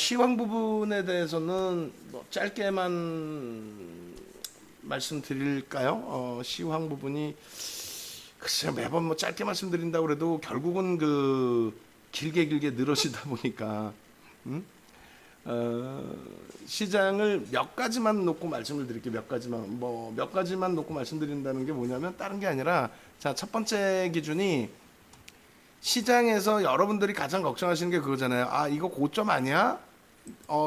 시황 부분에 대해서는 뭐 짧게만 말씀드릴까요? 시황 부분이 글쎄요, 매번 뭐 짧게 말씀드린다고 그래도 결국은 그 길게 늘어지다 보니까 시장을 몇 가지만 놓고 말씀을 드릴게요. 몇 가지만 놓고 말씀드린다는 게 뭐냐면 다른 게 아니라, 자, 첫 번째 기준이 시장에서 여러분들이 가장 걱정하시는 게 그거잖아요. 아, 이거 고점 아니야?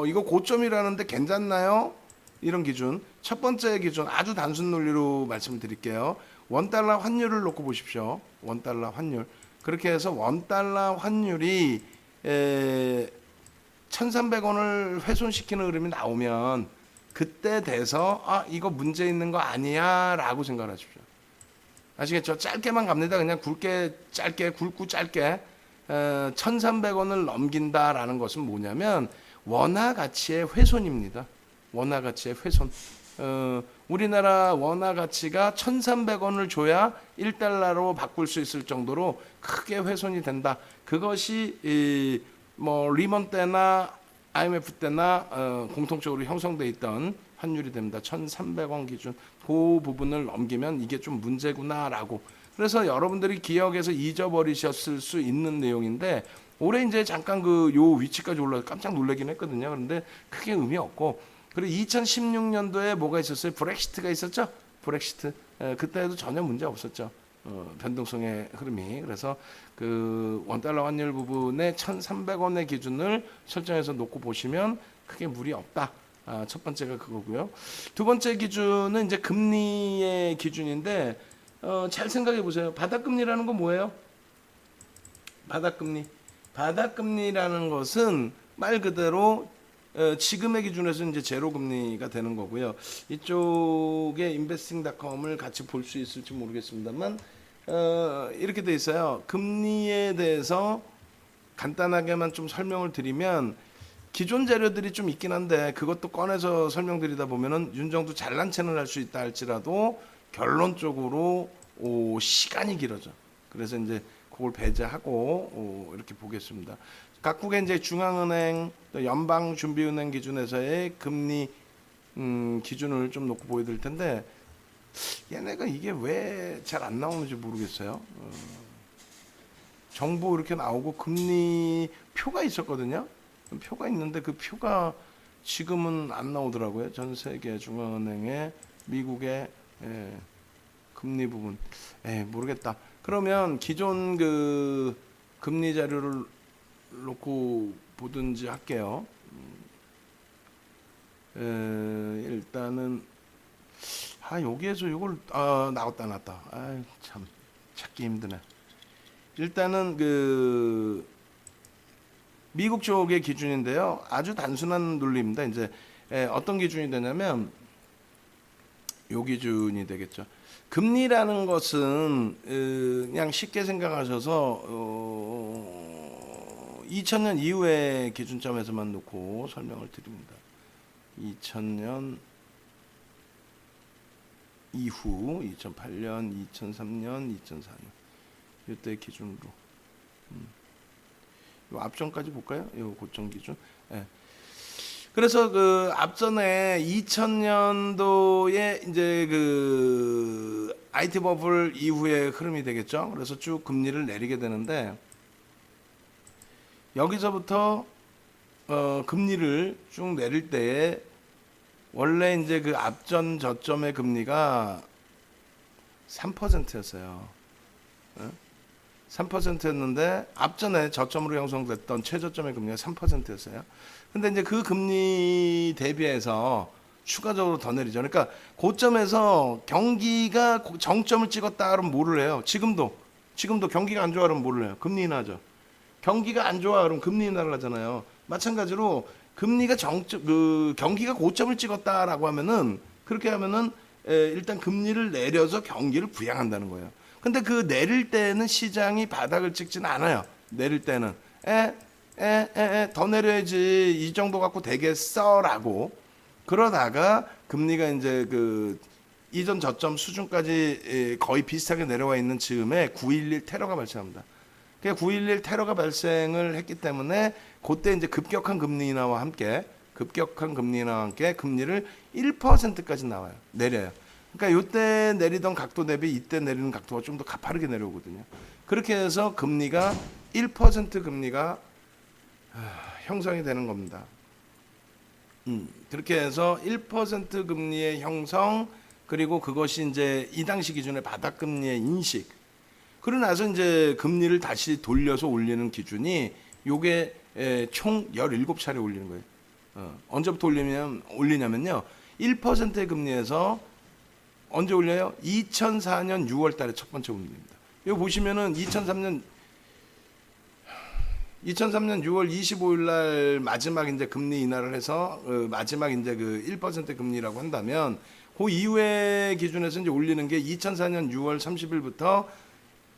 이거 고점이라는데 괜찮나요? 이런 기준. 첫 번째 기준 아주 단순 논리로 말씀을 드릴게요. 원달러 환율을 놓고 보십시오. 원달러 환율. 그렇게 해서 원달러 환율이 1,300원을 훼손시키는 흐름이 나오면 그때 돼서 아, 이거 문제 있는 거 아니야 라고 생각하십시오. 아시겠죠? 짧게만 갑니다. 그냥 굵고 짧게 1,300원을 넘긴다라는 것은 뭐냐면 원화 가치의 훼손입니다. 원화 가치의 훼손. 우리나라 원화 가치가 1,300원을 줘야 1달러로 바꿀 수 있을 정도로 크게 훼손이 된다. 그것이 뭐 리먼 때나 IMF 때나 공통적으로 형성돼 있던 환율이 됩니다. 1,300원 기준. 그 부분을 넘기면 이게 좀 문제구나라고. 그래서 여러분들이 기억에서 잊어버리셨을 수 있는 내용인데 올해 이제 잠깐 그 요 위치까지 올라서 깜짝 놀라긴 했거든요. 그런데 크게 의미 없고. 그리고 2016년도에 뭐가 있었어요? 브렉시트가 있었죠? 브렉시트. 그때도 전혀 문제 없었죠. 변동성의 흐름이. 그래서 그 원달러 환율 부분에 1,300원의 기준을 설정해서 놓고 보시면 크게 무리 없다. 첫 번째가 그거고요. 두 번째 기준은 이제 금리의 기준인데 잘 생각해 보세요. 바닥금리라는 건 뭐예요? 바닥금리. 바닥금리라는 것은 말 그대로 지금의 기준에서 이제 제로 금리가 되는 거고요. 이쪽에 investing.com을 같이 볼 수 있을지 모르겠습니다만 이렇게 돼 있어요. 금리에 대해서 간단하게만 좀 설명을 드리면 기존 자료들이 좀 있긴 한데 그것도 꺼내서 설명드리다 보면은 윤정도 잘난 체는 할 수 있다 할지라도 결론적으로 시간이 길어져. 그래서 이제 그걸 배제하고 이렇게 보겠습니다. 각국의 이제 중앙은행, 또 연방준비은행 기준에서의 금리 기준을 좀 놓고 보여드릴 텐데 얘네가 이게 왜 잘 안 나오는지 모르겠어요. 정보 이렇게 나오고 금리 표가 있었거든요. 표가 있는데 그 표가 지금은 안 나오더라고요. 전 세계 중앙은행의 미국의 금리 부분. 모르겠다. 그러면 기존 그 금리 자료를 놓고 보든지 할게요. 일단은 여기에서 이걸 나왔다. 참 찾기 힘드네. 일단은 그 미국 쪽의 기준인데요. 아주 단순한 논리입니다. 이제 어떤 기준이 되냐면 요 기준이 되겠죠. 금리라는 것은 그냥 쉽게 생각하셔서 2000년 이후의 기준점에서만 놓고 설명을 드립니다. 2000년 이후 2008년, 2003년, 2004년 이때 기준으로 요 앞전까지 볼까요? 요 고점 기준. 그래서 그 앞전에 2000년도에 이제 그 IT 버블 이후의 흐름이 되겠죠. 그래서 쭉 금리를 내리게 되는데 여기서부터 금리를 쭉 내릴 때에 원래 이제 그 앞전 저점의 금리가 3%였어요. 3%였는데 앞전에 저점으로 형성됐던 최저점의 금리가 3%였어요. 근데 이제 그 금리 대비해서 추가적으로 더 내리죠. 그러니까 고점에서 경기가 정점을 찍었다 그러면 뭐를 해요? 지금도 경기가 안 좋아 그러면 뭐를 해요? 금리 인하죠. 경기가 안 좋아 그러면 금리 인하를 하잖아요. 마찬가지로 금리가 경기가 고점을 찍었다라고 하면은 그렇게 하면은 일단 금리를 내려서 경기를 부양한다는 거예요. 근데 그 내릴 때는 시장이 바닥을 찍지는 않아요. 내릴 때는 더 내려야지 이 정도 갖고 되겠어라고 그러다가 금리가 이제 그 이전 저점 수준까지 거의 비슷하게 내려와 있는 즈음에 9.11 테러가 발생합니다. 그러니까 9.11 테러가 발생을 했기 때문에 그때 이제 급격한 금리 인하와 함께 금리를 1%까지 나와요. 내려요. 그러니까 이때 내리던 각도 대비 이때 내리는 각도가 좀 더 가파르게 내려오거든요. 그렇게 해서 금리가 1% 금리가 형성이 되는 겁니다. 그렇게 해서 1% 금리의 형성, 그리고 그것이 이제 이 당시 기준의 바닥금리의 인식. 그러고 나서 이제 금리를 다시 돌려서 올리는 기준이 요게 총 17차례 올리는 거예요. 언제부터 올리냐면요. 1%의 금리에서 언제 올려요? 2004년 6월 달에 첫 번째 올립니다. 이거 보시면은 2003년 6월 25일 날 마지막 이제 금리 인하를 해서 마지막 이제 그 1% 금리라고 한다면 그 이후의 기준에서 이제 올리는 게 2004년 6월 30일부터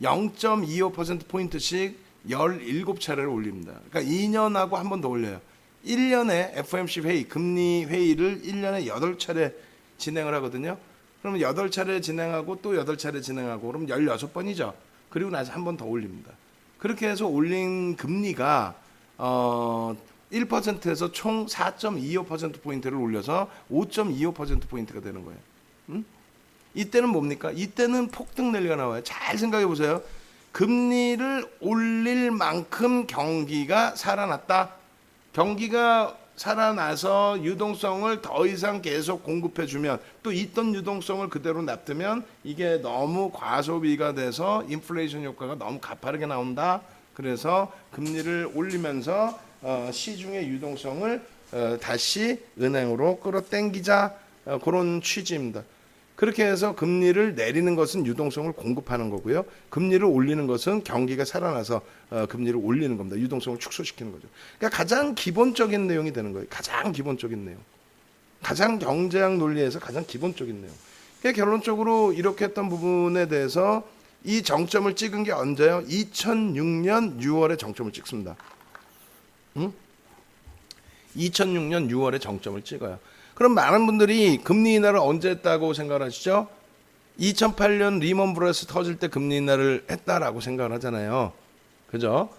0.25% 포인트씩 17차례를 올립니다. 그러니까 2년하고 한 번 더 올려요. 1년에 FOMC 회의, 금리 회의를 1년에 8차례 진행을 하거든요. 그러면 8차례 진행하고 또 8차례 진행하고 그러면 16번이죠. 그리고 나서 한 번 더 올립니다. 그렇게 해서 올린 금리가 1%에서 총 4.25%포인트를 올려서 5.25%포인트가 되는 거예요. 이때는 뭡니까? 이때는 폭등 랠리가 나와요. 잘 생각해 보세요. 금리를 올릴 만큼 경기가 살아났다. 경기가 살아나서 유동성을 더 이상 계속 공급해주면 또 있던 유동성을 그대로 놔두면 이게 너무 과소비가 돼서 인플레이션 효과가 너무 가파르게 나온다. 그래서 금리를 올리면서 시중의 유동성을 다시 은행으로 끌어당기자, 그런 취지입니다. 그렇게 해서 금리를 내리는 것은 유동성을 공급하는 거고요. 금리를 올리는 것은 경기가 살아나서 금리를 올리는 겁니다. 유동성을 축소시키는 거죠. 그러니까 가장 기본적인 내용이 되는 거예요. 가장 기본적인 내용. 가장 경제학 논리에서 가장 기본적인 내용. 그러니까 결론적으로 이렇게 했던 부분에 대해서 이 정점을 찍은 게 언제요? 2006년 6월에 정점을 찍습니다. 2006년 6월에 정점을 찍어요. 그럼 많은 분들이 금리 인하를 언제 했다고 생각을 하시죠? 2008년 리먼 브러스 터질 때 금리 인하를 했다라고 생각을 하잖아요. 그죠?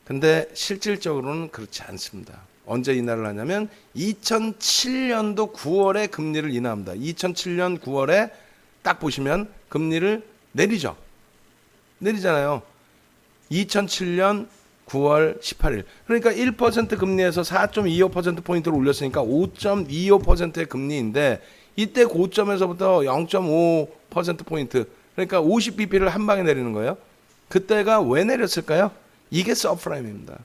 근데 실질적으로는 그렇지 않습니다. 언제 인하를 하냐면 2007년도 9월에 금리를 인하합니다. 2007년 9월에 딱 보시면 금리를 내리죠. 내리잖아요. 2007년 9월 18일. 그러니까 1% 금리에서 4.25%포인트를 올렸으니까 5.25%의 금리인데 이때 고점에서부터 0.5%포인트, 그러니까 50bp를 한 방에 내리는 거예요. 그때가 왜 내렸을까요? 이게 서브프라임입니다.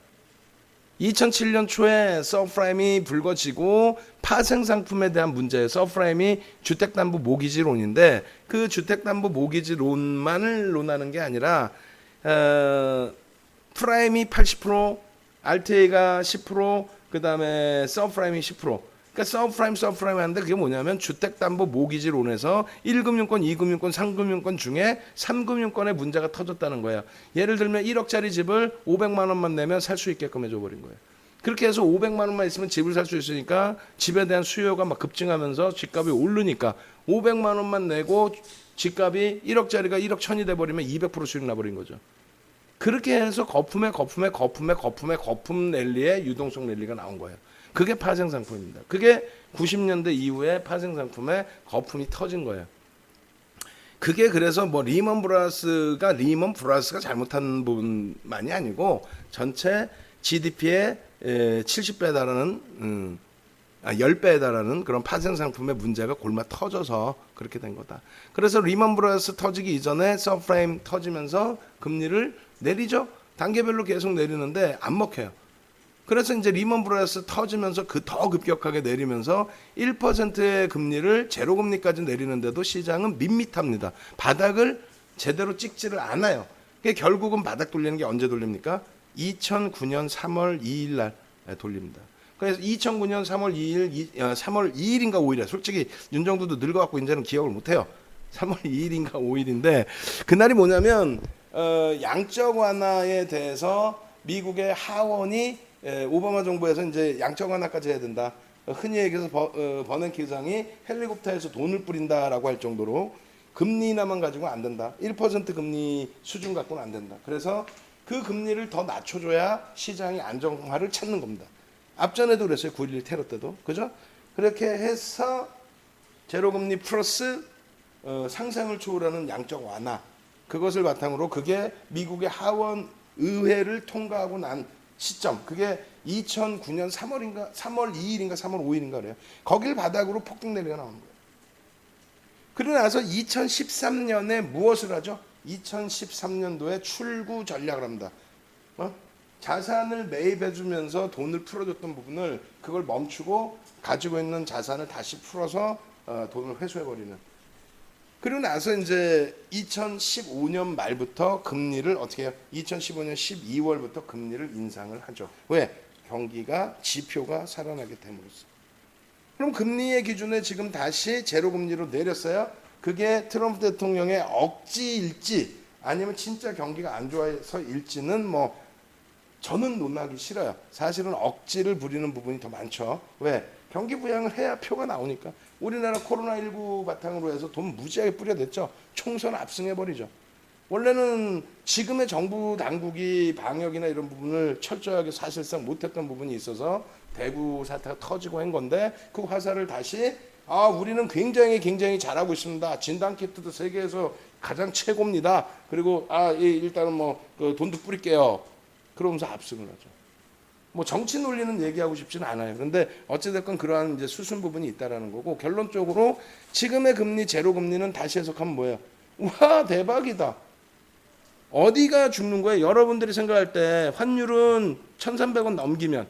2007년 초에 서브프라임이 불거지고 파생상품에 대한 문제, 서브프라임이 주택담보 모기지론인데 그 주택담보 모기지론만을 논하는 게 아니라 프라임이 80%, RTA가 10%, 그 다음에 서브프라임이 10%. 그러니까 서브프라임 하는데 그게 뭐냐면 주택담보 모기지론에서 1금융권, 2금융권, 3금융권 중에 3금융권의 문제가 터졌다는 거예요. 예를 들면 1억짜리 집을 500만 원만 내면 살 수 있게끔 해줘버린 거예요. 그렇게 해서 500만 원만 있으면 집을 살 수 있으니까 집에 대한 수요가 막 급증하면서 집값이 오르니까 500만 원만 내고 집값이 1억짜리가 1억 1000이 돼버리면 200% 수익 나버린 거죠. 그렇게 해서 거품 랠리에 유동성 랠리가 나온 거예요. 그게 파생상품입니다. 그게 90년대 이후에 파생상품에 거품이 터진 거예요. 그게 그래서 뭐 리먼 브라더스가 잘못한 부분만이 아니고 전체 GDP의 70배에 달하는 10배에 달하는 그런 파생상품의 문제가 골마 터져서 그렇게 된 거다. 그래서 리먼 브라더스 터지기 이전에 서브프라임 터지면서 금리를 내리죠. 단계별로 계속 내리는데 안 먹혀요. 그래서 이제 리먼 브라더스 터지면서 그 더 급격하게 내리면서 1%의 금리를 제로금리까지 내리는데도 시장은 밋밋합니다. 바닥을 제대로 찍지를 않아요. 그러니까 결국은 바닥 돌리는 게 언제 돌립니까? 2009년 3월 2일 날 돌립니다. 그래서 2009년 3월 2일인가 5일이야. 솔직히 윤정두도 늙어갖고 이제는 기억을 못해요. 3월 2일인가 5일인데 그날이 뭐냐면 양적 완화에 대해서 미국의 하원이 오바마 정부에서 이제 양적 완화까지 해야 된다. 흔히 얘기해서 버냉키 의장이 헬리콥터에서 돈을 뿌린다라고 할 정도로 금리 인하만 가지고 안 된다. 1% 금리 수준 갖고는 안 된다. 그래서 그 금리를 더 낮춰줘야 시장이 안정화를 찾는 겁니다. 앞전에도 그랬어요. 9.11 테러 때도. 그죠? 그렇게 해서 제로금리 플러스 상상을 초월하는 양적 완화. 그것을 바탕으로 그게 미국의 하원 의회를 통과하고 난 시점. 그게 2009년 3월인가 3월 2일인가 3월 5일인가 그래요. 거길 바닥으로 폭등 랠리가 나오는 거예요. 그러고 나서 2013년에 무엇을 하죠? 2013년도에 출구 전략을 합니다. 자산을 매입해주면서 돈을 풀어줬던 부분을 그걸 멈추고 가지고 있는 자산을 다시 풀어서 돈을 회수해버리는. 그리고 나서 이제 2015년 말부터 금리를 어떻게 해요? 2015년 12월부터 금리를 인상을 하죠. 왜? 경기가 지표가 살아나기 때문이죠. 그럼 금리의 기준에 지금 다시 제로금리로 내렸어요. 그게 트럼프 대통령의 억지일지 아니면 진짜 경기가 안 좋아서일지는 뭐 저는 논하기 싫어요. 사실은 억지를 부리는 부분이 더 많죠. 왜? 경기 부양을 해야 표가 나오니까. 우리나라 코로나19 바탕으로 해서 돈 무지하게 뿌려댔죠. 총선 압승해버리죠. 원래는 지금의 정부 당국이 방역이나 이런 부분을 철저하게 사실상 못했던 부분이 있어서 대구 사태가 터지고 한 건데 그 화살을 다시 우리는 굉장히 잘하고 있습니다. 진단키트도 세계에서 가장 최고입니다. 그리고 일단은 그 돈도 뿌릴게요. 그러면서 압승을 하죠. 뭐 정치 논리는 얘기하고 싶지는 않아요. 그런데 어찌됐건 그러한 이제 수순 부분이 있다라는 거고 결론적으로 지금의 금리 제로 금리는 다시 해석하면 뭐예요? 와 대박이다. 어디가 죽는 거예요? 여러분들이 생각할 때 환율은 1,300원 넘기면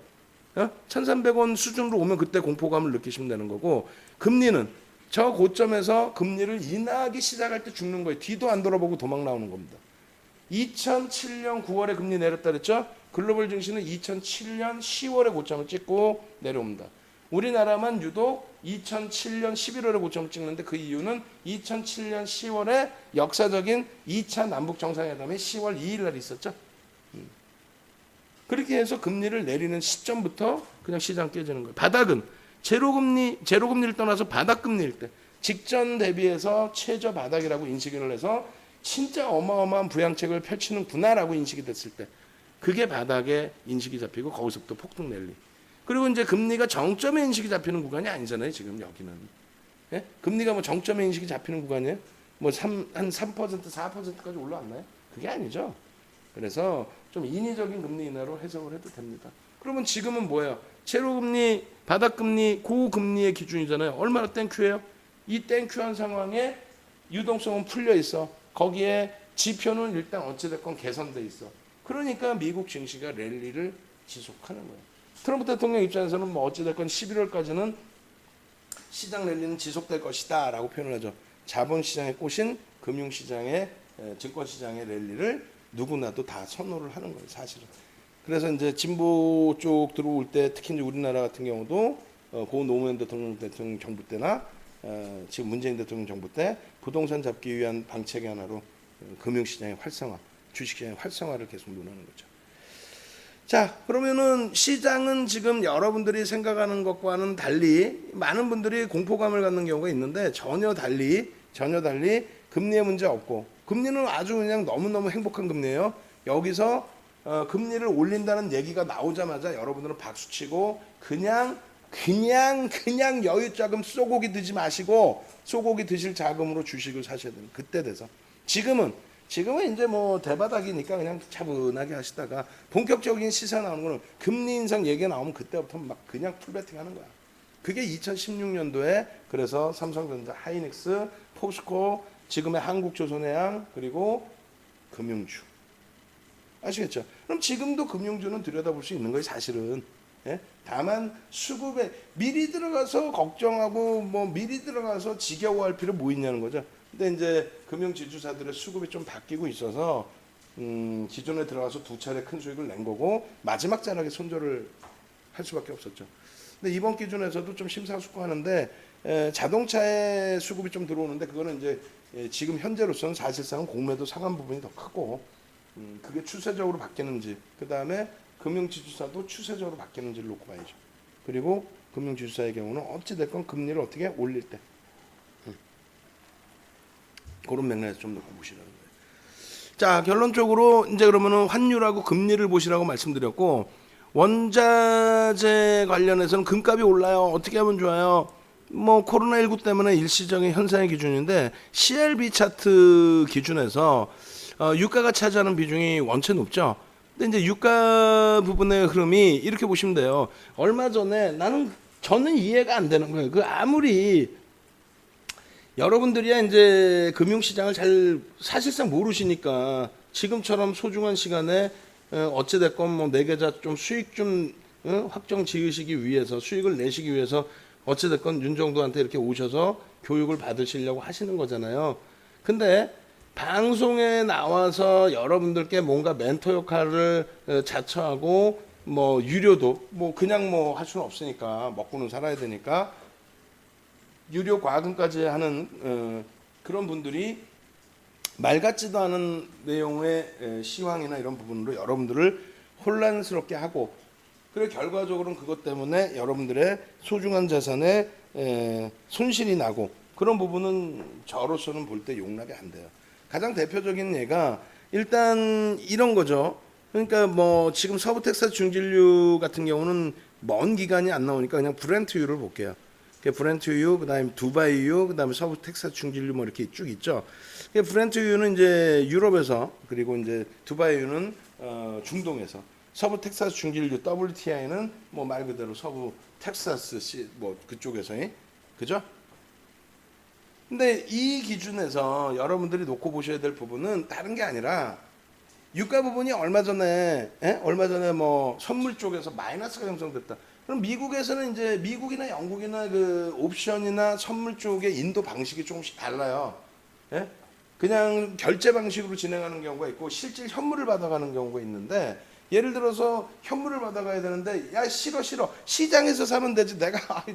1,300원 수준으로 오면 그때 공포감을 느끼시면 되는 거고 금리는 저 고점에서 금리를 인하하기 시작할 때 죽는 거예요. 뒤도 안 돌아보고 도망 나오는 겁니다. 2007년 9월에 금리 내렸다 그랬죠? 글로벌 증시는 2007년 10월에 고점을 찍고 내려옵니다. 우리나라만 유독 2007년 11월에 고점을 찍는데 그 이유는 2007년 10월에 역사적인 2차 남북 정상회담이 10월 2일 날 있었죠. 그렇게 해서 금리를 내리는 시점부터 그냥 시장 깨지는 거예요. 바닥은 제로금리를 떠나서 바닥금리일 때 직전 대비해서 최저 바닥이라고 인식을 해서 진짜 어마어마한 부양책을 펼치는구나라고 인식이 됐을 때 그게 바닥에 인식이 잡히고 거기서부터 폭등 랠리. 그리고 이제 금리가 정점에 인식이 잡히는 구간이 아니잖아요. 지금 여기는. 예? 금리가 뭐 정점에 인식이 잡히는 구간이에요? 뭐 한 3%, 4%까지 올라왔나요? 그게 아니죠. 그래서 좀 인위적인 금리 인하로 해석을 해도 됩니다. 그러면 지금은 뭐예요? 제로금리, 바닥금리, 고금리의 기준이잖아요. 얼마나 땡큐예요? 이 땡큐한 상황에 유동성은 풀려 있어. 거기에 지표는 일단 어찌됐건 개선돼 있어. 그러니까 미국 증시가 랠리를 지속하는 거예요. 트럼프 대통령 입장에서는 뭐 어찌됐건 11월까지는 시장 랠리는 지속될 것이다 라고 표현을 하죠. 자본시장에 꼬신 금융시장의 증권시장의 랠리를 누구나도 다 선호를 하는 거예요. 사실은. 그래서 이제 진보 쪽 들어올 때 특히 이제 우리나라 같은 경우도 고 노무현 대통령 정부 때나 지금 문재인 대통령 정부 때 부동산 잡기 위한 방책의 하나로 금융시장의 활성화, 주식시장의 활성화를 계속 논하는 거죠. 자, 그러면은 시장은 지금 여러분들이 생각하는 것과는 달리 많은 분들이 공포감을 갖는 경우가 있는데 전혀 달리 금리에 문제 없고 금리는 아주 그냥 너무너무 행복한 금리예요. 여기서 금리를 올린다는 얘기가 나오자마자 여러분들은 박수치고 그냥 여유 자금 쏘고기 드지 마시고 쏘고기 드실 자금으로 주식을 사셔야 돼요. 그때 돼서 지금은 이제 뭐 대바닥이니까 그냥 차분하게 하시다가 본격적인 시사 나오는 거는 금리 인상 얘기가 나오면 그때부터 막 그냥 풀베팅 하는 거야. 그게 2016년도에 그래서 삼성전자, 하이닉스, 포스코, 지금의 한국조선해양 그리고 금융주. 아시겠죠? 그럼 지금도 금융주는 들여다볼 수 있는 거예요, 사실은. 예? 다만 수급에 미리 들어가서 걱정하고 뭐 미리 들어가서 지겨워할 필요 뭐 있냐는 거죠. 근데 이제 금융지주사들의 수급이 좀 바뀌고 있어서 기존에 들어가서 두 차례 큰 수익을 낸 거고 마지막 자락에 손절을 할 수밖에 없었죠. 근데 이번 기준에서도 좀 심사숙고하는데 자동차의 수급이 좀 들어오는데 그거는 이제 지금 현재로서는 사실상 공매도 상한 부분이 더 크고 그게 추세적으로 바뀌는지 그 다음에 금융지주사도 추세적으로 바뀌는지를 놓고 봐야죠. 그리고 금융지주사의 경우는 어찌됐건 금리를 어떻게 올릴 때 그런 맥락에서 좀 놓고 보시라는 거예요. 자, 결론적으로 이제 그러면은 환율하고 금리를 보시라고 말씀드렸고, 원자재 관련해서는 금값이 올라요. 어떻게 하면 좋아요? 뭐 코로나19 때문에 일시적인 현상의 기준인데 CLB 차트 기준에서 유가가 차지하는 비중이 원체 높죠. 근데 이제 유가 부분의 흐름이 이렇게 보시면 돼요. 얼마 전에 저는 이해가 안 되는 거예요. 그 아무리 여러분들이야 이제 금융시장을 잘 사실상 모르시니까 지금처럼 소중한 시간에 어찌됐건 뭐 내 계좌 좀 수익 좀 확정 지으시기 위해서 수익을 내시기 위해서 어찌됐건 윤정도한테 이렇게 오셔서 교육을 받으시려고 하시는 거잖아요. 근데 방송에 나와서 여러분들께 뭔가 멘토 역할을 자처하고 뭐 유료도 뭐 그냥 뭐 할 수는 없으니까 먹고는 살아야 되니까 유료 과금까지 하는 그런 분들이 말 같지도 않은 내용의 시황이나 이런 부분으로 여러분들을 혼란스럽게 하고, 그리고 결과적으로는 그것 때문에 여러분들의 소중한 자산에 손실이 나고, 그런 부분은 저로서는 볼 때 용납이 안 돼요. 가장 대표적인 예가 일단 이런 거죠. 그러니까 뭐 지금 서부 텍사스 중진류 같은 경우는 먼 기간이 안 나오니까 그냥 브렌트유를 볼게요. 브렌트유, 그다음에 두바이유, 그다음에 서부 텍사스 중진류 뭐 이렇게 쭉 있죠. 브렌트유는 이제 유럽에서, 그리고 이제 두바이유는 중동에서, 서부 텍사스 중진류 WTI는 뭐 말 그대로 서부 텍사스 뭐 그쪽에서, 그죠? 근데 이 기준에서 여러분들이 놓고 보셔야 될 부분은 다른 게 아니라 유가 부분이 얼마 전에 뭐 선물 쪽에서 마이너스가 형성됐다. 그럼 미국에서는 이제 미국이나 영국이나 그 옵션이나 선물 쪽의 인도 방식이 조금씩 달라요. 예? 그냥 결제 방식으로 진행하는 경우가 있고 실질 현물을 받아가는 경우가 있는데, 예를 들어서 현물을 받아가야 되는데 야 싫어 시장에서 사면 되지 내가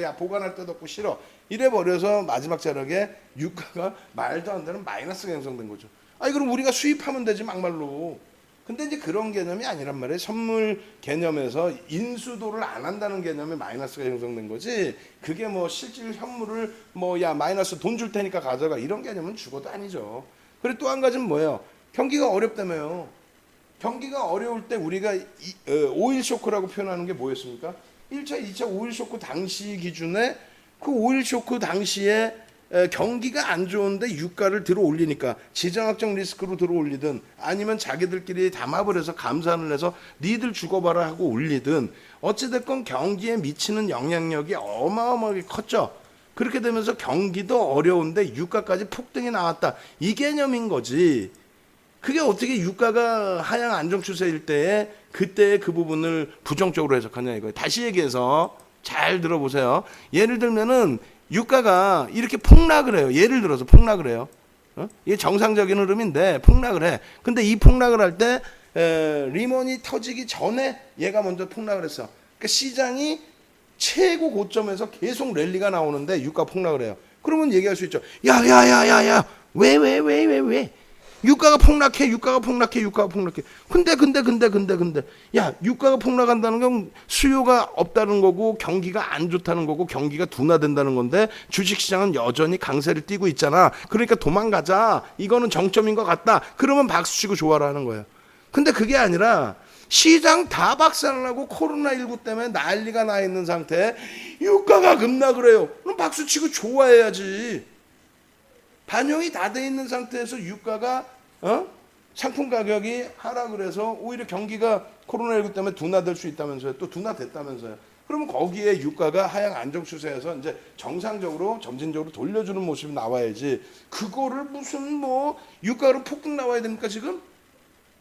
야 보관할 데도 없고 싫어 이래 버려서 마지막 자락에 유가가 말도 안 되는 마이너스가 형성된 거죠. 아니 그럼 우리가 수입하면 되지 막말로. 근데 이제 그런 개념이 아니란 말이에요. 선물 개념에서 인수도를 안 한다는 개념에 마이너스가 형성된 거지, 그게 뭐 실질 현물을 뭐 야 마이너스 돈 줄 테니까 가져가 이런 개념은 죽어도 아니죠. 그리고 또 한 가지는 뭐예요? 경기가 어렵다며요. 경기가 어려울 때 우리가 오일 쇼크라고 표현하는 게 뭐였습니까? 1차, 2차 오일 쇼크 당시 기준에 그 오일 쇼크 당시에 경기가 안 좋은데 유가를 들어 올리니까 지정학적 리스크로 들어 올리든 아니면 자기들끼리 담합을 해서 감산을 해서 니들 죽어봐라 하고 올리든 어찌됐건 경기에 미치는 영향력이 어마어마하게 컸죠. 그렇게 되면서 경기도 어려운데 유가까지 폭등이 나왔다. 이 개념인 거지. 그게 어떻게 유가가 하향 안정 추세일 때에 그때 그 부분을 부정적으로 해석하냐 이거예요. 다시 얘기해서 잘 들어보세요. 예를 들면은 유가가 이렇게 폭락을 해요. 예를 들어서 폭락을 해요. 이게 정상적인 흐름인데 폭락을 해. 근데 이 폭락을 할 때 리먼이 터지기 전에 얘가 먼저 폭락을 했어. 그러니까 시장이 최고 고점에서 계속 랠리가 나오는데 유가 폭락을 해요. 그러면 얘기할 수 있죠. 야야야야야 왜 유가가 폭락해. 근데 야 유가가 폭락한다는 건 수요가 없다는 거고 경기가 안 좋다는 거고 경기가 둔화된다는 건데 주식시장은 여전히 강세를 띠고 있잖아. 그러니까 도망가자. 이거는 정점인 것 같다. 그러면 박수치고 좋아라 하는 거예요. 근데 그게 아니라 시장 다 박살나고 코로나19 때문에 난리가 나 있는 상태에 유가가 급락을 해요. 그럼 박수치고 좋아해야지. 반영이 다 돼 있는 상태에서 유가가 상품 가격이 하락을 해서 오히려 경기가 코로나19 때문에 둔화될 수 있다면서요. 또 둔화됐다면서요. 그러면 거기에 유가가 하향 안정 추세에서 이제 정상적으로 점진적으로 돌려주는 모습이 나와야지. 그거를 무슨 뭐 유가로 폭등 나와야 됩니까 지금?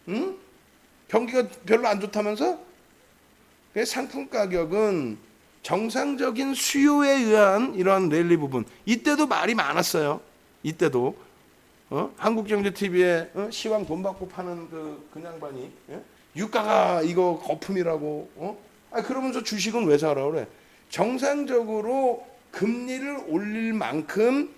응? 경기가 별로 안 좋다면서? 상품 가격은 정상적인 수요에 의한 이러한 랠리 부분. 이때도 말이 많았어요. 이때도 한국경제TV에 시황 돈 받고 파는 그 양반이 유가가 이거 거품이라고 그러면서 주식은 왜 사라 그래? 정상적으로 금리를 올릴 만큼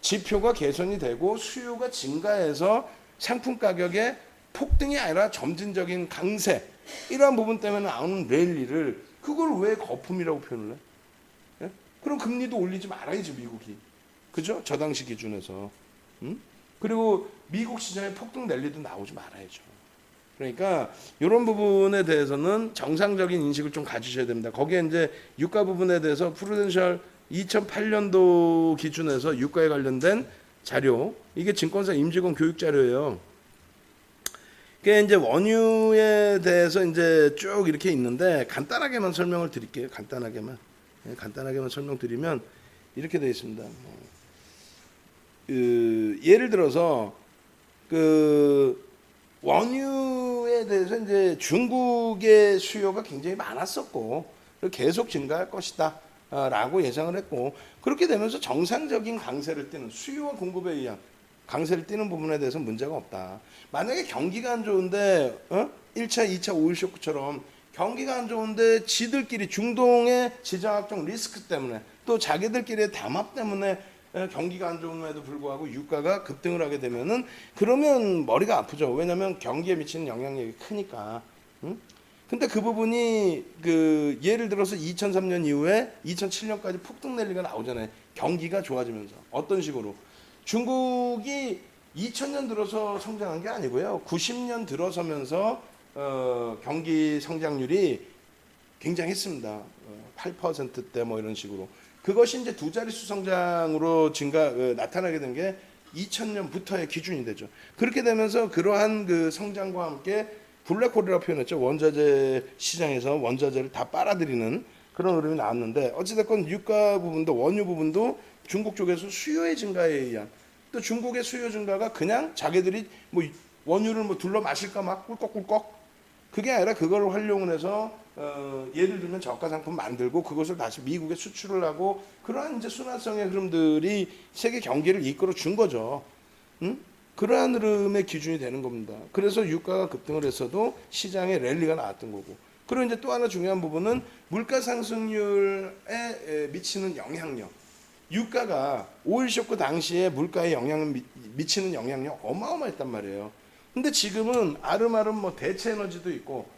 지표가 개선이 되고 수요가 증가해서 상품 가격의 폭등이 아니라 점진적인 강세 이러한 부분 때문에 나오는 랠리를 그걸 왜 거품이라고 표현을 해? 그럼 금리도 올리지 말아야지 미국이. 그죠? 저 당시 기준에서. 그리고 미국 시장에 폭등 랠리도 나오지 말아야죠. 그러니까 이런 부분에 대해서는 정상적인 인식을 좀 가지셔야 됩니다. 거기에 이제 유가 부분에 대해서 프루덴셜 2008년도 기준에서 유가에 관련된 자료, 이게 증권사 임직원 교육 자료예요. 그게 이제 원유에 대해서 이제 쭉 이렇게 있는데 간단하게만 설명을 드릴게요. 간단하게만 설명드리면 이렇게 되어 있습니다. 예를 들어서 원유에 대해서 이제 중국의 수요가 굉장히 많았었고 계속 증가할 것이다 라고 예상을 했고, 그렇게 되면서 정상적인 강세를 띠는 수요와 공급에 의한 강세를 띠는 부분에 대해서 문제가 없다. 만약에 경기가 안 좋은데 1차, 2차 오일 쇼크처럼 경기가 안 좋은데 지들끼리 중동의 지정학적 리스크 때문에 또 자기들끼리의 담합 때문에 경기가 안 좋음에도 불구하고 유가가 급등을 하게 되면은 그러면 머리가 아프죠. 왜냐하면 경기에 미치는 영향력이 크니까. 근데 그 부분이 예를 들어서 2003년 이후에 2007년까지 폭등 랠리가 나오잖아요. 경기가 좋아지면서 어떤 식으로 중국이 2000년 들어서 성장한 게 아니고요. 90년 들어서면서 경기 성장률이 굉장했습니다. 8%대 뭐 이런 식으로. 그것이 이제 두 자릿수 성장으로 나타나게 된 게 2000년부터의 기준이 되죠. 그렇게 되면서 그러한 성장과 함께 블랙홀이라고 표현했죠. 원자재 시장에서 원자재를 다 빨아들이는 그런 흐름이 나왔는데, 어찌됐건 유가 부분도 원유 부분도 중국 쪽에서 수요의 증가에 의한, 또 중국의 수요 증가가 그냥 자기들이 뭐 원유를 뭐 둘러 마실까 막 꿀꺽꿀꺽, 그게 아니라 그걸 활용을 해서 예를 들면 저가 상품 만들고 그것을 다시 미국에 수출을 하고, 그러한 이제 순환성의 흐름들이 세계 경기를 이끌어 준 거죠. 그러한 흐름의 기준이 되는 겁니다. 그래서 유가가 급등을 했어도 시장에 랠리가 나왔던 거고. 그리고 이제 또 하나 중요한 부분은 물가 상승률에 미치는 영향력. 유가가 오일 쇼크 당시에 물가에 영향을 미치는 영향력 어마어마했단 말이에요. 근데 지금은 아름아름 뭐 대체 에너지도 있고,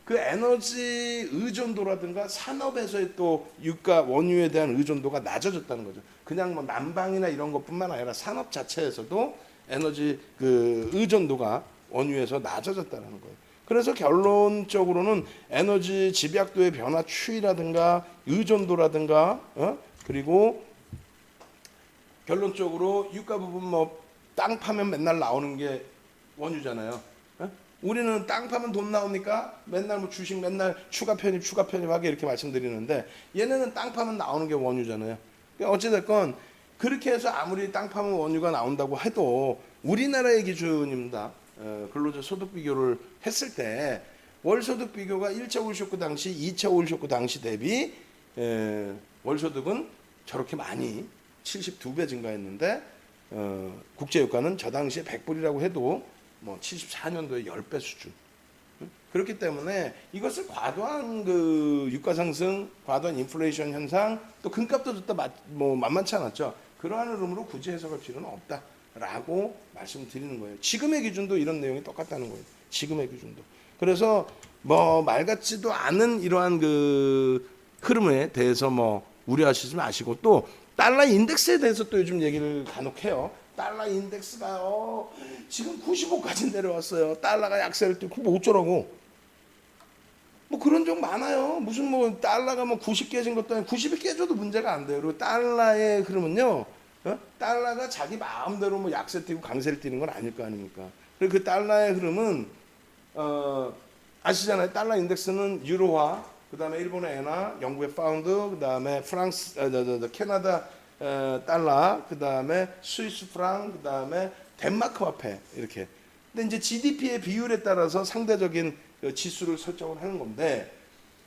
그 에너지 의존도라든가 산업에서의 또 유가 원유에 대한 의존도가 낮아졌다는 거죠. 그냥 뭐 난방이나 이런 것뿐만 아니라 산업 자체에서도 에너지 의존도가 원유에서 낮아졌다는 거예요. 그래서 결론적으로는 에너지 집약도의 변화 추이라든가 의존도라든가 그리고 결론적으로 유가 부분 뭐 땅 파면 맨날 나오는 게 원유잖아요. 우리는 땅 파면 돈 나옵니까? 맨날 뭐 주식 맨날 추가 편입하게 이렇게 말씀드리는데, 얘네는 땅 파면 나오는 게 원유잖아요. 그러니까 어찌됐건 그렇게 해서 아무리 땅 파면 원유가 나온다고 해도 우리나라의 기준입니다. 근로자 소득 비교를 했을 때 월소득 비교가 1차 오일 쇼크 당시, 2차 오일 쇼크 당시 대비 월소득은 저렇게 많이 72배 증가했는데 국제유가는 저 당시에 100불이라고 해도 뭐 74년도에 10배 수준. 그렇기 때문에 이것을 과도한 유가 상승, 과도한 인플레이션 현상, 또 금값도 좋다 뭐 만만치 않았죠. 그러한 흐름으로 굳이 해석할 필요는 없다라고 말씀드리는 거예요. 지금의 기준도 이런 내용이 똑같다는 거예요. 지금의 기준도. 그래서 뭐 말 같지도 않은 이러한 흐름에 대해서 뭐 우려하시지 마시고, 또 달러 인덱스에 대해서 또 요즘 얘기를 간혹 해요. 달러 인덱스가 지금 95까지 내려왔어요. 달러가 약세를 띄고 뭐 어쩌라고. 뭐 그런 적 많아요. 무슨 뭐 달러가 뭐 90 깨진 것도 아니고 90이 깨져도 문제가 안 돼요. 그리고 달러의 흐름은요. 달러가 자기 마음대로 뭐 약세 띄고 강세를 띄는 건 아닐 거 아닙니까? 그리고 그 달러의 흐름은 아시잖아요. 달러 인덱스는 유로화, 그다음에 일본의 엔화, 영국의 파운드, 그다음에 프랑스, 캐나다 달러, 그다음에 스위스 프랑, 그다음에 덴마크 화폐 이렇게. 근데 이제 GDP의 비율에 따라서 상대적인 지수를 설정을 하는 건데,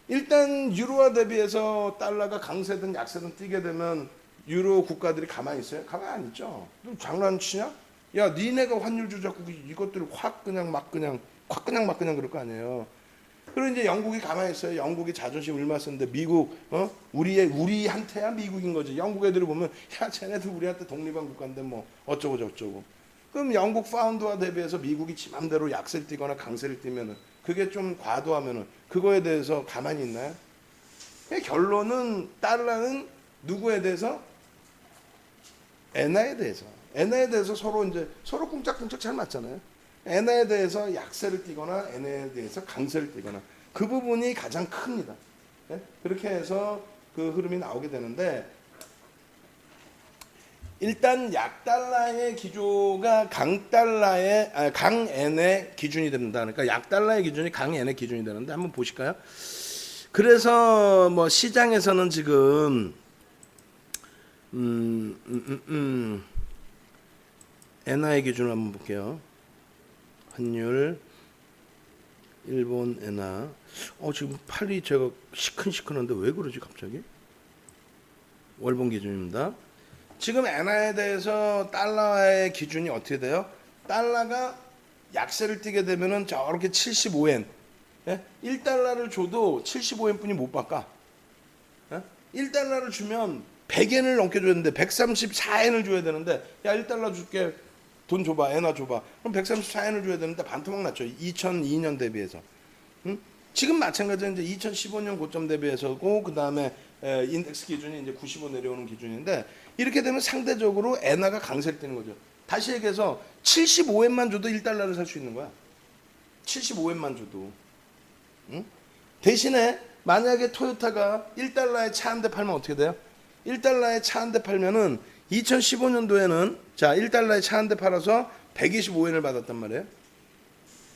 일단 유로화 대비해서 달러가 강세든 약세든 뛰게 되면 유로 국가들이 가만히 있어요? 가만히 안 있죠. 장난치냐? 야, 니네가 환율 조작국 이것들을 확 그냥 막 그냥 그럴 거 아니에요. 그리고 이제 영국이 가만히 있어요. 영국이 자존심 얼마 쓰는데 미국 우리한테야 미국인 거지. 영국 애들을 보면 야, 쟤네들 우리한테 독립한 국가인데 뭐 어쩌고 저쩌고. 그럼 영국 파운드와 대비해서 미국이 지 맘대로 약세를 띄거나 강세를 띄면은 그게 좀 과도하면은 그거에 대해서 가만히 있나요? 결론은 달러는 누구에 대해서? 엔화에 대해서. 엔화에 대해서 서로 꿍짝꿍짝 잘 맞잖아요. 엔화에 대해서 약세를 띠거나 엔화에 대해서 강세를 띠거나 그 부분이 가장 큽니다. 네? 그렇게 해서 그 흐름이 나오게 되는데 일단 약달러의 기조가 강엔의 기준이 된다. 그러니까 약달러의 기준이 강엔의 기준이 되는데 한번 보실까요? 그래서 뭐 시장에서는 지금 엔화의 기준을 한번 볼게요. 환율 일본 엔화. 지금 팔이 제가 시큰시큰한데 왜 그러지 갑자기? 월봉 기준입니다. 지금 엔화에 대해서 달러의 기준이 어떻게 돼요? 달러가 약세를 띠게 되면은 저렇게 75엔, 예? 1달러를 줘도 75엔 뿐이 못 바꿔. 예? 1달러를 주면 100엔을 넘게 줘야 되는데 134엔을 줘야 되는데 야 1달러 줄게 돈 줘봐 엔화 줘봐 그럼 134엔을 줘야 되는데 반토막 났죠. 2002년 대비해서. 응? 지금 마찬가지로 이제 2015년 고점 대비해서고 그 다음에 인덱스 기준이 이제 95 내려오는 기준인데 이렇게 되면 상대적으로 엔화가 강세를 띠는 거죠. 다시 얘기해서 75엔만 줘도 1달러를 살 수 있는 거야. 75엔만 줘도. 응? 대신에 만약에 토요타가 1달러에 차 한 대 팔면 어떻게 돼요? 1달러에 차 한 대 팔면은 2015년도에는 자 1달러에 차 한 대 팔아서 125엔을 받았단 말이에요.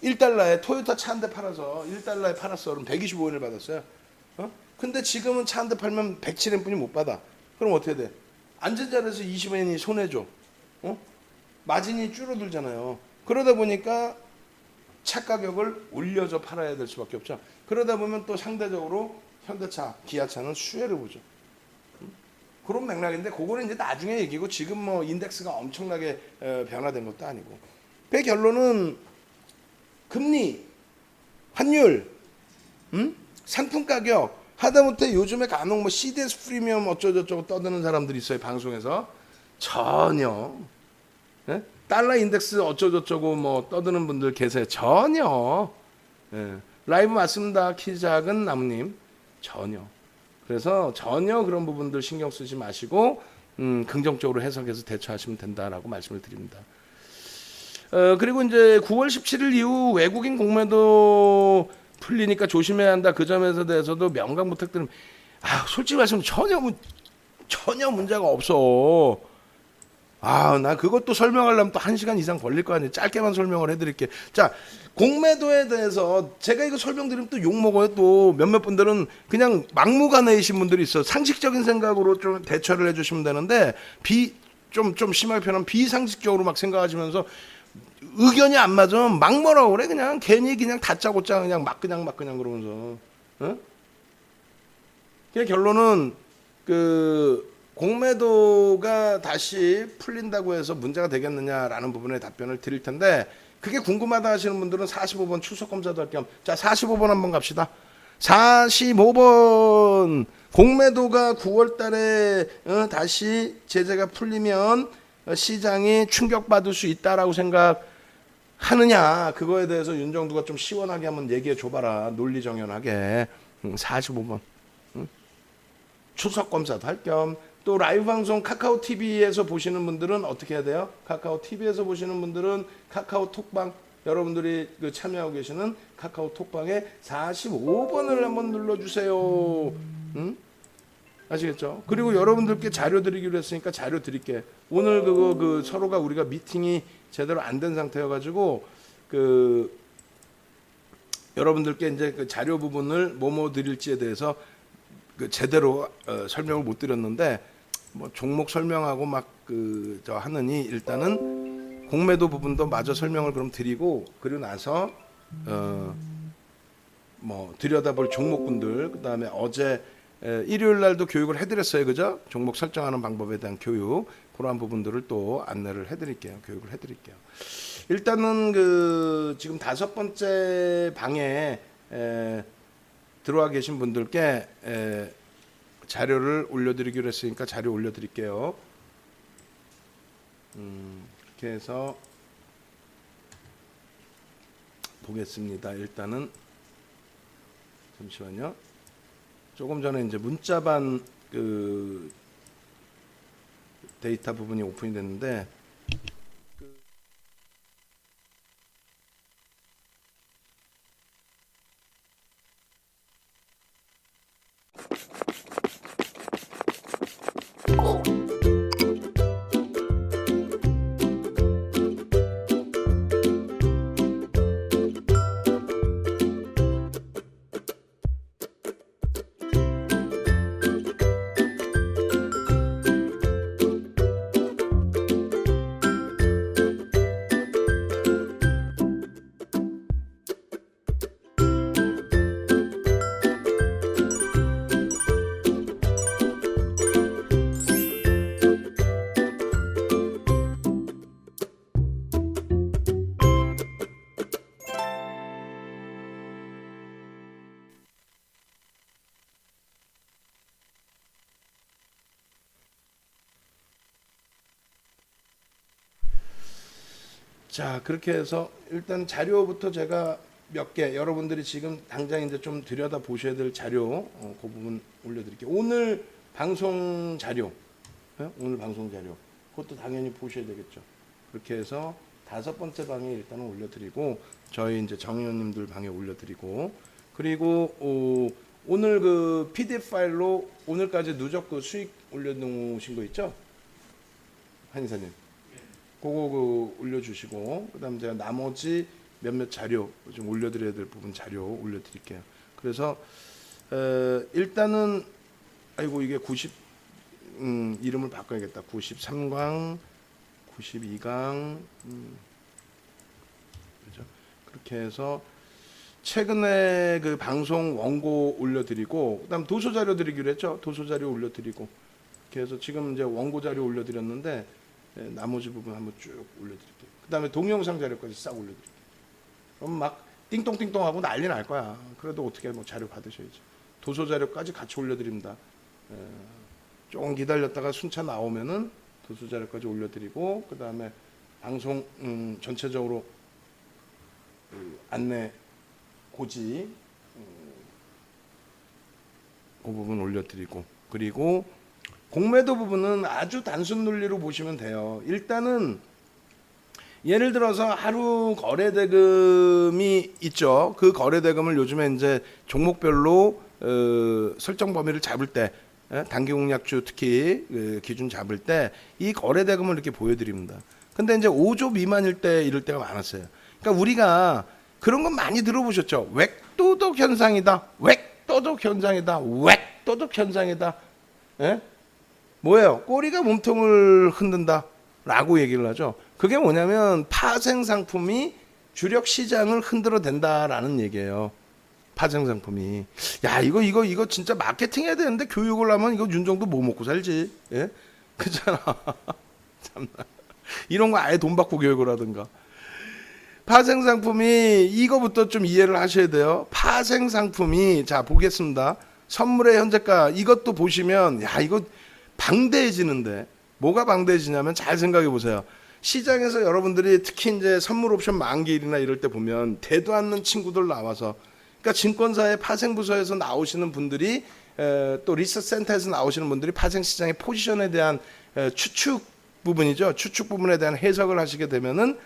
1달러에 토요타 차 한 대 팔아서 1달러에 팔았어. 그럼 125엔을 받았어요. 근데 지금은 차 한 대 팔면 107엔 뿐이 못 받아. 그럼 어떻게 돼? 앉은 자리에서 20엔이 손해죠. 마진이 줄어들잖아요. 그러다 보니까 차 가격을 올려서 팔아야 될 수밖에 없죠. 그러다 보면 또 상대적으로 현대차, 기아차는 수혜를 보죠. 그런 맥락인데 그거는 이제 나중에 얘기고 지금 뭐 인덱스가 엄청나게 변화된 것도 아니고. 그 결론은 금리, 환율, 상품 가격 하다못해 요즘에 간혹 뭐 CDS 프리미엄 어쩌고저쩌고 떠드는 사람들이 있어요 방송에서. 전혀 예? 달러 인덱스 어쩌고저쩌고 뭐 떠드는 분들 계세요. 전혀. 예. 라이브 맞습니다. 키 작은 나무님. 전혀. 그래서 전혀 그런 부분들 신경 쓰지 마시고 긍정적으로 해석해서 대처하시면 된다라고 말씀을 드립니다. 그리고 이제 9월 17일 이후 외국인 공매도 풀리니까 조심해야 한다. 그 점에서 대해서도 명강 부탁드립니다. 솔직히 말씀 전혀 문제가 없어. 나 그것도 설명하려면 또 1시간 이상 걸릴 거 아니에요. 짧게만 설명을 해드릴게요. 자, 공매도에 대해서 제가 이거 설명드리면 또 욕먹어요. 또 몇몇 분들은 그냥 막무가내이신 분들이 있어. 상식적인 생각으로 좀 대처를 해주시면 되는데 좀 심하게 표현하면 비상식적으로 막 생각하시면서 의견이 안 맞으면 막 뭐라고 그래. 그냥 괜히 그냥 다짜고짜 그냥 막 그냥 그러면서. 그냥 결론은 공매도가 다시 풀린다고 해서 문제가 되겠느냐라는 부분에 답변을 드릴 텐데 그게 궁금하다 하시는 분들은 45번 출석 검사도 할 겸 자 45번 한번 갑시다. 45번 공매도가 9월 달에 다시 제재가 풀리면 시장이 충격받을 수 있다라고 생각하느냐 그거에 대해서 윤정두가 좀 시원하게 한번 얘기해 줘봐라. 논리정연하게. 45번 출석 검사도 할 겸 또 라이브 방송 카카오 TV에서 보시는 분들은 어떻게 해야 돼요? 카카오 TV에서 보시는 분들은 카카오 톡방 여러분들이 참여하고 계시는 카카오 톡방에 45번을 한번 눌러주세요. 아시겠죠? 그리고 여러분들께 자료 드리기로 했으니까 자료 드릴게. 오늘 그거 서로가 우리가 미팅이 제대로 안 된 상태여가지고 여러분들께 이제 그 자료 부분을 뭐뭐 드릴지에 대해서 제대로 설명을 못 드렸는데 뭐 종목 설명하고 막 저 하느니 일단은 공매도 부분도 마저 설명을 그럼 드리고 그리고 나서 뭐 들여다볼 종목군들 그다음에 어제 일요일 날도 교육을 해드렸어요, 그죠? 종목 설정하는 방법에 대한 교육 그러한 부분들을 또 안내를 해드릴게요, 교육을 해드릴게요. 일단은 지금 5번째 방에 들어와 계신 분들께 자료를 올려드리기로 했으니까 자료 올려드릴게요. 이렇게 해서 보겠습니다. 일단은 잠시만요. 조금 전에 이제 문자반 데이터 부분이 오픈이 됐는데 자, 그렇게 해서 일단 자료부터 제가 몇 개 여러분들이 지금 당장 이제 좀 들여다 보셔야 될 자료 그 부분 올려드릴게요. 오늘 방송 자료, 오늘 방송 자료 그것도 당연히 보셔야 되겠죠. 그렇게 해서 5번째 방에 일단은 올려드리고 저희 이제 정의원님들 방에 올려드리고 그리고 오늘 그 PDF 파일로 오늘까지 누적 그 수익 올려놓으신 거 있죠, 한이사님? 그거 그 올려주시고 그다음 제가 나머지 몇몇 자료 좀 올려드려야 될 부분 자료 올려드릴게요. 그래서 일단은 아이고 이게 90 이름을 바꿔야겠다. 93강, 92강 그죠? 그렇게 해서 최근에 그 방송 원고 올려드리고 그다음 도서 자료 드리기로 했죠. 도서 자료 올려드리고 이렇게 해서 지금 이제 원고 자료 올려드렸는데 나머지 부분 한번 쭉 올려드릴게요. 그다음에 동영상 자료까지 싹 올려드릴게요. 그럼 막 띵똥띵똥하고 난리 날 거야. 그래도 어떻게 뭐 자료 받으셔야지. 도서 자료까지 같이 올려드립니다. 조금 기다렸다가 순차 나오면은 도서 자료까지 올려드리고 그다음에 방송 전체적으로 안내 고지 그 부분 올려드리고 그리고 공매도 부분은 아주 단순 논리로 보시면 돼요. 일단은 예를 들어서 하루 거래 대금이 있죠. 그 거래 대금을 요즘에 이제 종목별로 설정 범위를 잡을 때 단기 공략주 특히 기준 잡을 때 이 거래 대금을 이렇게 보여드립니다. 근데 이제 5조 미만일 때 이럴 때가 많았어요. 그러니까 우리가 그런 건 많이 들어보셨죠. 웩도덕 현상이다. 웩도덕 현상이다. 웩도덕 현상이다. 예? 뭐예요? 꼬리가 몸통을 흔든다라고 얘기를 하죠. 그게 뭐냐면 파생 상품이 주력 시장을 흔들어 댄다라는 얘기예요. 파생 상품이. 야, 이거 진짜 마케팅 해야 되는데 교육을 하면 이거 윤정도 뭐 먹고 살지? 예? 그렇잖아. 참나. 이런 거 아예 돈 받고 교육을 하든가. 파생 상품이 이거부터 좀 이해를 하셔야 돼요. 파생 상품이 자 보겠습니다. 선물의 현재가 이것도 보시면 야 이거 방대해지는데 뭐가 방대해지냐면 잘 생각해 보세요. 시장에서 여러분들이 특히 이제 선물 옵션 만기일이나 이럴 때 보면 대도 않는 친구들 나와서 그러니까 증권사의 파생부서에서 나오시는 분들이 또 리서치 센터에서 나오시는 분들이 파생 시장의 포지션에 대한 추측 부분이죠. 추측 부분에 대한 해석을 하시게 되면은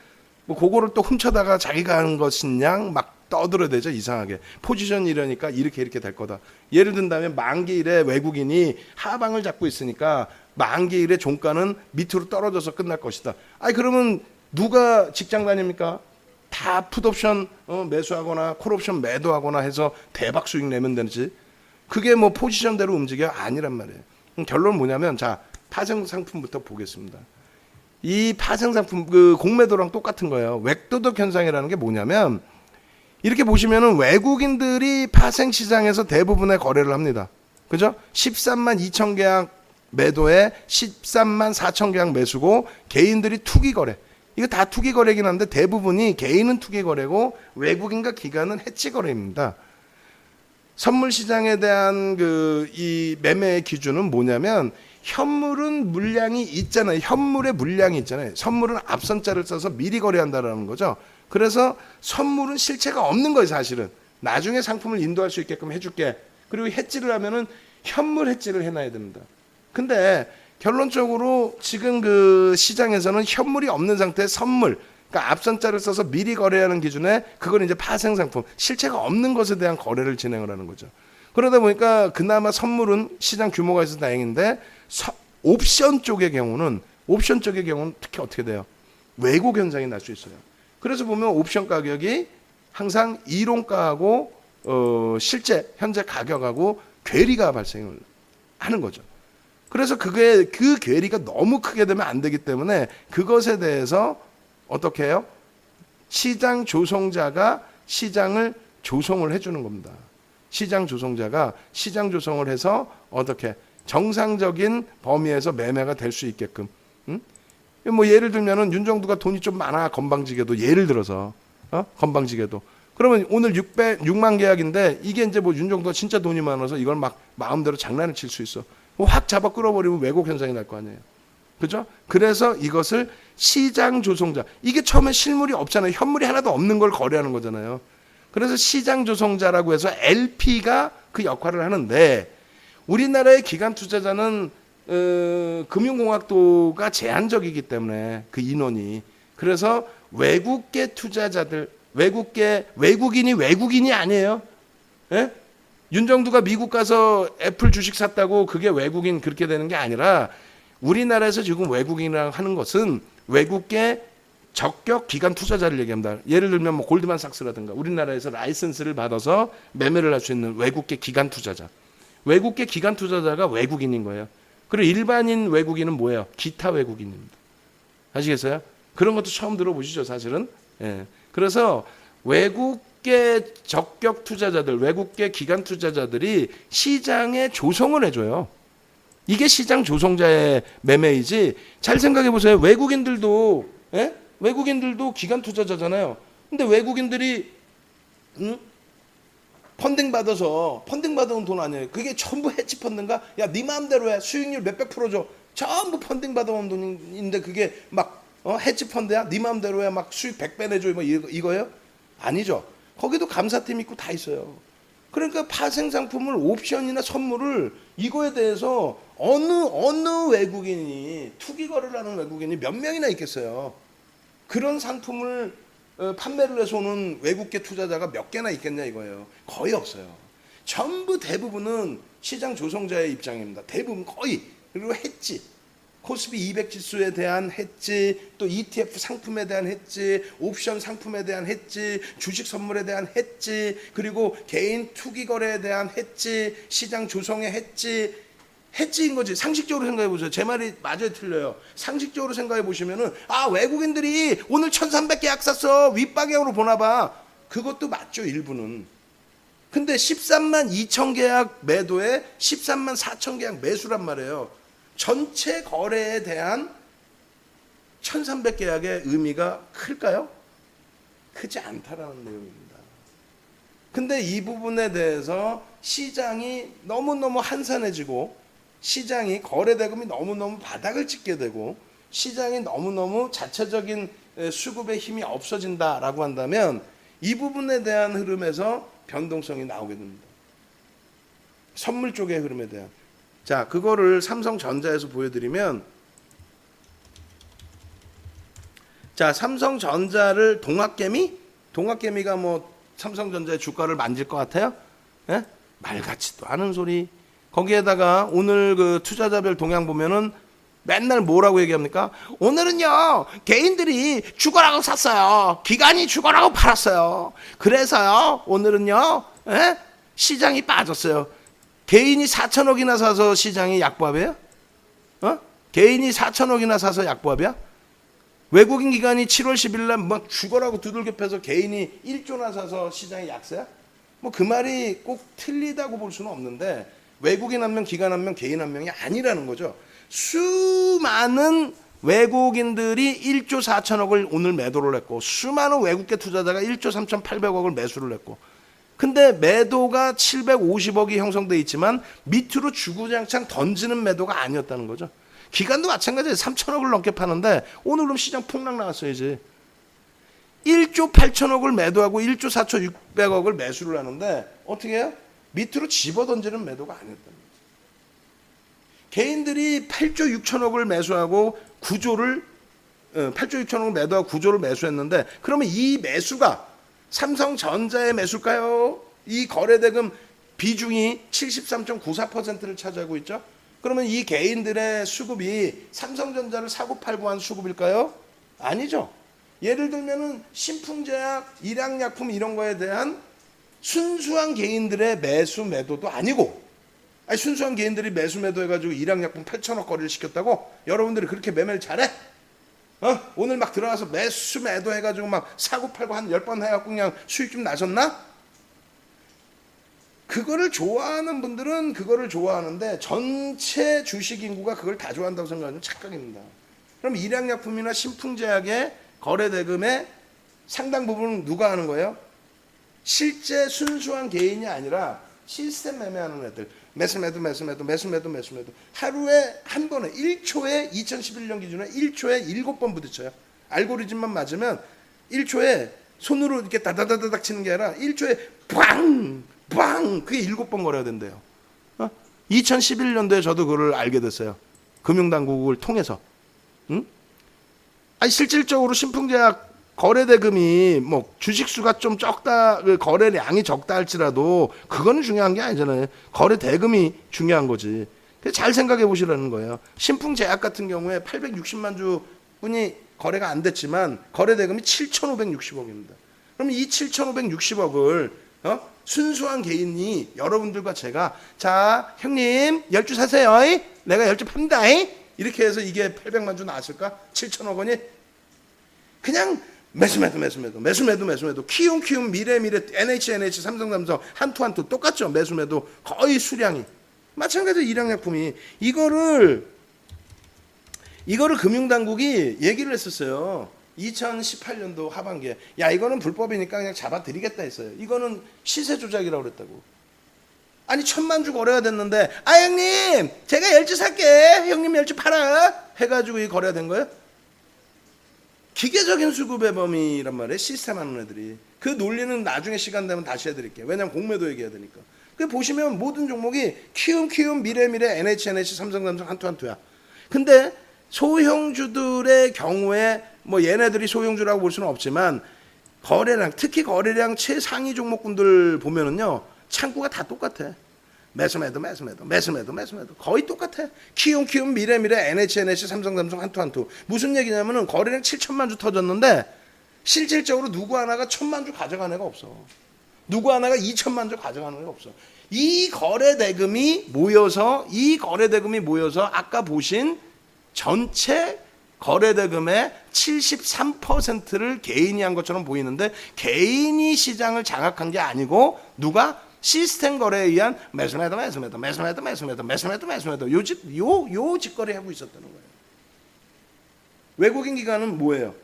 뭐 그거를 또 훔쳐다가 자기가 하는 것인 양 막 떠들어대죠. 이상하게 포지션이 이러니까 이렇게 될 거다. 예를 든다면 만기일에 외국인이 하방을 잡고 있으니까 만기일에 종가는 밑으로 떨어져서 끝날 것이다. 아니 그러면 누가 직장 다닙니까? 다 풋옵션 매수하거나 콜옵션 매도하거나 해서 대박 수익 내면 되지. 그게 뭐 포지션대로 움직여? 아니란 말이에요. 결론은 뭐냐면 자 파생 상품부터 보겠습니다. 이 파생 상품 그 공매도랑 똑같은 거예요. 웩도덕 현상이라는 게 뭐냐면 이렇게 보시면은 외국인들이 파생 시장에서 대부분의 거래를 합니다. 그죠? 13만 2천 계약 매도에 13만 4천 계약 매수고 개인들이 투기 거래. 이거 다 투기 거래긴 한데 대부분이 개인은 투기 거래고 외국인과 기관은 해치 거래입니다. 선물 시장에 대한 이 매매의 기준은 뭐냐면 현물은 물량이 있잖아요. 현물의 물량이 있잖아요. 선물은 앞선자를 써서 미리 거래한다라는 거죠. 그래서 선물은 실체가 없는 거예요, 사실은. 나중에 상품을 인도할 수 있게끔 해줄게. 그리고 해지를 하면은 현물 해지를 해놔야 됩니다. 근데 결론적으로 지금 그 시장에서는 현물이 없는 상태의 선물, 그러니까 앞선자를 써서 미리 거래하는 기준에 그걸 이제 파생 상품, 실체가 없는 것에 대한 거래를 진행을 하는 거죠. 그러다 보니까 그나마 선물은 시장 규모가 있어서 다행인데 옵션 쪽의 경우는 특히 어떻게 돼요? 왜곡 현상이 날 수 있어요. 그래서 보면 옵션 가격이 항상 이론가하고 실제 현재 가격하고 괴리가 발생을 하는 거죠. 그래서 그 괴리가 너무 크게 되면 안 되기 때문에 그것에 대해서 어떻게 해요? 시장 조성자가 시장을 조성을 해주는 겁니다. 시장 조성자가 시장 조성을 해서 어떻게 정상적인 범위에서 매매가 될 수 있게끔. 뭐 예를 들면은 윤정두가 돈이 좀 많아 건방지게도 예를 들어서 건방지게도 그러면 오늘 6만 계약인데 이게 이제 뭐 윤정두가 진짜 돈이 많아서 이걸 막 마음대로 장난을 칠 수 있어. 확 잡아 끌어버리면 왜곡 현상이 날 거 아니에요. 그죠? 그래서 이것을 시장 조성자. 이게 처음에 실물이 없잖아요. 현물이 하나도 없는 걸 거래하는 거잖아요. 그래서 시장 조성자라고 해서 LP가 그 역할을 하는데 우리나라의 기관 투자자는 금융공학도가 제한적이기 때문에 그 인원이 그래서 외국계 투자자들 외국인이 외국인이 아니에요. 예? 윤정두가 미국 가서 애플 주식 샀다고 그게 외국인 그렇게 되는 게 아니라 우리나라에서 지금 외국인이라고 하는 것은 외국계 적격 기관 투자자를 얘기합니다. 예를 들면 뭐 골드만삭스라든가 우리나라에서 라이선스를 받아서 매매를 할 수 있는 외국계 기관 투자자. 외국계 기관 투자자가 외국인인 거예요. 그리고 일반인 외국인은 뭐예요? 기타 외국인입니다. 아시겠어요? 그런 것도 처음 들어보시죠, 사실은. 예. 그래서 외국계 적격 투자자들, 외국계 기관 투자자들이 시장에 조성을 해줘요. 이게 시장 조성자의 매매이지. 잘 생각해 보세요. 외국인들도 예? 외국인들도 기관 투자자잖아요. 근데 외국인들이 펀딩 받아온 돈 아니에요. 그게 전부 헤지 펀드인가? 야, 네 마음대로 해. 수익률 몇백 프로 줘. 전부 펀딩 받아온 돈인데 그게 막 헤지 펀드야? 네 마음대로 해. 막 수익 100배 내줘. 뭐 이거예요? 아니죠. 거기도 감사팀 있고 다 있어요. 그러니까 파생 상품을 옵션이나 선물을 이거에 대해서 어느 외국인이 투기 거래를 하는 외국인이 몇 명이나 있겠어요. 그런 상품을 판매를 해서 오는 외국계 투자자가 몇 개나 있겠냐 이거예요. 거의 없어요. 전부 대부분은 시장 조성자의 입장입니다. 대부분 거의. 그리고 해지. 코스피 200 지수에 대한 해지, 또 ETF 상품에 대한 해지, 옵션 상품에 대한 해지, 주식 선물에 대한 해지, 그리고 개인 투기 거래에 대한 해지, 시장 조성의 해지, 해지인 거지. 상식적으로 생각해 보세요. 제 말이 맞아요, 틀려요. 상식적으로 생각해 보시면은 외국인들이 오늘 1,300계약 샀어. 윗방향으로 보나 봐. 그것도 맞죠, 일부는. 근데 13만 2천 계약 매도에 13만 4천 계약 매수란 말이에요. 전체 거래에 대한 1,300계약의 의미가 클까요? 크지 않다라는 내용입니다. 근데 이 부분에 대해서 시장이 너무너무 한산해지고 시장이 거래대금이 너무너무 바닥을 찍게 되고 시장이 너무너무 자체적인 수급의 힘이 없어진다라고 한다면 이 부분에 대한 흐름에서 변동성이 나오게 됩니다. 선물 쪽의 흐름에 대한. 자, 그거를 삼성전자에서 보여드리면, 자, 삼성전자를 동학개미가 뭐 삼성전자의 주가를 만질 것 같아요? 예? 말 같지도 않은 소리. 거기에다가 오늘 그 투자자별 동향 보면은 맨날 뭐라고 얘기합니까? 오늘은요 개인들이 죽어라고 샀어요. 기관이 죽어라고 팔았어요. 그래서요 오늘은요 시장이 빠졌어요. 개인이 4천억이나 사서 시장이 약보합이에요? 개인이 4천억이나 사서 약보합이야? 외국인 기관이 7월 10일 날 막 죽어라고 두들겨 패서 개인이 1조나 사서 시장이 약세야? 뭐 그 말이 꼭 틀리다고 볼 수는 없는데 외국인 한 명, 기관 한 명, 개인 한 명이 아니라는 거죠. 수많은 외국인들이 1조 4천억을 오늘 매도를 했고 수많은 외국계 투자자가 1조 3,800억을 매수를 했고 근데 매도가 750억이 형성돼 있지만 밑으로 주구장창 던지는 매도가 아니었다는 거죠. 기관도 마찬가지예요. 3천억을 넘게 파는데 오늘 그럼 시장 폭락 나왔어요. 이제 1조 8천억을 매도하고 1조 4,600억을 매수를 하는데 어떻게 해요? 밑으로 집어던지는 매도가 아니었다는 거죠. 개인들이 8조 6천억을 매수하고 8조 6천억을 매도하고 9조를 매수했는데 그러면 이 매수가 삼성전자의 매수일까요? 이 거래대금 비중이 73.94%를 차지하고 있죠. 그러면 이 개인들의 수급이 삼성전자를 사고 팔고 한 수급일까요? 아니죠. 예를 들면은 신풍제약, 일양약품 이런 거에 대한 순수한 개인들의 매수 매도도 아니고 순수한 개인들이 매수 매도 해가지고 일양약품 8천억 거래를 시켰다고? 여러분들이 그렇게 매매를 잘해? 오늘 막 들어가서 매수 매도 해가지고 막 사고 팔고 한 10번 해갖고 그냥 수익 좀 나셨나? 그거를 좋아하는 분들은 그거를 좋아하는데 전체 주식 인구가 그걸 다 좋아한다고 생각하면 착각입니다. 그럼 일양약품이나 신풍제약의 거래대금의 상당 부분은 누가 하는 거예요? 실제 순수한 개인이 아니라 시스템 매매하는 애들 매수 하루에 한 번에 1초에 2011년 기준에 1초에 7번 부딪혀요. 알고리즘만 맞으면 1초에 손으로 이렇게 다다다닥 치는 게 아니라 1초에 빵 그게 7번 걸어야 된대요. 2011년도에 저도 그걸 알게 됐어요. 금융당국을 통해서. 응? 아니 실질적으로 신풍제약 거래대금이 뭐 주식수가 좀 적다, 거래량이 적다 할지라도 그거는 중요한 게 아니잖아요. 거래대금이 중요한 거지. 잘 생각해 보시라는 거예요. 신풍제약 같은 경우에 860만 주 분이 거래가 안 됐지만 거래대금이 7,560억입니다. 그럼 이 7,560억을 순수한 개인이 여러분들과 제가 자 형님 10주 사세요. 내가 10주 팝니다. 이렇게 해서 이게 800만 주 나왔을까? 7천억 원이 그냥 매수 키움 미래 NH 삼성 한투 똑같죠. 매수 거의 수량이 마찬가지로 일양약품이 이거를 금융당국이 얘기를 했었어요. 2018년도 하반기에 야 이거는 불법이니까 그냥 잡아드리겠다 했어요. 이거는 시세 조작이라고 그랬다고. 아니 1,000만 주 거래가 됐는데 형님 제가 10주 살게 형님 10주 팔아 해가지고 이 거래가 된 거예요. 기계적인 수급의 범위란 말이에요. 시스템 하는 애들이. 그 논리는 나중에 시간 되면 다시 해드릴게요. 왜냐면 공매도 얘기해야 되니까. 그 보시면 모든 종목이 키움 미래 NH 삼성 한투야. 근데 소형주들의 경우에 뭐 얘네들이 소형주라고 볼 수는 없지만 거래량 특히 거래량 최상위 종목군들 보면은요 창구가 다 똑같아. 매수매도 거의 똑같아. 키움 미래 NH 삼성 한투 무슨 얘기냐면은 거래량 7천만 주 터졌는데 실질적으로 누구 하나가 1,000만 주 가져간 애가 없어. 누구 하나가 2천만 주 가져가는 애가 없어. 이 거래대금이 모여서 아까 보신 전체 거래대금의 73%를 개인이 한 것처럼 보이는데 개인이 시장을 장악한 게 아니고 누가 시스템 거래에 의한 매수매도 요 짓거리 하고 있었다는 거예요. 외국인 기관은 뭐예요?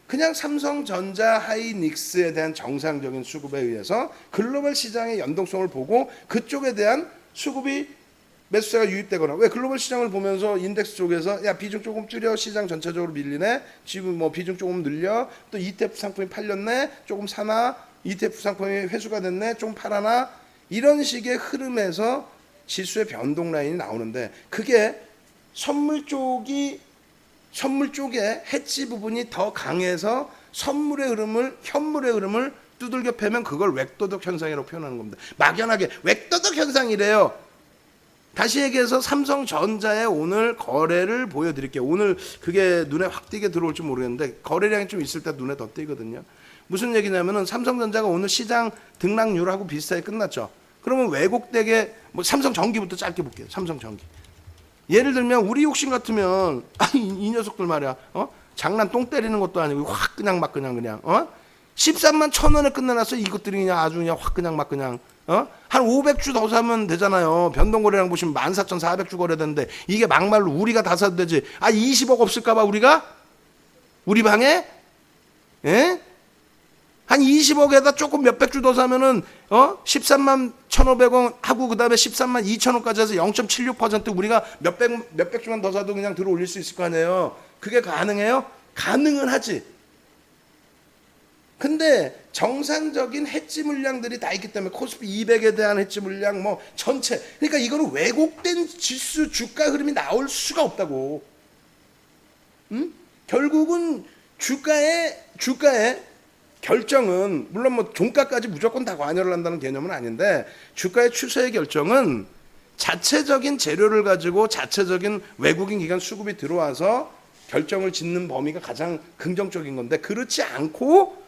그냥 삼성전자 하이닉스에 대한 정상적인 수급에 의해서 글로벌 시장의 연동성을 보고 그쪽에 대한 수급이 매수세가 유입되거나 왜 글로벌 시장을 보면서 인덱스 쪽에서 야 비중 조금 줄여 시장 전체적으로 밀리네 지금 뭐 비중 조금 늘려 또 ETF 상품이 팔렸네 조금 사나 ETF 상품이 회수가 됐네 좀 팔아나 이런 식의 흐름에서 지수의 변동 라인이 나오는데 그게 선물 쪽에 해지 부분이 더 강해서 현물의 흐름을 두들겨 패면 그걸 웩도덕 현상이라고 표현하는 겁니다. 막연하게 웩도덕 현상이래요. 다시 얘기해서 삼성전자의 오늘 거래를 보여드릴게요. 오늘 그게 눈에 확 띄게 들어올지 모르겠는데 거래량이 좀 있을 때 눈에 더 띄거든요. 무슨 얘기냐면은 삼성전자가 오늘 시장 등락률하고 비슷하게 끝났죠. 그러면 왜곡되게 뭐 삼성전기부터 짧게 볼게요. 삼성전기. 예를 들면 우리 욕심 같으면 이 녀석들 말이야. 장난 똥 때리는 것도 아니고 확 그냥 13만 1,000원에 끝내놨어. 이것들이 그냥 아주 그냥 확 그냥 한 500주 더 사면 되잖아요. 변동거래량 보시면 14,400주 거래되는데 이게 막말로 우리가 다 사도 되지. 20억 없을까봐 우리 방에? 예? 한 20억에다 조금 몇백 주 더 사면은 13만 1,500원 하고 그다음에 13만 2천원까지 해서 0.76% 우리가 몇백 주만 더 사도 그냥 들어 올릴 수 있을 거 아니에요. 그게 가능해요? 가능은 하지. 근데 정상적인 해지 물량들이 다 있기 때문에 코스피 200에 대한 해지 물량 뭐 전체 그러니까 이거는 왜곡된 지수 주가 흐름이 나올 수가 없다고. 결국은 주가의 결정은 물론 뭐 종가까지 무조건 다 관여를 한다는 개념은 아닌데 주가의 추세의 결정은 자체적인 재료를 가지고 자체적인 외국인 기관 수급이 들어와서 결정을 짓는 범위가 가장 긍정적인 건데 그렇지 않고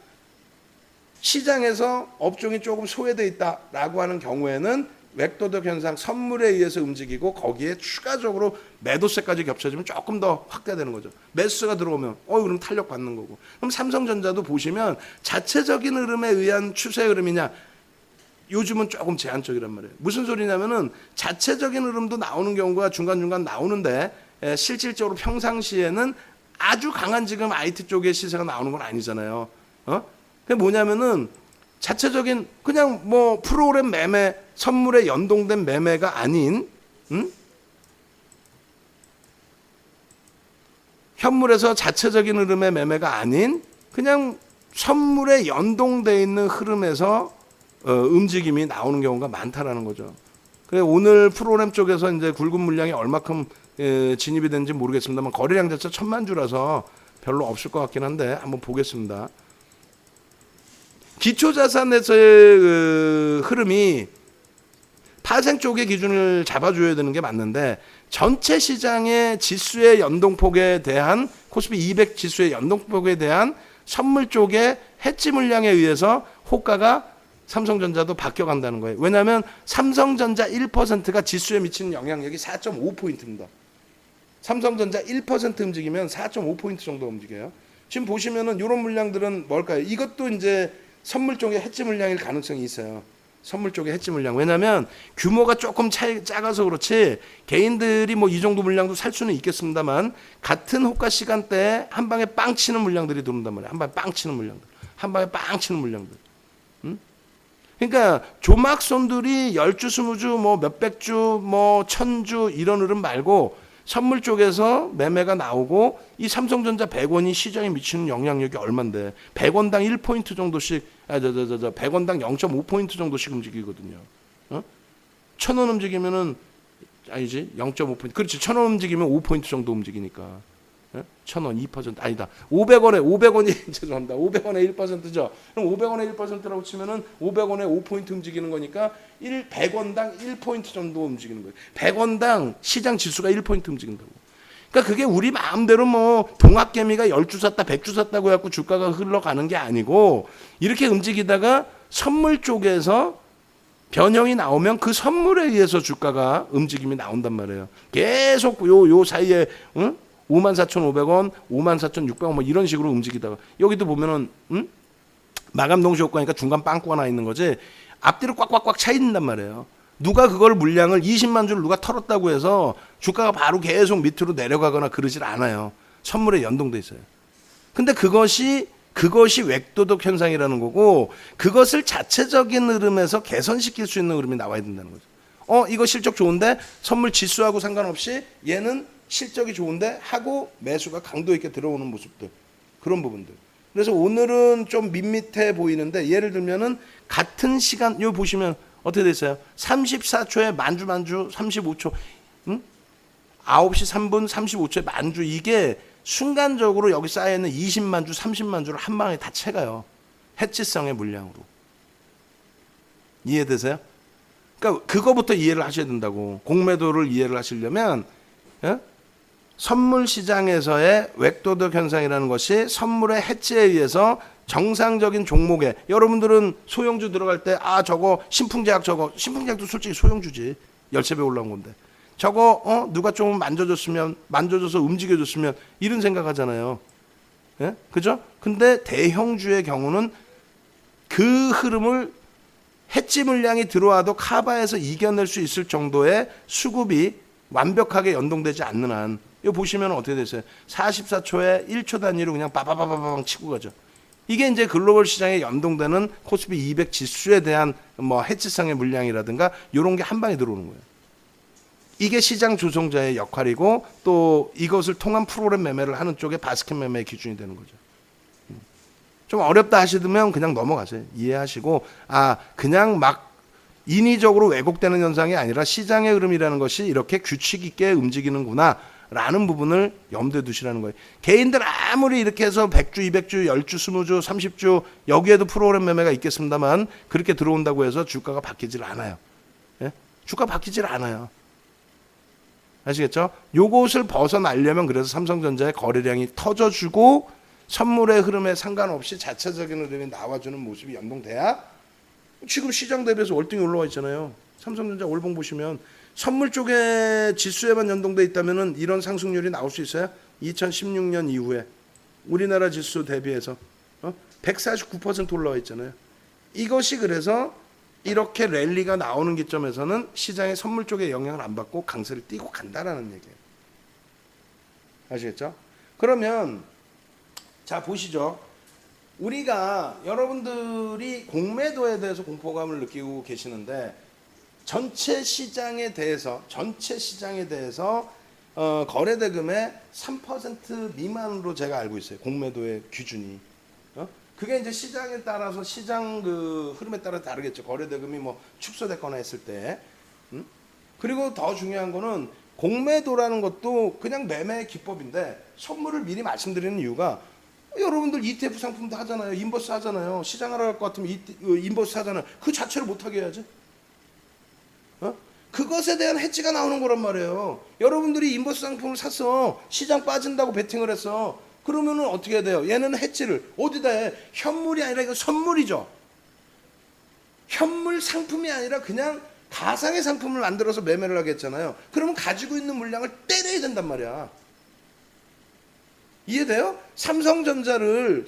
시장에서 업종이 조금 소외되어 있다라고 하는 경우에는 웩도덕 현상 선물에 의해서 움직이고 거기에 추가적으로 매도세까지 겹쳐지면 조금 더 확대되는 거죠. 매수가 들어오면 그럼 탄력 받는 거고. 그럼 삼성전자도 보시면 자체적인 흐름에 의한 추세 흐름이냐 요즘은 조금 제한적이란 말이에요. 무슨 소리냐면은 자체적인 흐름도 나오는 경우가 중간중간 나오는데 실질적으로 평상시에는 아주 강한 지금 IT 쪽의 시세가 나오는 건 아니잖아요. 그게 뭐냐면은 자체적인 그냥 뭐 프로그램 매매 선물에 연동된 매매가 아닌 현물에서 자체적인 흐름의 매매가 아닌 그냥 선물에 연동돼 있는 흐름에서 움직임이 나오는 경우가 많다라는 거죠. 그래 오늘 프로그램 쪽에서 이제 굵은 물량이 얼마큼 진입이 되는지 모르겠습니다만 거래량 자체 1000만 주라서 별로 없을 것 같긴 한데 한번 보겠습니다. 기초자산에서의 흐름이 파생 쪽의 기준을 잡아줘야 되는 게 맞는데 전체 시장의 지수의 연동폭에 대한 코스피 200 지수의 연동폭에 대한 선물 쪽의 해지 물량에 의해서 호가가 삼성전자도 바뀌어간다는 거예요. 왜냐하면 삼성전자 1%가 지수에 미치는 영향력이 4.5포인트입니다. 삼성전자 1% 움직이면 4.5포인트 정도 움직여요. 지금 보시면은 이런 물량들은 뭘까요? 이것도 이제 선물 쪽의 해지 물량일 가능성이 있어요. 선물 쪽의 해지 물량. 왜냐하면 규모가 조금 작아서 그렇지 개인들이 뭐 이 정도 물량도 살 수는 있겠습니다만 같은 호가 시간대에 한 방에 빵 치는 물량들이 들어온단 말이에요. 한 방에 빵 치는 물량들. 한 방에 빵 치는 물량들. 그러니까 조막손들이 10주, 20주, 뭐 몇백 주, 뭐 1000주 이런 흐름 말고 선물 쪽에서 매매가 나오고 이 삼성전자 100원이 시장에 미치는 영향력이 얼만데 100원당 1포인트 정도씩 100원당 0.5포인트 정도씩 움직이거든요. 1000원 움직이면은 아니지 0.5포인트 그렇지 1000원 움직이면 5포인트 정도 움직이니까 1000원 2% 아니다 500원이 죄송합니다 500원에 1%죠. 그럼 500원에 1%라고 치면은 500원에 5포인트 움직이는 거니까 100원당 1포인트 정도 움직이는 거예요. 100원당 시장 지수가 1포인트 움직인다고. 그러니까 그게 우리 마음대로 뭐 동학개미가 10주 샀다 100주 샀다고 해갖고 주가가 흘러가는 게 아니고 이렇게 움직이다가 선물 쪽에서 변형이 나오면 그 선물에 의해서 주가가 움직임이 나온단 말이에요. 계속 요 사이에 54,500원, 54,600원 뭐 이런 식으로 움직이다가 여기도 보면은 마감 동시 효과니까 중간 빵꾸가 나 있는 거지 앞뒤로 꽉꽉꽉 차 있는단 말이에요. 누가 그걸 물량을 20만 주를 누가 털었다고 해서 주가가 바로 계속 밑으로 내려가거나 그러질 않아요. 선물에 연동돼 있어요. 근데 그것이 웩도덕 현상이라는 거고 그것을 자체적인 흐름에서 개선시킬 수 있는 흐름이 나와야 된다는 거죠. 이거 실적 좋은데 선물 지수하고 상관없이 얘는 실적이 좋은데 하고 매수가 강도 있게 들어오는 모습들 그런 부분들. 그래서 오늘은 좀 밋밋해 보이는데 예를 들면은 같은 시간 여기 보시면 어떻게 됐어요? 34초에 만주 35초 9시 3분 35초에 만주 이게 순간적으로 여기 쌓여있는 20만 주 30만 주를 한 방에 다 채가요. 해치성의 물량으로. 이해되세요? 그러니까 그거부터 이해를 하셔야 된다고. 공매도를 이해를 하시려면 선물 시장에서의 웩도덕 현상이라는 것이 선물의 해지에 의해서 정상적인 종목에 여러분들은 소형주 들어갈 때 저거 신풍제약도 솔직히 소형주지 13배 올라온 건데 저거 누가 좀 만져줘서 움직여줬으면 이런 생각하잖아요. 예? 그죠? 근데 대형주의 경우는 그 흐름을 해지 물량이 들어와도 카바에서 이겨낼 수 있을 정도의 수급이 완벽하게 연동되지 않는 한 이거 보시면 어떻게 됐어요? 44초에 1초 단위로 그냥 빠바바바방 치고 가죠. 이게 이제 글로벌 시장에 연동되는 코스피 200 지수에 대한 뭐 해지성의 물량이라든가 이런 게 한 방에 들어오는 거예요. 이게 시장 조종자의 역할이고 또 이것을 통한 프로그램 매매를 하는 쪽에 바스켓 매매의 기준이 되는 거죠. 좀 어렵다 하시면 그냥 넘어가세요. 이해하시고 그냥 막 인위적으로 왜곡되는 현상이 아니라 시장의 흐름이라는 것이 이렇게 규칙 있게 움직이는구나 라는 부분을 염두에 두시라는 거예요. 개인들 아무리 이렇게 해서 100주, 200주, 10주, 20주, 30주 여기에도 프로그램 매매가 있겠습니다만 그렇게 들어온다고 해서 주가가 바뀌질 않아요. 예? 주가 바뀌질 않아요. 아시겠죠? 요것을 벗어나려면 그래서 삼성전자의 거래량이 터져주고 선물의 흐름에 상관없이 자체적인 흐름이 나와주는 모습이 연동돼야 지금 시장 대비해서 월등히 올라와 있잖아요. 삼성전자 월봉 보시면 선물 쪽에 지수에만 연동돼 있다면 이런 상승률이 나올 수 있어요? 2016년 이후에 우리나라 지수 대비해서 149% 올라와 있잖아요. 이것이 그래서 이렇게 랠리가 나오는 기점에서는 시장의 선물 쪽에 영향을 안 받고 강세를 띄고 간다라는 얘기예요. 아시겠죠? 그러면 자 보시죠. 우리가 여러분들이 공매도에 대해서 공포감을 느끼고 계시는데 전체 시장에 대해서 거래 대금의 3% 미만으로 제가 알고 있어요. 공매도의 기준이. 그게 이제 시장에 따라서 시장 그 흐름에 따라 다르겠죠. 거래 대금이 뭐 축소됐거나 했을 때. 그리고 더 중요한 거는 공매도라는 것도 그냥 매매 기법인데 선물을 미리 말씀드리는 이유가 여러분들 ETF 상품도 하잖아요. 인버스 하잖아요. 시장하러 갈 것 같으면 인버스 하잖아요. 그 자체를 못하게 해야지. 그것에 대한 해지가 나오는 거란 말이에요. 여러분들이 인버스 상품을 샀어. 시장 빠진다고 베팅을 했어. 그러면은 어떻게 해야 돼요? 얘는 해지를 어디다 해? 현물이 아니라 이거 선물이죠. 현물 상품이 아니라 그냥 가상의 상품을 만들어서 매매를 하겠잖아요. 그러면 가지고 있는 물량을 때려야 된단 말이야. 이해돼요? 삼성전자를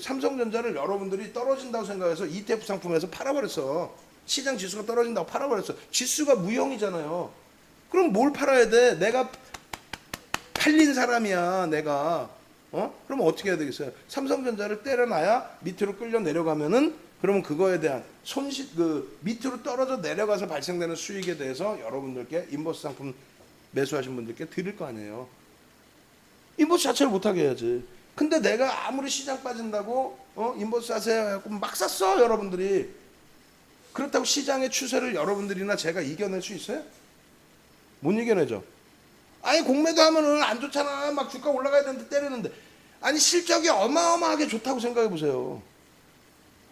여러분들이 떨어진다고 생각해서 ETF 상품에서 팔아버렸어. 시장 지수가 떨어진다고 팔아버렸어. 지수가 무형이잖아요. 그럼 뭘 팔아야 돼? 내가 팔린 사람이야. 내가. 그럼 어떻게 해야 되겠어요? 삼성전자를 때려놔야 밑으로 끌려 내려가면은 그러면 그거에 대한 손실, 밑으로 떨어져 내려가서 발생되는 수익에 대해서 여러분들께 인버스 상품 매수하신 분들께 드릴 거 아니에요. 인버스 자체를 못하게 해야지. 근데 내가 아무리 시장 빠진다고 인버스 하세요 해갖고 막 샀어 여러분들이. 그렇다고 시장의 추세를 여러분들이나 제가 이겨낼 수 있어요? 못 이겨내죠. 아니 공매도 하면은 안 좋잖아. 막 주가 올라가야 되는데 때리는데. 아니 실적이 어마어마하게 좋다고 생각해 보세요.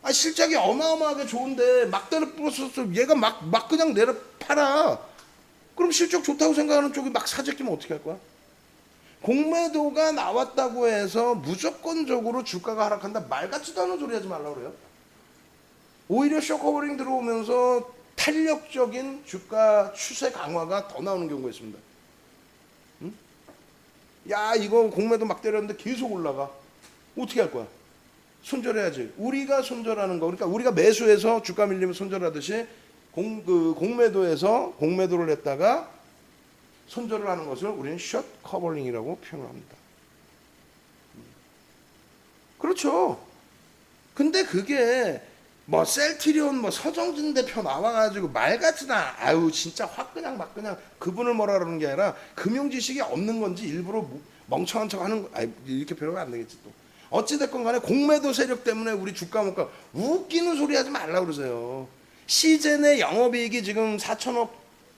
아니 실적이 어마어마하게 좋은데 막 때려 부었어. 얘가 막 그냥 내려 팔아. 그럼 실적 좋다고 생각하는 쪽이 막 사재끼면 어떻게 할 거야? 공매도가 나왔다고 해서 무조건적으로 주가가 하락한다. 말 같지도 않은 소리 하지 말라고 그래요. 오히려 쇼커버링 들어오면서 탄력적인 주가 추세 강화가 더 나오는 경우가 있습니다. 야 이거 공매도 막 때렸는데 계속 올라가. 어떻게 할 거야? 손절해야지. 우리가 손절하는 거. 그러니까 우리가 매수해서 주가 밀리면 손절하듯이 공매도에서 공매도를 했다가 손절을 하는 것을 우리는 숏 커버링이라고 표현을 합니다. 그렇죠. 근데 그게 뭐 셀트리온 뭐 서정진 대표 나와가지고 말 같으나 아유 진짜 확 그냥 막 그냥 그분을 뭐라 그러는 게 아니라 금융 지식이 없는 건지 일부러 멍청한 척 하는 거 이렇게 표현하면 안 되겠지 또. 어찌됐건 간에 공매도 세력 때문에 우리 주가 못가 웃기는 소리 하지 말라 그러세요. 시젠의 영업이익이 지금 4천억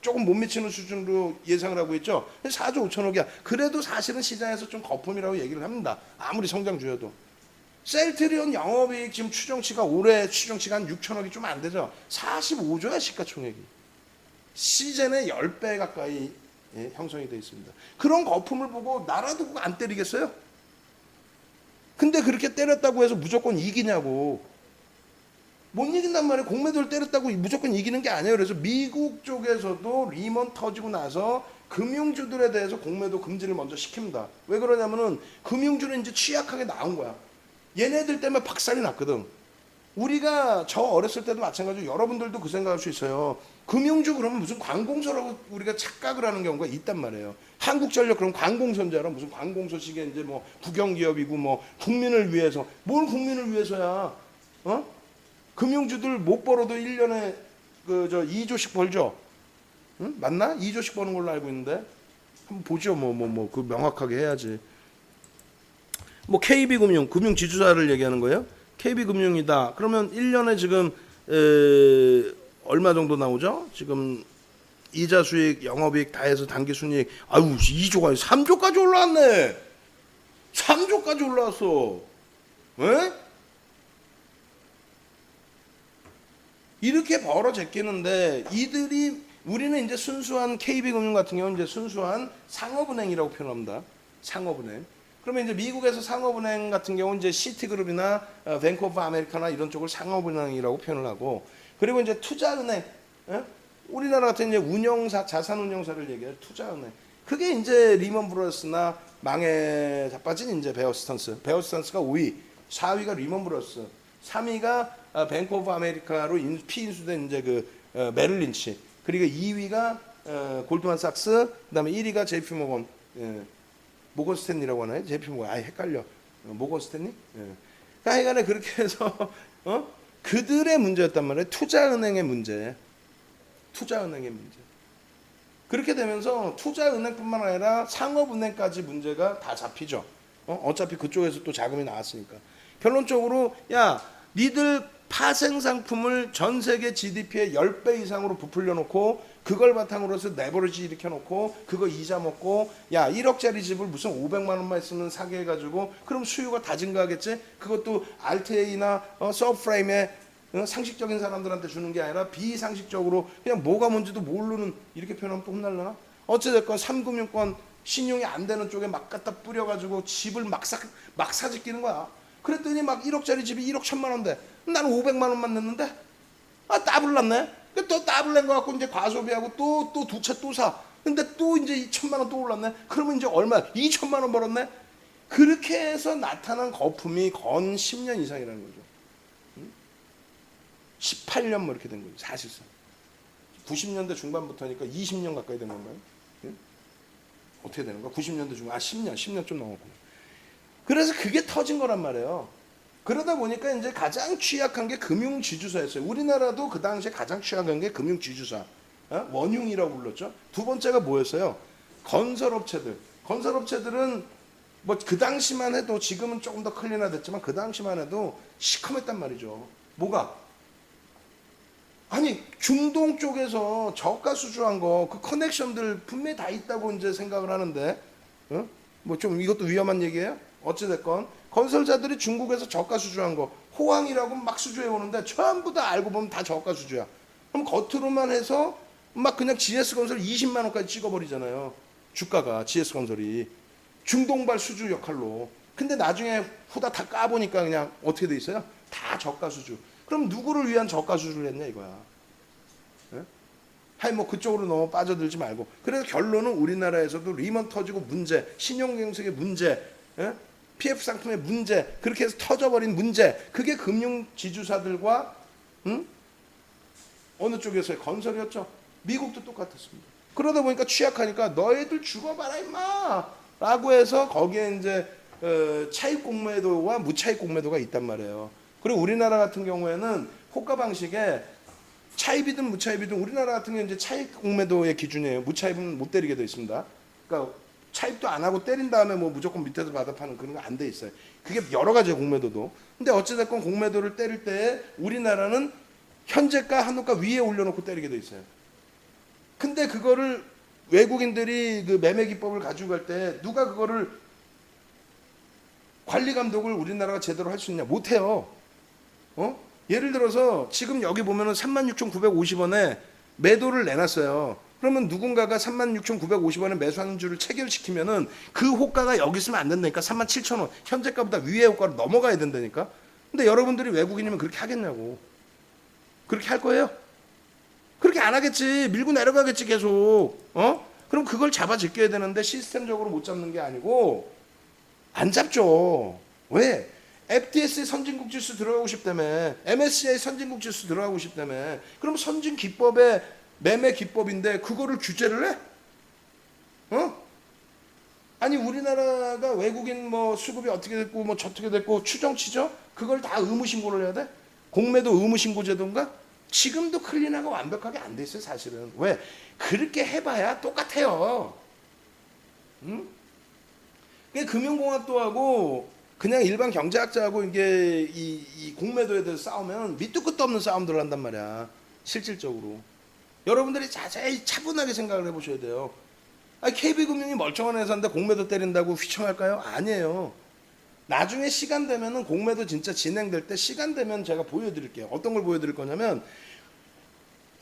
조금 못 미치는 수준으로 예상을 하고 있죠. 4조 5천억이야. 그래도 사실은 시장에서 좀 거품이라고 얘기를 합니다. 아무리 성장주여도. 셀트리온 영업이익 지금 추정치가 올해 추정치가 한 6천억이 좀 안 되죠. 45조야 시가총액이. 시젠의 10배 가까이 형성이 되어 있습니다. 그런 거품을 보고 나라 두고 안 때리겠어요? 근데 그렇게 때렸다고 해서 무조건 이기냐고. 못 이긴단 말이에요. 공매도를 때렸다고 무조건 이기는 게 아니에요. 그래서 미국 쪽에서도 리먼 터지고 나서 금융주들에 대해서 공매도 금지를 먼저 시킵니다. 왜 그러냐면은 금융주는 이제 취약하게 나온 거야. 얘네들 때문에 박살이 났거든. 우리가 저 어렸을 때도 마찬가지로 여러분들도 그 생각할 수 있어요. 금융주 그러면 무슨 관공서라고 우리가 착각을 하는 경우가 있단 말이에요. 한국전력 그럼 관공서인 줄 알아? 무슨 관공서식에 이제 뭐 국영기업이고 뭐 국민을 위해서. 뭘 국민을 위해서야? 금융주들 못 벌어도 1년에 2조씩 벌죠. 응? 맞나? 2조씩 버는 걸로 알고 있는데. 한번 보죠. 그 명확하게 해야지. 뭐 KB금융, 금융지주사를 얘기하는 거예요. KB금융이다. 그러면 1년에 지금 얼마 정도 나오죠? 지금 이자 수익, 영업이익 다 해서 당기순이익 2조가 3조까지 올라왔네. 3조까지 올라왔어. 왜? 이렇게 벌어제끼는데 우리는 이제 순수한 KB금융 같은 경우는 이제 순수한 상업은행이라고 표현합니다. 상업은행. 그러면 이제 미국에서 상업은행 같은 경우는 이제 시티그룹이나 뱅크 오브 아메리카나 이런 쪽을 상업은행이라고 표현을 하고, 그리고 이제 투자은행, 우리나라 같은 이제 운영사, 자산운용사를 얘기해요. 투자은행. 그게 이제 리먼 브러더스나 망에 자빠진 이제 베어스턴스. 베어스턴스가 5위, 4위가 리먼 브러더스, 3위가 뱅크 오브 아메리카로 피인수된 이제 메릴 린치, 그리고 2위가 골드만삭스, 그다음에 1위가 JP 모건. 모건 스탠리라고 하나요? JP 모건. 헷갈려. 모건 스탠리? 하여간에 그렇게 해서 그들의 문제였단 말이에요. 투자은행의 문제. 투자은행의 문제. 그렇게 되면서 투자은행뿐만 아니라 상업은행까지 문제가 다 잡히죠. 어차피 그쪽에서 또 자금이 나왔으니까. 결론적으로 야 니들 파생 상품을 전 세계 GDP의 10배 이상으로 부풀려 놓고 그걸 바탕으로 해서 레버리지 일으켜 놓고 그거 이자 먹고 야 1억짜리 집을 무슨 500만 원만 있으면 사게 해가지고 그럼 수요가 다 증가하겠지? 그것도 RTA나 서브프레임에 상식적인 사람들한테 주는 게 아니라 비상식적으로 그냥 뭐가 뭔지도 모르는 이렇게 표현하면 또 혼날려나? 어찌됐건 3금융권 신용이 안 되는 쪽에 막 갖다 뿌려가지고 집을 막 사짓기는 거야. 그랬더니 막 1억짜리 집이 1억 1천만 원대. 나는 500만 원만 냈는데 따블 났네. 또 따블 낸 거 갖고 이제 과소비하고 또 두 채 또 사. 근데 또 이제 2천만 원 또 올랐네. 그러면 이제 얼마? 2천만 원 벌었네. 그렇게 해서 나타난 거품이 건 10년 이상이라는 거죠. 18년 뭐 이렇게 된 거죠. 사실상 90년대 중반부터니까 20년 가까이 된 건가요? 어떻게 되는 거야? 90년대 중반 10년 좀 넘었구나. 그래서 그게 터진 거란 말이에요. 그러다 보니까 이제 가장 취약한 게 금융지주사였어요. 우리나라도 그 당시에 가장 취약한 게 금융지주사. 원융이라고 불렀죠. 두 번째가 뭐였어요? 건설업체들. 건설업체들은 뭐 그 당시만 해도 지금은 조금 더 클린화됐지만 그 당시만 해도 시커맸단 말이죠. 뭐가? 아니 중동 쪽에서 저가 수주한 거 그 커넥션들 분명히 다 있다고 이제 생각을 하는데 뭐 좀 이것도 위험한 얘기예요. 어찌됐건 건설자들이 중국에서 저가 수주한 거 호황이라고 막 수주해 오는데 전부 다 알고 보면 다 저가 수주야. 그럼 겉으로만 해서 막 그냥 GS건설 20만 원까지 찍어버리잖아요. 주가가 GS건설이 중동발 수주 역할로. 근데 나중에 후다 다 까보니까 그냥 어떻게 돼 있어요? 다 저가 수주. 그럼 누구를 위한 저가 수주를 했냐 이거야. 예? 하여 뭐 그쪽으로 너무 빠져들지 말고. 그래서 결론은 우리나라에서도 리먼 터지고 문제, 신용경색의 문제, 예? PF 상품의 문제, 그렇게 해서 터져버린 문제, 그게 금융지주사들과 어느 쪽에서의 건설이었죠. 미국도 똑같았습니다. 그러다 보니까 취약하니까 너희들 죽어봐라 임마 라고 해서 거기에 이제 차익 공매도와 무차익 공매도가 있단 말이에요. 그리고 우리나라 같은 경우에는 호가 방식에 차입이든 무차입이든 우리나라 같은 경우는 이제 차익 공매도의 기준이에요. 무차입은 못 때리게 되어 있습니다. 그러니까 차입도 안 하고 때린 다음에 뭐 무조건 밑에서 받아 파는 그런 거 안 돼 있어요. 그게 여러 가지예요, 공매도도. 근데 어찌됐건 공매도를 때릴 때 우리나라는 현재가 한우가 위에 올려놓고 때리게 돼 있어요. 근데 그거를 외국인들이 그 매매 기법을 가지고 갈 때 누가 그거를 관리 감독을 우리나라가 제대로 할 수 있냐? 못해요. 예를 들어서 지금 여기 보면은 36,950원에 매도를 내놨어요. 그러면 누군가가 36,950원에 매수하는 줄을 체결시키면은 그 호가가 여기 있으면 안 된다니까. 37,000원. 현재가보다 위의 호가로 넘어가야 된다니까. 근데 여러분들이 외국인이면 그렇게 하겠냐고. 그렇게 할 거예요? 그렇게 안 하겠지. 밀고 내려가겠지 계속. 그럼 그걸 잡아 제껴야 되는데 시스템적으로 못 잡는 게 아니고 안 잡죠. 왜? FTSE 선진국 지수 들어가고 싶다며. MSCI 선진국 지수 들어가고 싶다며. 그럼 선진 기법의 매매 기법인데 그거를 규제를 해? 아니 우리나라가 외국인 뭐 수급이 어떻게 됐고 뭐 저떻게 됐고 추정치죠? 그걸 다 의무 신고를 해야 돼? 공매도 의무 신고 제도인가? 지금도 클린하고 완벽하게 안 돼 있어요, 사실은. 왜? 그렇게 해봐야 똑같아요. 금융공학도하고 그냥 일반 경제학자하고 이게 이 공매도에 대해서 싸우면 밑도 끝도 없는 싸움들을 한단 말이야. 실질적으로. 여러분들이 자세히 차분하게 생각을 해보셔야 돼요. KB금융이 멀쩡한 회사인데 공매도 때린다고 휘청할까요? 아니에요. 나중에 시간 되면은 공매도 진짜 진행될 때 시간 되면 제가 보여드릴게요. 어떤 걸 보여드릴 거냐면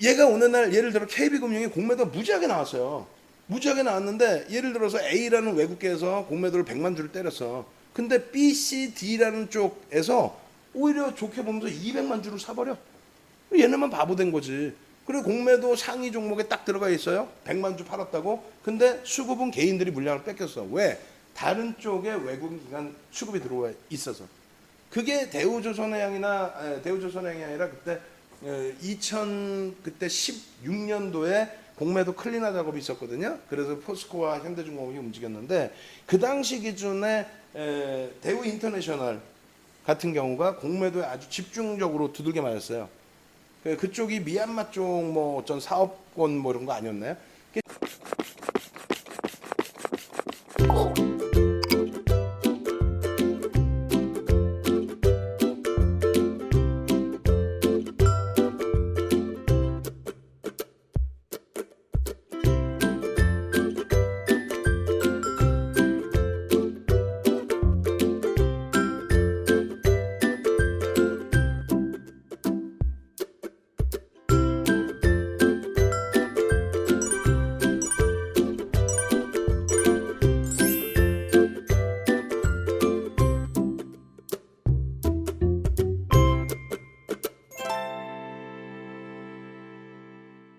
얘가 어느 날 예를 들어 KB금융이 공매도 무지하게 나왔어요. 무지하게 나왔는데 예를 들어서 A라는 외국계에서 공매도를 100만 주를 때렸어. 근데 B, C, D라는 쪽에서 오히려 좋게 보면서 200만 주를 사버려. 얘네만 바보 된 거지. 그리고 공매도 상위 종목에 딱 들어가 있어요. 100만 주 팔았다고. 근데 수급은 개인들이 물량을 뺏겼어. 왜? 다른 쪽에 외국인 기관 수급이 들어와 있어서. 그게 대우조선해양이 아니라 그때 2000 16년도에 공매도 클린화 작업이 있었거든요. 그래서 포스코와 현대중공업이 움직였는데 그 당시 기준에 대우인터내셔널 같은 경우가 공매도에 아주 집중적으로 두들겨 맞았어요. 그쪽이 미얀마 쪽 뭐 어떤 사업권 뭐 이런 거 아니었나요?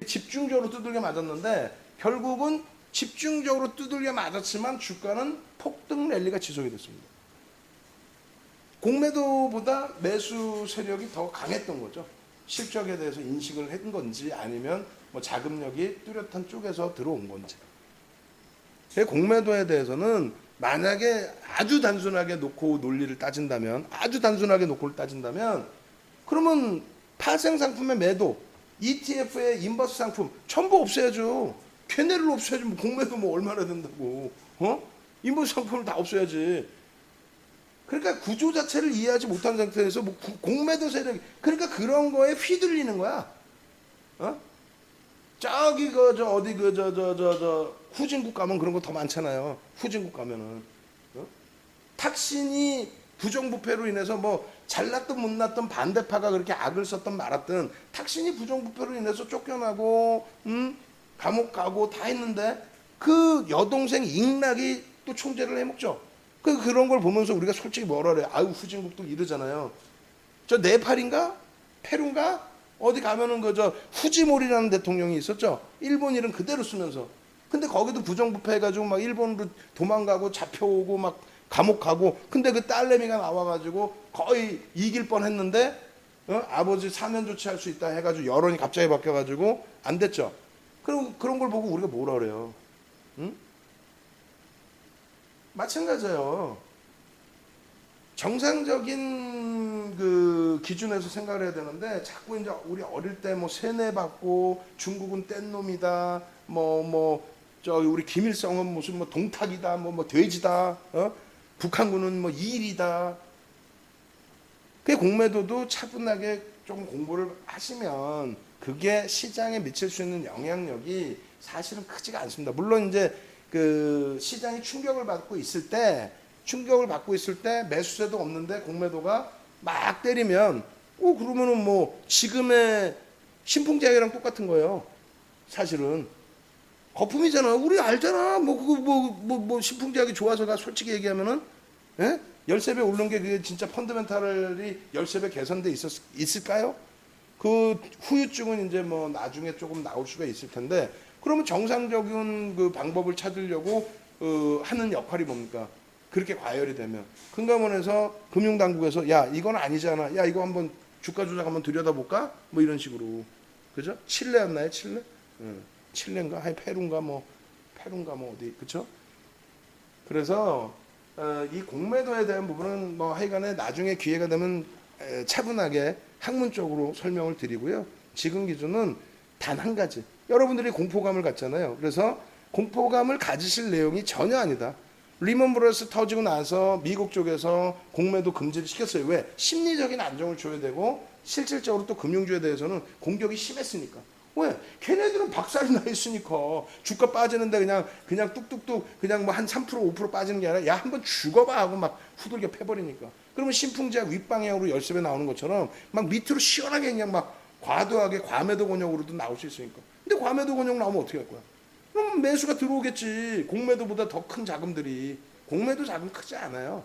집중적으로 두들겨 맞았는데 결국은 집중적으로 두들겨 맞았지만 주가는 폭등 랠리가 지속이 됐습니다. 공매도보다 매수 세력이 더 강했던 거죠. 실적에 대해서 인식을 한 건지 아니면 뭐 자금력이 뚜렷한 쪽에서 들어온 건지. 공매도에 대해서는 만약에 아주 단순하게 놓고 논리를 따진다면 그러면 파생 상품의 매도, ETF의 인버스 상품 전부 없애야죠. 걔네를 없애야지. 뭐 공매도 뭐 얼마나 된다고. 인버스 상품을 다 없애야지. 그러니까 구조 자체를 이해하지 못한 상태에서 뭐 공매도 세력이, 그러니까 그런 거에 휘둘리는 거야. 저기 저 후진국 가면 그런 거 더 많잖아요. 후진국 가면은 탁신이 부정부패로 인해서 뭐 잘났든 못났든 반대파가 그렇게 악을 썼든 말았든 탁신이 부정부패로 인해서 쫓겨나고 감옥 가고 다 했는데 그 여동생 익락이 또 총재를 해먹죠. 그런 걸 보면서 우리가 솔직히 뭐라 그래. 아유 후진국도 이러잖아요. 저 네팔인가 페루인가 어디 가면은 그저 후지모리라는 대통령이 있었죠. 일본 이름 그대로 쓰면서. 근데 거기도 부정부패 해가지고 막 일본으로 도망가고 잡혀오고 막 감옥 가고. 근데 그 딸내미가 나와가지고 거의 이길 뻔했는데 아버지 사면 조치할 수 있다 해가지고 여론이 갑자기 바뀌어가지고 안 됐죠. 그런 걸 보고 우리가 뭐라 그래요? 응? 마찬가지예요. 정상적인 그 기준에서 생각을 해야 되는데 자꾸 이제 우리 어릴 때 뭐 세뇌 받고 중국은 뗀 놈이다, 저기 우리 김일성은 무슨 뭐 동탁이다, 뭐 돼지다, 북한군은 뭐 이일이다. 그 공매도도 차분하게 좀 공부를 하시면 그게 시장에 미칠 수 있는 영향력이 사실은 크지가 않습니다. 물론 이제 그 시장이 충격을 받고 있을 때 매수세도 없는데 공매도가 막 때리면 그러면은 뭐 지금의 신풍제약이랑 똑같은 거예요. 사실은 거품이잖아. 우리 알잖아. 뭐 신풍제약이 좋아서가 솔직히 얘기하면은 13배 오른 게 그게 진짜 펀더멘탈이 13배 개선돼 있을까요? 그 후유증은 이제 뭐 나중에 조금 나올 수가 있을 텐데, 그러면 정상적인 그 방법을 찾으려고 하는 역할이 뭡니까? 그렇게 과열이 되면 금감원에서 금융당국에서 야 이건 아니잖아, 야 이거 한번 주가 조작 한번 들여다볼까? 뭐 이런 식으로. 그죠? 칠레였나요? 칠레? 칠레인가? 아니 페루인가 뭐 어디. 그쵸? 그래서 이 공매도에 대한 부분은 뭐 하여간에 나중에 기회가 되면 차분하게 학문적으로 설명을 드리고요. 지금 기준은 단 한 가지. 여러분들이 공포감을 갖잖아요. 그래서 공포감을 가지실 내용이 전혀 아니다. 리먼 브러스 터지고 나서 미국 쪽에서 공매도 금지를 시켰어요. 왜? 심리적인 안정을 줘야 되고 실질적으로 또 금융주에 대해서는 공격이 심했으니까. 왜? 걔네들은 박살이 나 있으니까 주가 빠지는데 그냥 뚝뚝뚝 그냥 뭐 한 3% 5% 빠지는 게 아니라 야 한번 죽어봐 하고 막 후들겨 패버리니까. 그러면 신풍제약 윗방향으로 열심히 나오는 것처럼 막 밑으로 시원하게 그냥 막 과도하게 과매도 권역으로도 나올 수 있으니까. 근데 과매도 권역 나오면 어떻게 할 거야? 그럼 매수가 들어오겠지. 공매도보다 더 큰 자금들이. 공매도 자금 크지 않아요.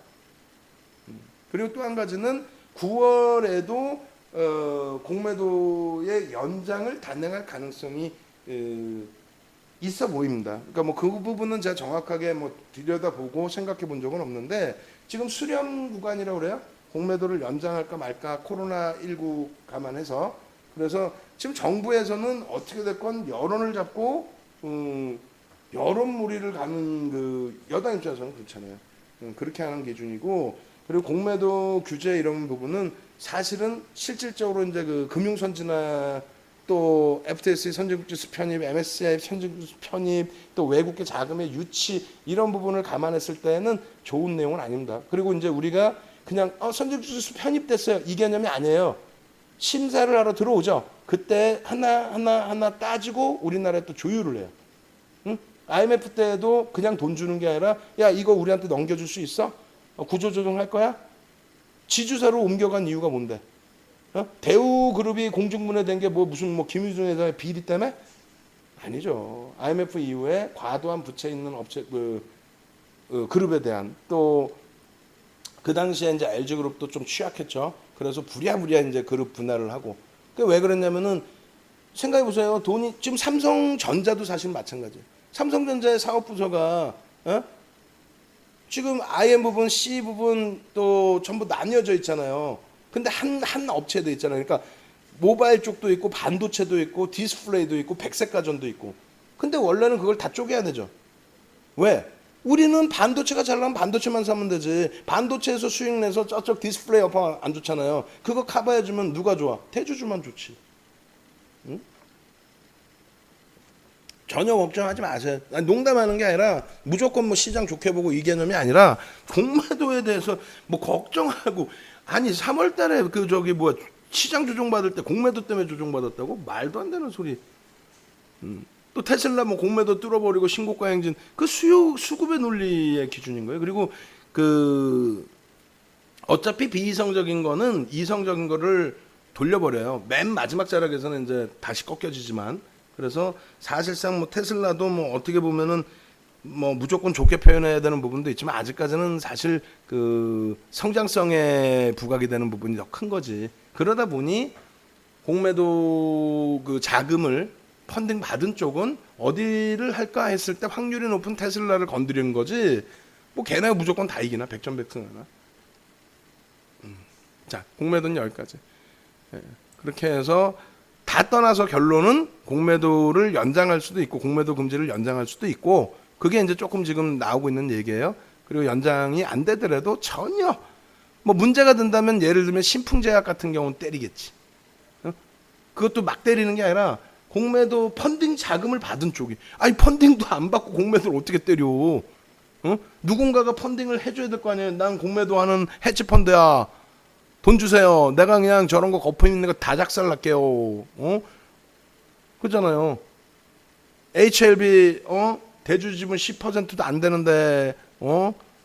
그리고 또 한 가지는 9월에도 공매도의 연장을 단행할 가능성이 있어 보입니다. 그러니까 뭐 그 부분은 제가 정확하게 뭐 들여다보고 생각해 본 적은 없는데 지금 수렴 구간이라고 그래요. 공매도를 연장할까 말까 코로나19 감안해서. 그래서 지금 정부에서는 어떻게 됐건 여론을 잡고 여론 무리를 가는 그 여당 입장에서는 그렇잖아요. 그렇게 하는 기준이고 그리고 공매도 규제 이런 부분은 사실은 실질적으로 이제 그 금융 선진화 또 FTSE 선진국지수 편입, MSCI 선진국지수 편입, 또 외국계 자금의 유치 이런 부분을 감안했을 때는 좋은 내용은 아닙니다. 그리고 이제 우리가 그냥 선진국지수 편입됐어요 이 개념이 아니에요. 심사를 하러 들어오죠. 그때 하나 따지고 우리나라에 또 조율을 해요. 응? IMF 때도 그냥 돈 주는 게 아니라 야 이거 우리한테 넘겨줄 수 있어? 구조조정할 거야? 지주사로 옮겨간 이유가 뭔데? 대우그룹이 공중분해된 게 뭐 무슨 뭐 김유중 회장의 비리 때문에? 아니죠. IMF 이후에 과도한 부채 있는 업체 그룹에 대한 또 그 당시에 이제 LG그룹도 좀 취약했죠. 그래서 부랴부랴 이제 그룹 분할을 하고. 그 왜 그랬냐면은 생각해 보세요. 돈이 지금 삼성전자도 사실 마찬가지예요. 삼성전자의 사업 부서가 지금 IM 부분, C 부분 또 전부 나뉘어져 있잖아요. 근데 한 업체도 있잖아요. 그러니까 모바일 쪽도 있고 반도체도 있고 디스플레이도 있고 백색 가전도 있고. 근데 원래는 그걸 다 쪼개야 되죠. 왜? 우리는 반도체가 잘 나면 반도체만 사면 되지. 반도체에서 수익 내서 저쪽 디스플레이 업화 안 좋잖아요. 그거 커버해주면 누가 좋아? 대주주만 좋지. 응? 전혀 걱정하지 마세요. 농담하는 게 아니라 무조건 뭐 시장 좋게 보고 이 개념이 아니라 공매도에 대해서 뭐 걱정하고 아니 3월 달에 그 저기 뭐 시장 조정받을 때 공매도 때문에 조정받았다고? 말도 안 되는 소리. 또 테슬라 뭐 공매도 뚫어버리고 신고가 행진 그 수급의 논리의 기준인 거예요. 그리고 그 어차피 비이성적인 거는 이성적인 거를 돌려버려요. 맨 마지막 자락에서는 이제 다시 꺾여지지만 그래서 사실상 뭐 테슬라도 뭐 어떻게 보면은 뭐 무조건 좋게 표현해야 되는 부분도 있지만 아직까지는 사실 그 성장성에 부각이 되는 부분이 더 큰 거지. 그러다 보니 공매도 그 자금을 펀딩 받은 쪽은 어디를 할까 했을 때 확률이 높은 테슬라를 건드리는 거지. 뭐 걔네가 무조건 다 이기나 백전백승하나. 자 공매도는 여기까지. 그렇게 해서 다 떠나서 결론은 공매도를 연장할 수도 있고 공매도 금지를 연장할 수도 있고 그게 이제 조금 지금 나오고 있는 얘기예요. 그리고 연장이 안 되더라도 전혀 뭐 문제가 된다면 예를 들면 신풍제약 같은 경우는 때리겠지. 그것도 막 때리는 게 아니라 공매도 펀딩 자금을 받은 쪽이 아니 펀딩도 안 받고 공매도를 어떻게 때려? 누군가가 펀딩을 해줘야 될 거 아니에요. 난 공매도 하는 해치펀드야. 돈 주세요. 내가 그냥 저런 거 거품 있는 거 다 작살날게요. 그렇잖아요. HLB 대주 지분 10%도 안 되는데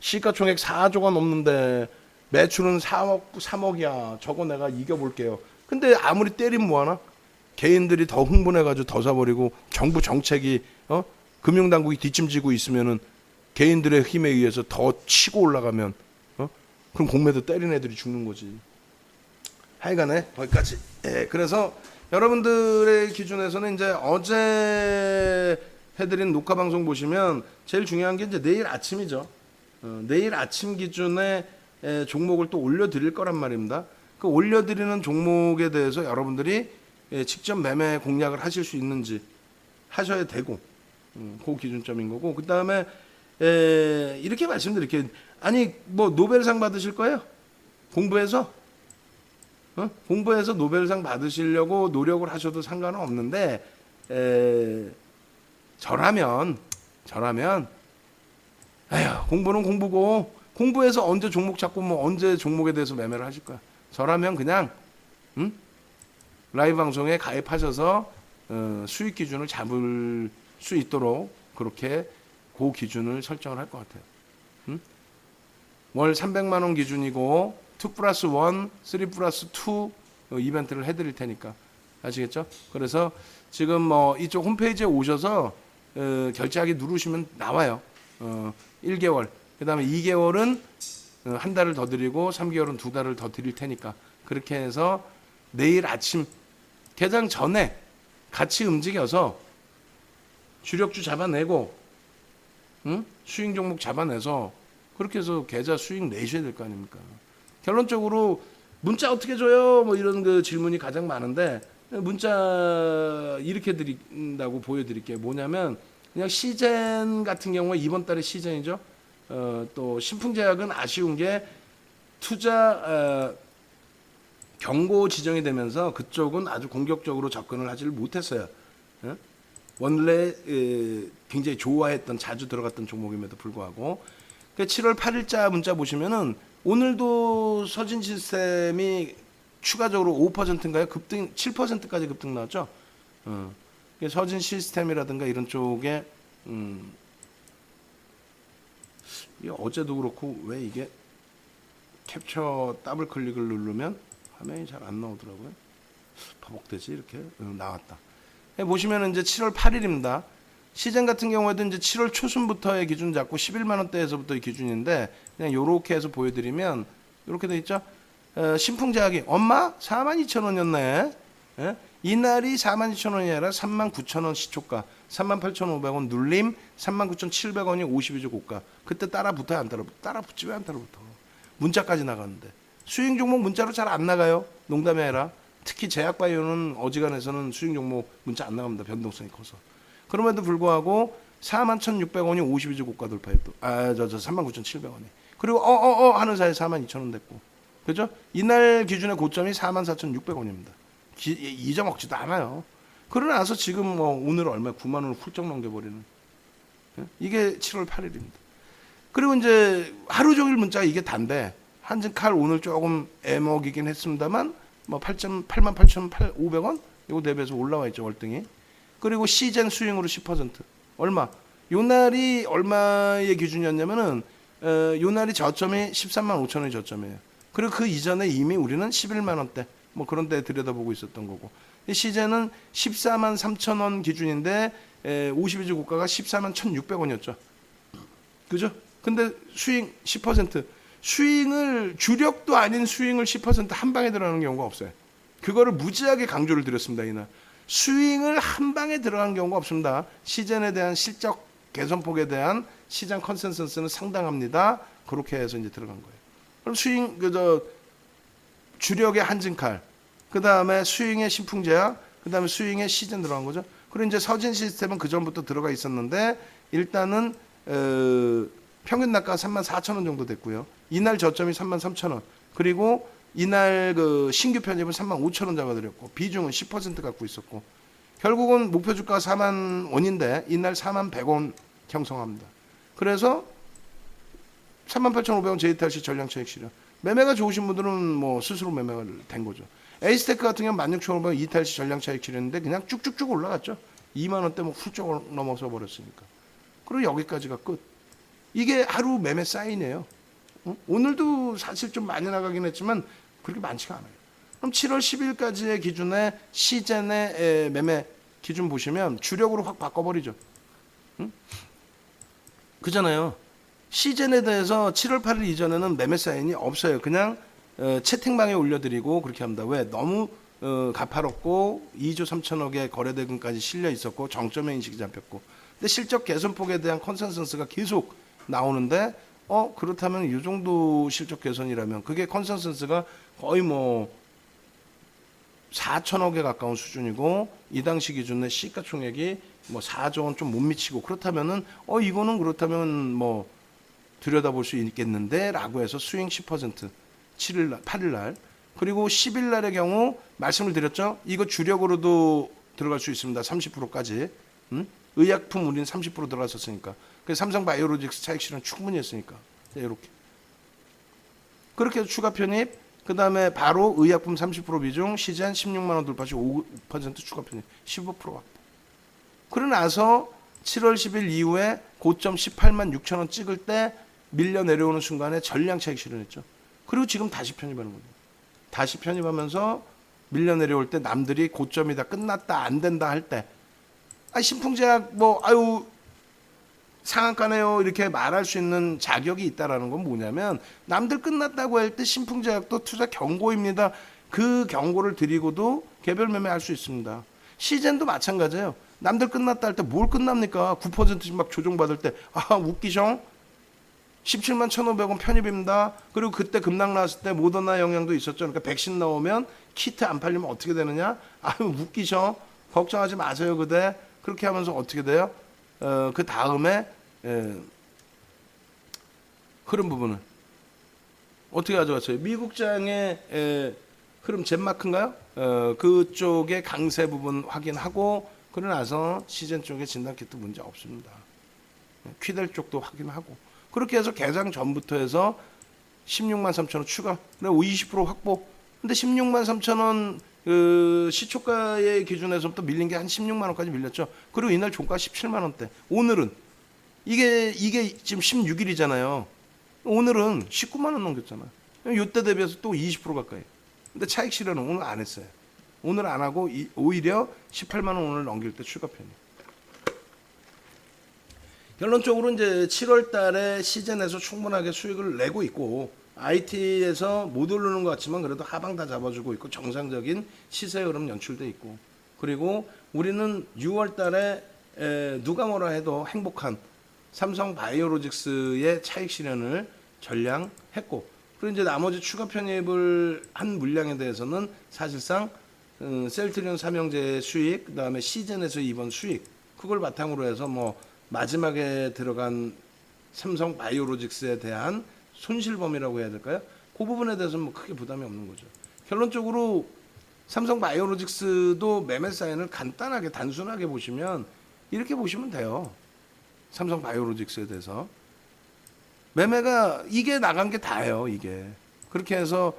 시가총액 4조가 넘는데 매출은 3억이야. 저거 내가 이겨볼게요. 근데 아무리 때리면 뭐하나? 개인들이 더 흥분해가지고 더 사버리고 정부 정책이 금융당국이 뒷짐지고 있으면은 개인들의 힘에 의해서 더 치고 올라가면 그럼 공매도 때린 애들이 죽는 거지. 하여간에 거기까지. 예, 그래서 여러분들의 기준에서는 이제 어제 해드린 녹화 방송 보시면 제일 중요한 게 이제 내일 아침이죠. 내일 아침 기준에 종목을 또 올려드릴 거란 말입니다. 그 올려드리는 종목에 대해서 여러분들이 직접 매매 공략을 하실 수 있는지 하셔야 되고 그 기준점인 거고 그 다음에 이렇게 말씀드릴게요. 아니 뭐 노벨상 받으실 거예요? 공부해서? 공부해서 노벨상 받으시려고 노력을 하셔도 상관은 없는데 저라면 에휴 공부는 공부고 공부해서 언제 종목 잡고 뭐 언제 종목에 대해서 매매를 하실 거야. 저라면 그냥 라이브 방송에 가입하셔서 수익 기준을 잡을 수 있도록 그렇게 그 기준을 설정을 할 것 같아요. 월 300만 원 기준이고 2 플러스 1, 3 플러스 2 이벤트를 해드릴 테니까 아시겠죠? 그래서 지금 뭐 이쪽 홈페이지에 오셔서 결제하기 누르시면 나와요. 1개월, 그 다음에 2개월은 한 달을 더 드리고 3개월은 2달을 더 드릴 테니까 그렇게 해서 내일 아침 개장 전에 같이 움직여서 주력주 잡아내고 수익 종목 잡아내서 그렇게 해서 계좌 수익 내셔야 될 거 아닙니까? 결론적으로 문자 어떻게 줘요? 뭐 이런 그 질문이 가장 많은데 문자 이렇게 드린다고 보여드릴게요. 뭐냐면 그냥 시젠 같은 경우에 이번 달에 시젠이죠. 또 신풍제약은 아쉬운 게 투자 경고 지정이 되면서 그쪽은 아주 공격적으로 접근을 하지를 못했어요. 원래 굉장히 좋아했던 자주 들어갔던 종목임에도 불구하고 7월 8일자 문자 보시면은 오늘도 서진 시스템이 추가적으로 5%인가요? 급등 7%까지 급등 나왔죠. 서진 시스템이라든가 이런 쪽에 이게 어제도 그렇고 왜 이게 캡처 더블 클릭을 누르면 화면이 잘 안 나오더라고요. 반복되지 이렇게 나왔다. 보시면 이제 7월 8일입니다. 시장 같은 경우에도 이제 7월 초순부터의 기준 잡고 11만 원대에서부터의 기준인데 그냥 요렇게 해서 보여드리면 이렇게 돼 있죠. 신풍제약이 엄마 42,000원이었네. 이날이 42,000원이 아니라 39,000원 시초가, 38,500원 눌림, 39,700원이 52주 고가. 그때 따라 붙어야 안 따라 붙어? 따라 붙지 왜 안 따라 붙어? 문자까지 나가는데 수익 종목 문자로 잘 안 나가요. 농담이 아니라 특히 제약바이오는 어지간해서는 수익 종목 문자 안 나갑니다. 변동성이 커서. 그럼에도 불구하고 41,600원이 52주 고가 돌파했고 39,700원이 그리고 하는 사이에 42,000원 됐고 그죠? 이날 기준의 고점이 44,600원입니다. 잊어먹지도 않아요. 그러고 나서 지금 뭐 오늘 얼마 9만 원을 훌쩍 넘겨버리는 이게 7월 8일입니다. 그리고 이제 하루 종일 문자가 이게 단데 한진칼 오늘 조금 애먹이긴 했습니다만 뭐 88,500원 이거 대비해서 올라와 있죠 월등히. 그리고 시젠 수익으로 10% 얼마? 요 날이 얼마의 기준이었냐면은 요 날이 저점이 13만 5천 원이 저점이에요. 그리고 그 이전에 이미 우리는 11만 원대 뭐 그런 데 들여다보고 있었던 거고. 시젠은 14만 3천 원 기준인데 52주 고가가 14만 1,600원이었죠. 그죠? 근데 수익 10% 스윙을 주력도 아닌 스윙을 10%한 방에 들어가는 경우가 없어요. 그거를 무지하게 강조를 드렸습니다. 이날 스윙을 한 방에 들어가는 경우가 없습니다. 시즌에 대한 실적 개선폭에 대한 시장 컨센서스는 상당합니다. 그렇게 해서 이제 들어간 거예요. 그럼 스윙 주력의 한진칼, 그 다음에 스윙의 신풍제약, 그 다음에 스윙의 시즌 들어간 거죠. 그리고 이제 서진 시스템은 그 전부터 들어가 있었는데 일단은 평균 낙가 34,000원 정도 됐고요. 이날 저점이 33,000원. 그리고 이날 그 신규 편입은 35,000원 잡아드렸고 비중은 10% 갖고 있었고 결국은 목표 주가가 4만 원인데 이날 4만 100원 형성합니다. 그래서 38,500원 JTRC 전량차익 실현. 매매가 좋으신 분들은 뭐 스스로 매매가 된 거죠. 에이스테크 같은 경우는 16,500원 이탈시 전량차익 실현인데 그냥 쭉쭉쭉 올라갔죠. 2만 원대 뭐 훌쩍 넘어서 버렸으니까. 그리고 여기까지가 끝. 이게 하루 매매 사인이에요. 오늘도 사실 좀 많이 나가긴 했지만 그렇게 많지가 않아요. 그럼 7월 10일까지의 기준에 시젠의 매매 기준 보시면 주력으로 확 바꿔버리죠. 그잖아요. 시젠에 대해서 7월 8일 이전에는 매매 사인이 없어요. 그냥 채팅방에 올려드리고 그렇게 합니다. 왜? 너무 가파롭고 2조 3천억의 거래대금까지 실려 있었고 정점의 인식이 잡혔고 근데 실적 개선폭에 대한 컨센서스가 계속 나오는데 그렇다면 이 정도 실적 개선이라면 그게 컨센서스가 거의 뭐 4천억에 가까운 수준이고 이 당시 기준의 시가총액이 뭐 4조 원 좀 못 미치고 그렇다면은 이거는 그렇다면 뭐 들여다볼 수 있겠는데 라고 해서 스윙 10% 7일 8일 날 그리고 10일 날의 경우 말씀을 드렸죠. 이거 주력으로도 들어갈 수 있습니다. 30%까지. 의약품 우리는 30% 들어갔었으니까. 그래서 삼성바이오로직스 차익 실현 충분히 했으니까. 이렇게. 그렇게 해서 추가 편입, 그 다음에 바로 의약품 30% 비중, 시젠 16만 원 돌파 시 5% 추가 편입, 15% 확보. 그러고 나서 7월 10일 이후에 고점 18만 6천 원 찍을 때 밀려 내려오는 순간에 전량 차익 실현했죠. 그리고 지금 다시 편입하는 거죠. 다시 편입하면서 밀려 내려올 때 남들이 고점이다, 끝났다, 안 된다 할 때, 신풍제약 상한가네요 이렇게 말할 수 있는 자격이 있다라는 건 뭐냐면 남들 끝났다고 할 때 신풍제약도 투자 경고입니다. 그 경고를 드리고도 개별 매매할 수 있습니다. 시젠도 마찬가지예요. 남들 끝났다 할 때 뭘 끝납니까? 9%씩 막 조정받을 때 웃기숑 17만 1,500원 편입입니다. 그리고 그때 급락 나왔을 때 모더나 영향도 있었죠. 그러니까 백신 나오면 키트 안 팔리면 어떻게 되느냐? 웃기셔. 걱정하지 마세요 그대. 그렇게 하면서 어떻게 돼요? 그 다음에 흐름 부분은 어떻게 가져갔어요? 미국장의 흐름 젠마크인가요? 그쪽의 강세 부분 확인하고 그러고 나서 시젠 쪽에 진단키트 문제 없습니다. 퀴델 쪽도 확인하고 그렇게 해서 개장 전부터 해서 16만 3천 원 추가 그리고 20% 확보. 근데 16만 3천 원 시초가의 기준에서부터 밀린 게 한 16만 원까지 밀렸죠. 그리고 이날 종가 17만 원대. 오늘은 이게 지금 16일이잖아요. 오늘은 19만 원 넘겼잖아요. 이때 대비해서 또 20% 가까이. 근데 차익 실현은 오늘 안 했어요. 오늘 안 하고 오히려 18만 원 오늘 넘길 때 추가 편이. 결론적으로 이제 7월 달에 시즌에서 충분하게 수익을 내고 있고 IT에서 못 오르는 것 같지만 그래도 하방 다 잡아주고 있고 정상적인 시세 흐름 연출돼 있고 그리고 우리는 6월 달에 누가 뭐라 해도 행복한 삼성 바이오로직스의 차익 실현을 전량했고 그리고 이제 나머지 추가 편입을 한 물량에 대해서는 사실상 셀트리온 삼형제의 수익 그다음에 시즌에서 이번 수익 그걸 바탕으로 해서 뭐 마지막에 들어간 삼성 바이오로직스에 대한 손실범위라고 해야 될까요? 그 부분에 대해서는 뭐 크게 부담이 없는 거죠. 결론적으로 삼성 바이오로직스도 매매 사인을 간단하게 단순하게 보시면 이렇게 보시면 돼요. 삼성 바이오로직스에 대해서 매매가 이게 나간 게 다예요. 이게 그렇게 해서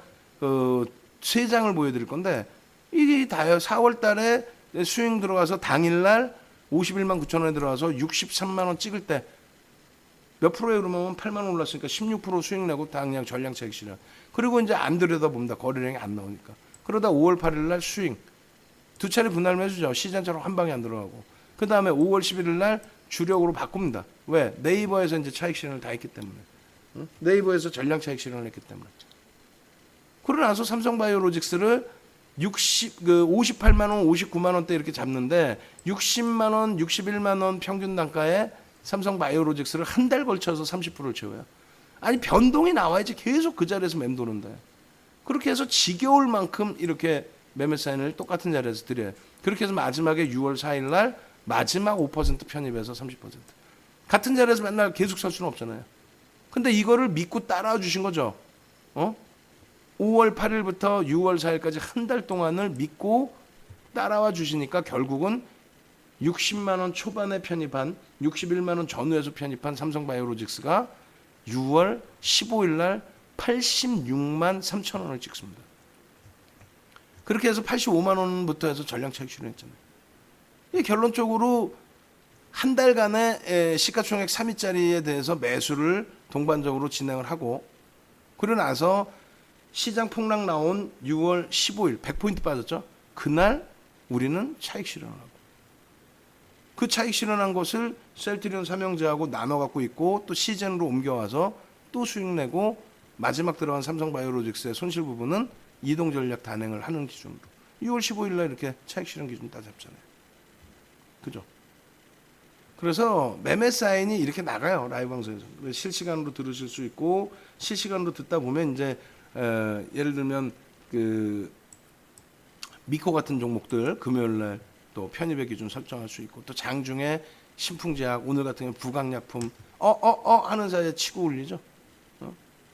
세 장을 보여드릴 건데 이게 다예요. 4월 달에 수익 들어가서 당일날 51만 9천 원에 들어가서 63만 원 찍을 때 몇 프로에 오르면 8만 원 올랐으니까 16% 수익 내고 당량 전량 차익 실현. 그리고 이제 안 들여다봅니다. 거래량이 안 나오니까. 그러다 5월 8일 날 수익. 두 차례 분할을 해주죠. 시장처럼 한 방에 안 들어가고. 그 다음에 5월 11일 날 주력으로 바꿉니다. 왜? 네이버에서 이제 차익 실현을 다 했기 때문에. 응? 네이버에서 전량 차익 실현을 했기 때문에. 그러고 나서 삼성바이오로직스를 58만 원, 59만 원대 이렇게 잡는데 60만 원, 61만 원 평균 단가에 삼성바이오로직스를 한 달 걸쳐서 30%를 채워요. 아니 변동이 나와야지 계속 그 자리에서 맴도는데. 그렇게 해서 지겨울 만큼 이렇게 매매 사인을 똑같은 자리에서 드려요. 그렇게 해서 마지막에 6월 4일 날 마지막 5% 편입해서 30%. 같은 자리에서 맨날 계속 설 수는 없잖아요. 근데 이거를 믿고 따라와 주신 거죠. 5월 8일부터 6월 4일까지 한 달 동안을 믿고 따라와 주시니까 결국은 60만 원 초반에 편입한 61만 원 전후에서 편입한 삼성바이오로직스가 6월 15일 날 86만 3천 원을 찍습니다. 그렇게 해서 85만 원부터 해서 전량 차익 실현했잖아요. 이 결론적으로 한 달간의 시가총액 3위짜리에 대해서 매수를 동반적으로 진행을 하고 그러고 나서 시장 폭락 나온 6월 15일 100포인트 빠졌죠. 그날 우리는 차익 실현을 하고 그 차익 실현한 것을 셀트리온 삼형제하고 나눠 갖고 있고 또 시즌으로 옮겨와서 또 수익 내고 마지막 들어간 삼성바이오로직스의 손실 부분은 이동 전략 단행을 하는 기준으로 6월 15일 날 이렇게 차익 실현 기준 따잡잖아요. 그죠? 그래서 매매 사인이 이렇게 나가요. 라이브 방송에서. 실시간으로 들으실 수 있고 실시간으로 듣다 보면 이제 예를 들면 그 미코 같은 종목들 금요일 날 또 편입의 기준 설정할 수 있고 또 장중에 신풍제약 오늘 같은 경우 부강약품 하는 사이에 치고 올리죠.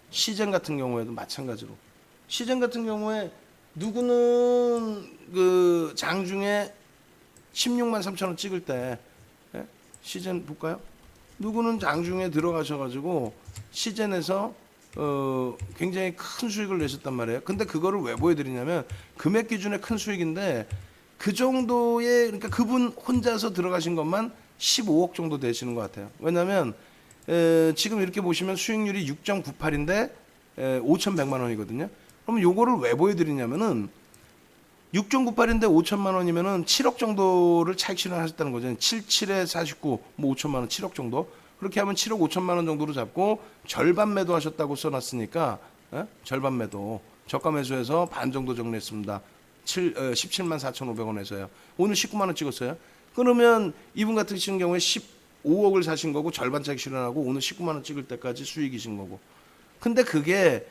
시젠 같은 경우에도 마찬가지로 시젠 같은 경우에 누구는 그 장중에 16만 3천 원 찍을 때 시젠 볼까요? 누구는 장중에 들어가셔가지고 시젠에서 굉장히 큰 수익을 내셨단 말이에요. 근데 그거를 왜 보여드리냐면 금액 기준의 큰 수익인데 그 정도의 그러니까 그분 혼자서 들어가신 것만 15억 정도 되시는 것 같아요. 왜냐하면 지금 이렇게 보시면 수익률이 6.98인데 5,100만 원이거든요. 그럼 요거를 왜 보여드리냐면은 6.98인데 5천만 원이면은 7억 정도를 차익 실현하셨다는 거죠. 77에 49, 뭐 5천만 원, 7억 정도. 그렇게 하면 7억 5천만 원 정도로 잡고 절반 매도하셨다고 써놨으니까 절반 매도 저가 매수해서 반 정도 정리했습니다. 17만 4,500원에서요. 오늘 19만 원 찍었어요. 그러면 이분 같은 경우에 15억을 사신 거고 절반 차익 실현하고 오늘 19만 원 찍을 때까지 수익이신 거고. 근데 그게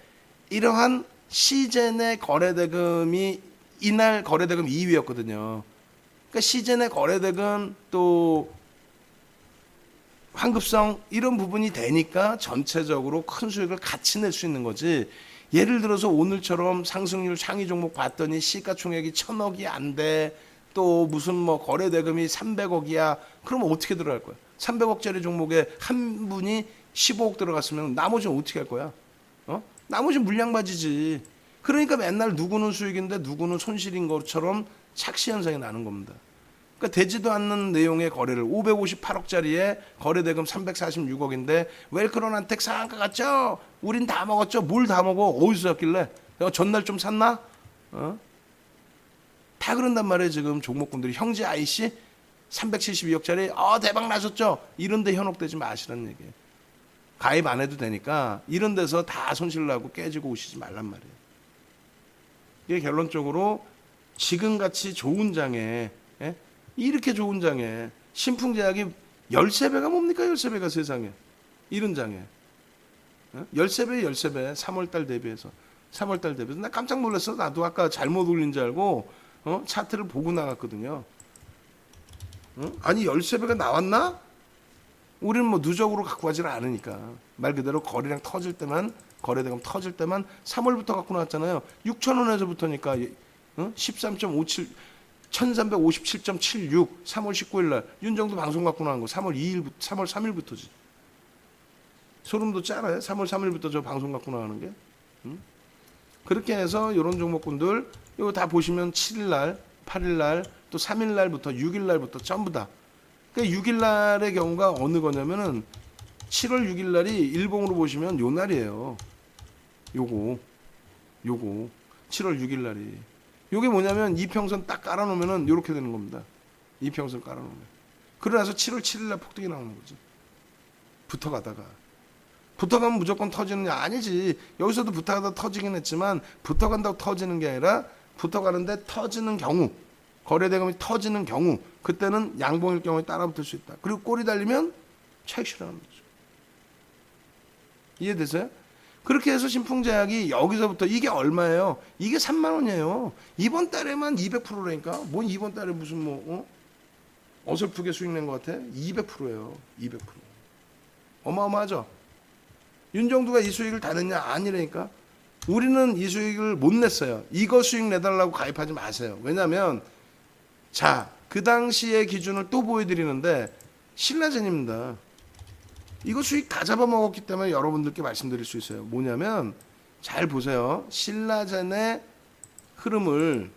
이러한 시젠의 거래대금이 이날 거래대금 2위였거든요. 그러니까 시젠의 거래대금 또 환급성 이런 부분이 되니까 전체적으로 큰 수익을 같이 낼 수 있는 거지. 예를 들어서 오늘처럼 상승률 상위 종목 봤더니 시가총액이 1,000억이 안 돼. 또 무슨 뭐 거래 대금이 300억이야. 그러면 어떻게 들어갈 거야? 300억짜리 종목에 한 분이 15억 들어갔으면 나머지는 어떻게 할 거야? 나머지는 물량맞이지. 그러니까 맨날 누구는 수익인데 누구는 손실인 것처럼 착시 현상이 나는 겁니다. 그러니까 되지도 않는 내용의 거래를 558억짜리에 거래대금 346억인데 웰크론한텍 상한가 갔죠? 우린 다 먹었죠? 뭘 다 먹어? 어디서 샀길래? 내가 전날 좀 샀나? 다 그런단 말이에요. 지금 종목군들이 형제 IC 372억짜리 대박 나셨죠? 이런 데 현혹되지 마시라는 얘기예요. 가입 안 해도 되니까 이런 데서 다 손실 나고 깨지고 오시지 말란 말이에요. 이게 결론적으로 지금같이 좋은 장에 이렇게 좋은 장에 신풍제약이 13배가 뭡니까? 13배가 세상에 이런 장에 13배 13배 3월달 대비해서 3월달 대비해서 나 깜짝 놀랐어. 나도 아까 잘못 올린 줄 알고 차트를 보고 나갔거든요. 아니 13배가 나왔나? 우리는 뭐 누적으로 갖고 가지를 않으니까 말 그대로 거래량 터질 때만 거래대금 터질 때만 3월부터 갖고 나왔잖아요. 6,000원에서부터니까 13.57 1357.76 3월 19일 날 윤정도 방송 갖고 나온 거 3월 2일부터 3월 3일부터지. 소름 돋지 않아요? 3월 3일부터 저 방송 갖고 나가는 게. 그렇게 해서 이런 종목군들 이거 다 보시면 7일 날, 8일 날, 또 3일 날부터 6일 날부터 전부 다. 그러니까 6일 날의 경우가 어느 거냐면은 7월 6일 날이 일봉으로 보시면 요 날이에요. 요거 7월 6일 날이. 요게 뭐냐면 이평선 딱 깔아놓으면은 요렇게 되는 겁니다. 이평선 깔아놓으면. 그러나서 7월 7일 날 폭등이 나오는 거지. 붙어가면 무조건 터지느냐? 아니지. 여기서도 붙어가다 터지긴 했지만 붙어간다고 터지는 게 아니라 붙어가는데 터지는 경우, 거래대금이 터지는 경우, 그때는 양봉일 경우에 따라붙을 수 있다. 그리고 꼬리 달리면 차익 실현하는 거죠. 이해되세요? 그렇게 해서 신풍제약이 여기서부터 이게 얼마예요? 이게 3만 원이에요. 이번 달에만 200%라니까. 뭔 이번 달에 무슨 뭐 어설프게 수익 낸 것 같아? 200%예요. 200%. 어마어마하죠? 윤정두가 이 수익을 다 냈냐? 아니라니까. 우리는 이 수익을 못 냈어요. 이거 수익 내달라고 가입하지 마세요. 왜냐하면 자, 그 당시의 기준을 또 보여드리는데 신라젠입니다. 이거 수익 다 잡아먹었기 때문에 여러분들께 말씀드릴 수 있어요. 뭐냐면 잘 보세요. 신라젠의 흐름을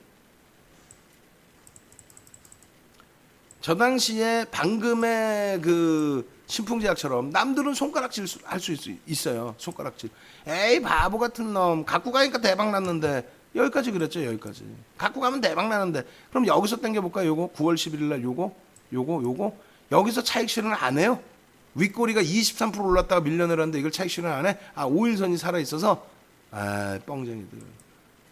저 당시에 방금의 그 신풍제약처럼 남들은 손가락질 할 수 있어요. 손가락질. 에이 바보 같은 놈. 갖고 가니까 대박 났는데 여기까지 그랬죠. 여기까지. 갖고 가면 대박 나는데 그럼 여기서 당겨볼까요? 요거 9월 11일 날 요거 여기서 차익 실현 안 해요? 윗꼬리가 23% 올랐다가 밀려내렸는데 이걸 차익 실현 안 해? 5일선이 살아있어서 뻥쟁이들.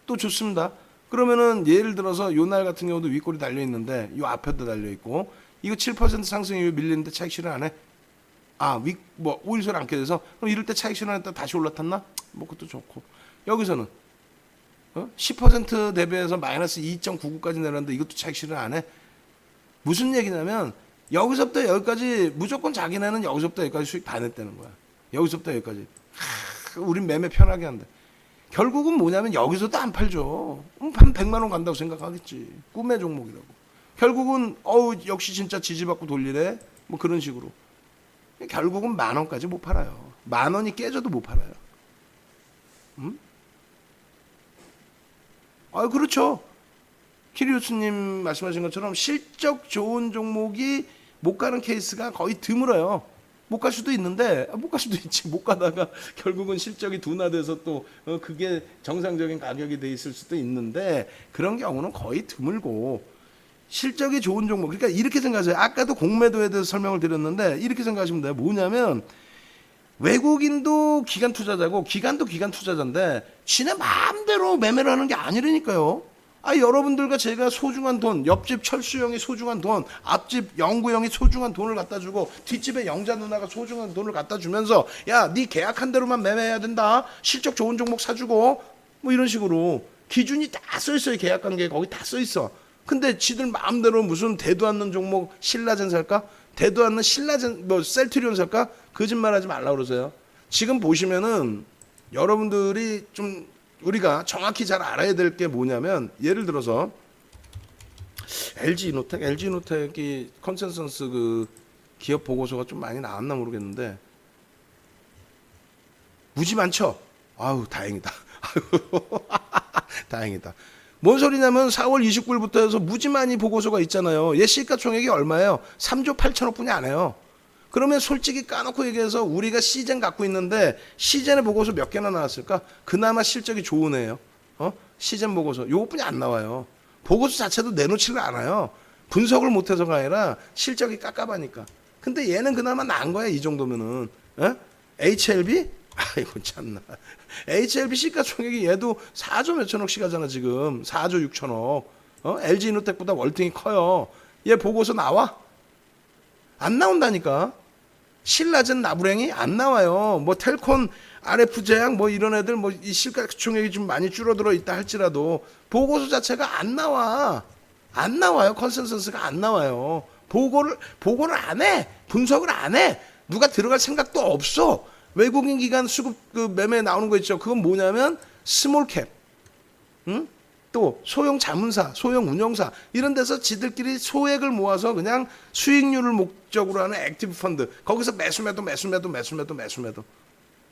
또 좋습니다. 그러면은 예를 들어서 요 날 같은 경우도 윗꼬리 달려있는데 요 앞에도 달려있고 이거 7% 상승이 밀리는데 차익 실현 안 해? 5일선 안 깨져서 그럼 이럴 때 차익 실현했다 다시 올라탔나? 뭐 그것도 좋고 여기서는 10% 대비해서 마이너스 2.99까지 내렸는데 이것도 차익 실현 안 해? 무슨 얘기냐면 여기서부터 여기까지 무조건 자기네는 여기서부터 여기까지 수익 다 냈다는 거야. 여기서부터 여기까지. 우린 매매 편하게 한다. 결국은 뭐냐면 여기서도 안 팔죠. 한 100만 원 간다고 생각하겠지. 꿈의 종목이라고. 결국은 역시 진짜 지지받고 돌리래. 뭐 그런 식으로. 결국은 10,000원까지 못 팔아요. 10,000원이 깨져도 못 팔아요. 그렇죠. 키리우스님 말씀하신 것처럼 실적 좋은 종목이 못 가는 케이스가 거의 드물어요. 못 갈 수도 있는데 못 갈 수도 있지. 못 가다가 결국은 실적이 둔화돼서 또 그게 정상적인 가격이 돼 있을 수도 있는데 그런 경우는 거의 드물고 실적이 좋은 종목. 그러니까 이렇게 생각하세요. 아까도 공매도에 대해서 설명을 드렸는데 이렇게 생각하시면 돼요. 뭐냐면 외국인도 기관 투자자고 기관도 기관 투자자인데 지네 마음대로 매매를 하는 게 아니라니까요. 여러분들과 제가 소중한 돈, 옆집 철수형이 소중한 돈, 앞집 영구형이 소중한 돈을 갖다 주고 뒷집에 영자 누나가 소중한 돈을 갖다 주면서 야, 네 계약한 대로만 매매해야 된다. 실적 좋은 종목 사주고 뭐 이런 식으로 기준이 다 써 있어요. 계약 관계 거기 다 써 있어. 근데 지들 마음대로 무슨 대도 않는 종목 신라젠 살까? 되도 않는 신라젠 뭐 셀트리온 살까? 거짓말하지 말라 그러세요. 지금 보시면은 여러분들이 좀 우리가 정확히 잘 알아야 될 게 뭐냐면 예를 들어서 LG이노텍이 컨센서스 그 기업 보고서가 좀 많이 나왔나 모르겠는데 무지 많죠? 아우 다행이다. 다행이다. 뭔 소리냐면 4월 29일부터 해서 무지 많이 보고서가 있잖아요. 얘 시가총액이 얼마예요? 3조 8천억 분이 안 해요. 그러면 솔직히 까놓고 얘기해서 우리가 시젠 갖고 있는데 시젠의 보고서 몇 개나 나왔을까? 그나마 실적이 좋은 애예요. 시젠 보고서 요것뿐이 안 나와요. 보고서 자체도 내놓지를 않아요. 분석을 못해서가 아니라 실적이 깝깝하니까. 근데 얘는 그나마 나은 거야 이 정도면은. HLB? 아이고 참나. HLB 시가총액이 얘도 4조 몇천억씩 하잖아 지금. 4조 6천억. LG이노텍보다 월등히 커요. 얘 보고서 나와? 안 나온다니까. 신라젠 나부랭이 안 나와요. 뭐 텔콘 RF 제약 뭐 이런 애들 뭐 이 시가총액이 좀 많이 줄어들어 있다 할지라도 보고서 자체가 안 나와. 안 나와요. 컨센서스가 안 나와요. 보고를 안 해. 분석을 안 해. 누가 들어갈 생각도 없어. 외국인 기관 수급 그 매매 나오는 거 있죠. 그건 뭐냐면 스몰캡. 응? 또 소형 자문사, 소형 운영사 이런 데서 지들끼리 소액을 모아서 그냥 수익률을 목적으로 하는 액티브 펀드. 거기서 매수매도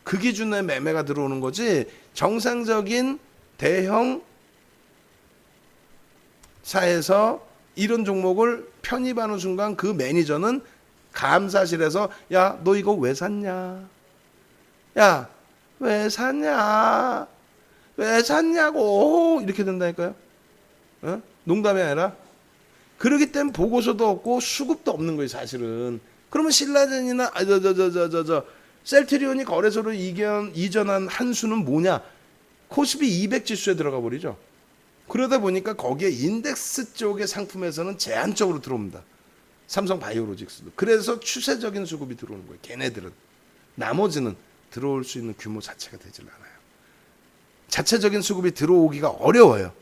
그 기준의 매매가 들어오는 거지. 정상적인 대형 사에서 이런 종목을 편입하는 순간 그 매니저는 감사실에서 야, 너 이거 왜 샀냐? 야, 왜 샀냐? 왜 샀냐고 이렇게 된다니까요. 농담이 아니라. 그러기 때문에 보고서도 없고 수급도 없는 거예요 사실은. 그러면 신라젠이나 셀트리온이 거래소로 이전한 한 수는 뭐냐? 코스피 200 지수에 들어가 버리죠. 그러다 보니까 거기에 인덱스 쪽의 상품에서는 제한적으로 들어옵니다. 삼성 바이오로직스도. 그래서 추세적인 수급이 들어오는 거예요. 걔네들은. 나머지는 들어올 수 있는 규모 자체가 되질 않아요. 자체적인 수급이 들어오기가 어려워요.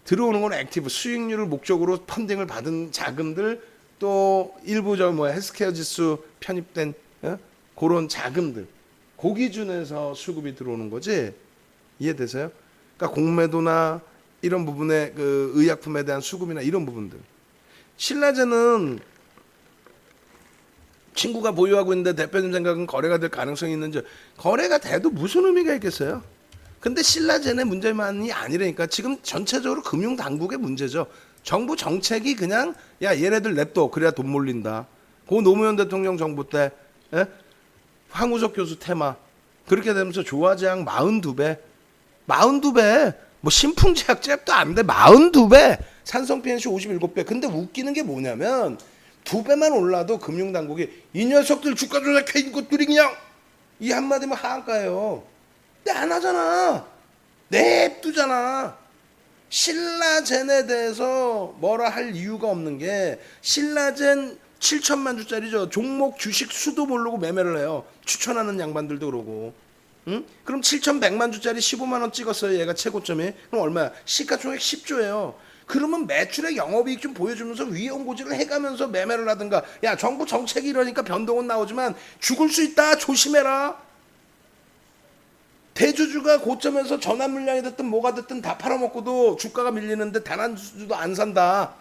들어오는 건 액티브, 수익률을 목적으로 펀딩을 받은 자금들, 또 일부 헬스케어 지수 편입된 그런 자금들, 그 기준에서 수급이 들어오는 거지. 이해되세요? 그러니까 공매도나 이런 부분에 그 의약품에 대한 수급이나 이런 부분들. 신라젠은 친구가 보유하고 있는데 대표님 생각은 거래가 될 가능성이 있는지. 거래가 돼도 무슨 의미가 있겠어요? 근데 신라젠의 문제만이 아니라니까. 지금 전체적으로 금융당국의 문제죠. 정부 정책이 그냥 야 얘네들 냅둬 그래야 돈 몰린다. 고 노무현 대통령 정부 때 황우석 교수 테마 그렇게 되면서 조화제약 42배 뭐 신풍제약 잽도 안 돼. 42배 산성 PNC 57배. 근데 웃기는 게 뭐냐면 2배만 올라도 금융당국이 이 녀석들 주가 조작해 것들이 그냥 이 한마디면 하한가예요. 근데 안 하잖아. 냅두잖아. 신라젠에 대해서 뭐라 할 이유가 없는 게 신라젠 7천만 주짜리죠. 종목 주식 수도 모르고 매매를 해요. 추천하는 양반들도 그러고. 응? 그럼 7,100만 주짜리 15만 원 찍었어요. 얘가 최고점이. 그럼 얼마야? 시가총액 10조예요. 그러면 매출액 영업이익 좀 보여주면서 위험고지를 해가면서 매매를 하든가. 야 정부 정책이 이러니까 변동은 나오지만 죽을 수 있다. 조심해라. 대주주가 고점에서 전환 물량이 됐든 뭐가 됐든 다 팔아먹고도 주가가 밀리는데 단 한 주도 안 산다.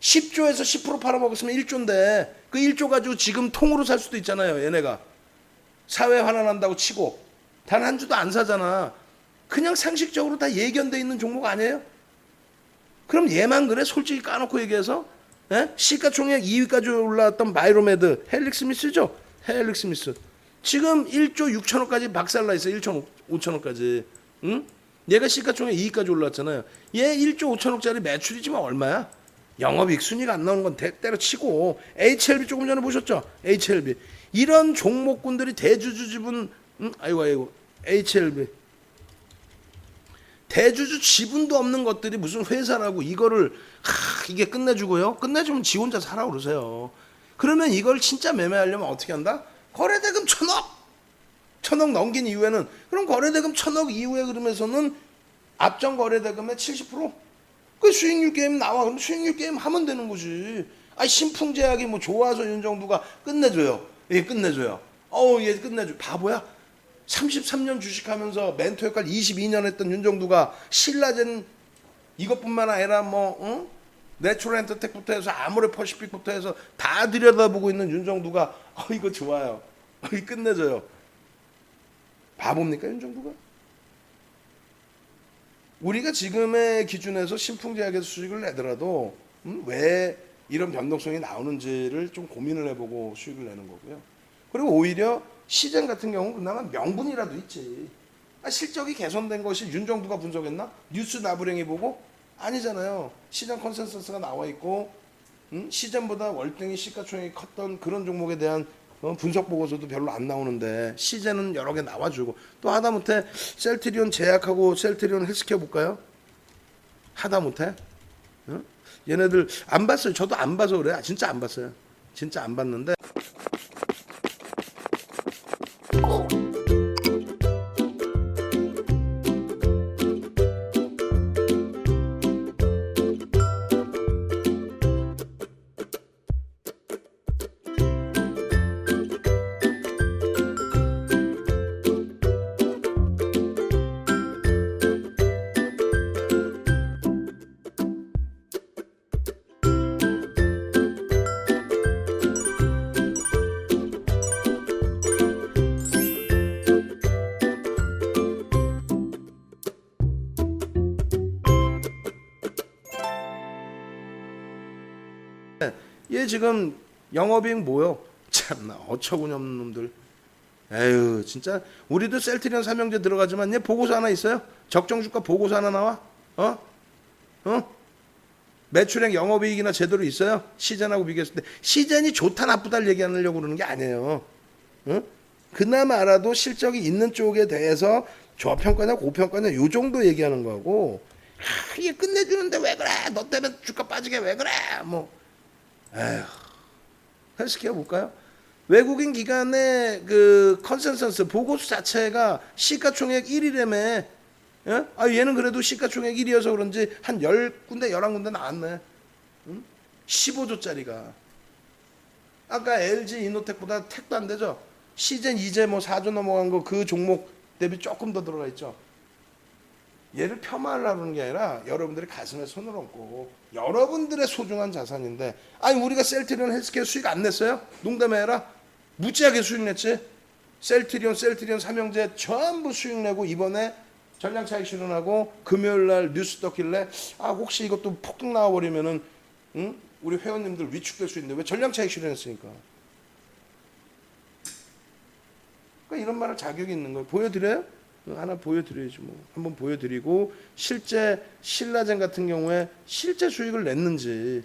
10조에서 10% 팔아먹었으면 1조인데 그 1조 가지고 지금 통으로 살 수도 있잖아요. 얘네가. 사회 환원한다고 치고 단 한 주도 안 사잖아. 그냥 상식적으로 다 예견돼 있는 종목 아니에요? 그럼 얘만 그래? 솔직히 까놓고 얘기해서 시가총액 2위까지 올라왔던 마이로메드 헬릭스미스죠? 헬릭스미스 지금 1조 6천억까지 박살나 있어. 1조 5천억까지. 응? 얘가 시가총액 2위까지 올라왔잖아요. 얘 1조 5천억짜리 매출이지만 얼마야? 영업이익 순위가 안 나오는 건 때려치고. HLB 조금 전에 보셨죠? HLB 이런 종목군들이 대주주 지분 아이고 HLB 대주주 지분도 없는 것들이 무슨 회사라고 이거를 이게 끝내주고요. 끝내주면 지 혼자 사라 그러세요. 그러면 이걸 진짜 매매하려면 어떻게 한다? 거래대금 1,000억 넘긴 이후에는 그럼 거래대금 1,000억 이후에 그러면서는 앞전 거래대금의 70%? 그 수익률 게임 나와. 그럼 수익률 게임 하면 되는 거지. 아 신풍제약이 뭐 좋아서 윤정두가 끝내줘요. 예, 끝내줘요. 얘 끝내줘. 바보야? 33년 주식하면서 멘토 역할 22년 했던 윤정두가 신라젠 이것뿐만 아니라 내추럴 엔터텍부터 해서 아모레 퍼시픽부터 해서 다 들여다보고 있는 윤정두가 이거 좋아요. 이거 끝내줘요. 바보입니까 윤정두가? 우리가 지금의 기준에서 신풍제약에서 수익을 내더라도 왜 이런 변동성이 나오는지를 좀 고민을 해보고 수익을 내는 거고요. 그리고 오히려 시젠 같은 경우는 그나마 명분이라도 있지. 실적이 개선된 것이 윤정두가 분석했나? 뉴스 나부랭이 보고? 아니잖아요. 시장 컨센서스가 나와 있고 시젠보다 월등히 시가총액이 컸던 그런 종목에 대한 분석 보고서도 별로 안 나오는데 시젠은 여러 개 나와주고 또 하다못해 셀트리온 제약하고 셀트리온 헬스케어 볼까요? 하다못해 얘네들 안 봤어요. 저도 안 봐서 그래. 진짜 안 봤어요. 진짜 안 봤는데 얘 지금 영업이익 뭐요? 참나 어처구니 없는 놈들. 에휴 진짜 우리도 셀트리온 삼형제 들어가지만 얘 보고서 하나 있어요? 적정주가 보고서 하나 나와? 매출액 영업이익이나 제대로 있어요? 시젠하고 비교했을 때 시젠이 좋다 나쁘다를 얘기하려고 그러는 게 아니에요. 그나마 알아도 실적이 있는 쪽에 대해서 저평가냐 고평가냐 요 정도 얘기하는 거고 이게 끝내주는데 왜 그래? 너 때문에 주가 빠지게 왜 그래? 에휴, 헬스케어 볼까요? 외국인 기관의 그 컨센서스 보고서 자체가 시가총액 1위라며. 예? 얘는 그래도 시가총액 1위여서 그런지 한 10군데 11군데 나왔네. 15조짜리가. 아까 LG 이노텍보다 택도 안 되죠. 시젠 이제 4조 넘어간 거 그 종목 대비 조금 더 들어가 있죠. 얘를 폄하하려는 게 아니라 여러분들이 가슴에 손을 얹고 여러분들의 소중한 자산인데 우리가 셀트리온 헬스케어 수익 안 냈어요? 농담해라. 무지하게 수익 냈지. 셀트리온 삼형제 전부 수익 내고 이번에 전량 차익 실현하고 금요일날 뉴스 떴길래 혹시 이것도 폭등 나와버리면은 우리 회원님들 위축될 수 있는데 왜 전량 차익 실현했으니까. 그러니까 이런 말할 자격이 있는 거예요. 보여드려요? 하나 보여드려야지 뭐. 한번 보여드리고 실제 신라젠 같은 경우에 실제 수익을 냈는지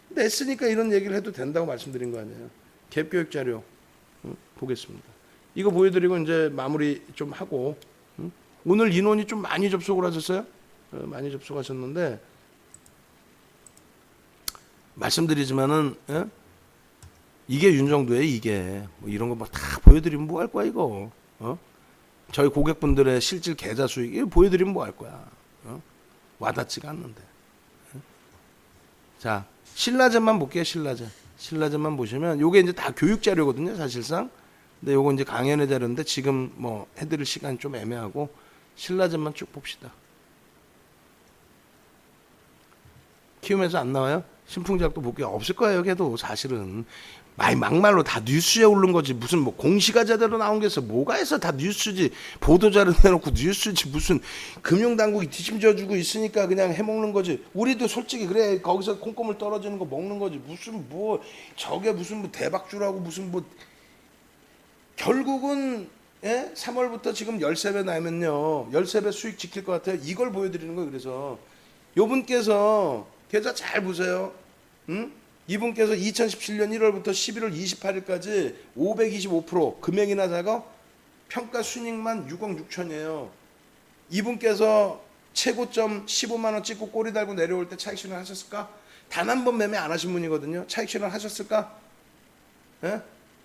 냈으니까 이런 얘기를 해도 된다고 말씀드린 거 아니에요. 갭 교육 자료 보겠습니다. 이거 보여드리고 이제 마무리 좀 하고 오늘 인원이 좀 많이 접속을 하셨어요? 많이 접속하셨는데 말씀드리지만은 이게 윤정두예요. 이게 뭐 이런 거 막 다 보여드리면 뭐 할 거야 이거. 저희 고객분들의 실질 계좌 수익 이거 보여드리면 뭐 할 거야. 와닿지가 않는데. 자 신라젠만 볼게요. 신라젠만 보시면 요게 이제 다 교육 자료거든요. 사실상. 근데 요거 이제 강연의 자료인데 지금 뭐 해드릴 시간이 좀 애매하고 신라젠만 쭉 봅시다. 키움에서 안 나와요? 신풍제약도 볼 게 없을 거예요. 걔도 사실은 막말로 다 뉴스에 오른 거지. 무슨 뭐 공시가 제대로 나온 게 있어. 뭐가 있어. 다 뉴스지. 보도자료 내놓고 뉴스지. 무슨 금융당국이 뒤집어주고 있으니까 그냥 해먹는 거지. 우리도 솔직히 그래. 거기서 콩고물 떨어지는 거 먹는 거지. 무슨 뭐 저게 무슨 뭐 대박주라고 무슨 뭐 결국은 3월부터 지금 13배 나면요. 13배 수익 지킬 것 같아요. 이걸 보여드리는 거예요. 그래서 요분께서 계좌 잘 보세요. 이분께서 2017년 1월부터 11월 28일까지 525% 금액이나 작아 평가 순익만 6억 6천이에요. 이분께서 최고점 15만 원 찍고 꼬리 달고 내려올 때 차익 실현 하셨을까? 단 한 번 매매 안 하신 분이거든요. 차익 실현 하셨을까?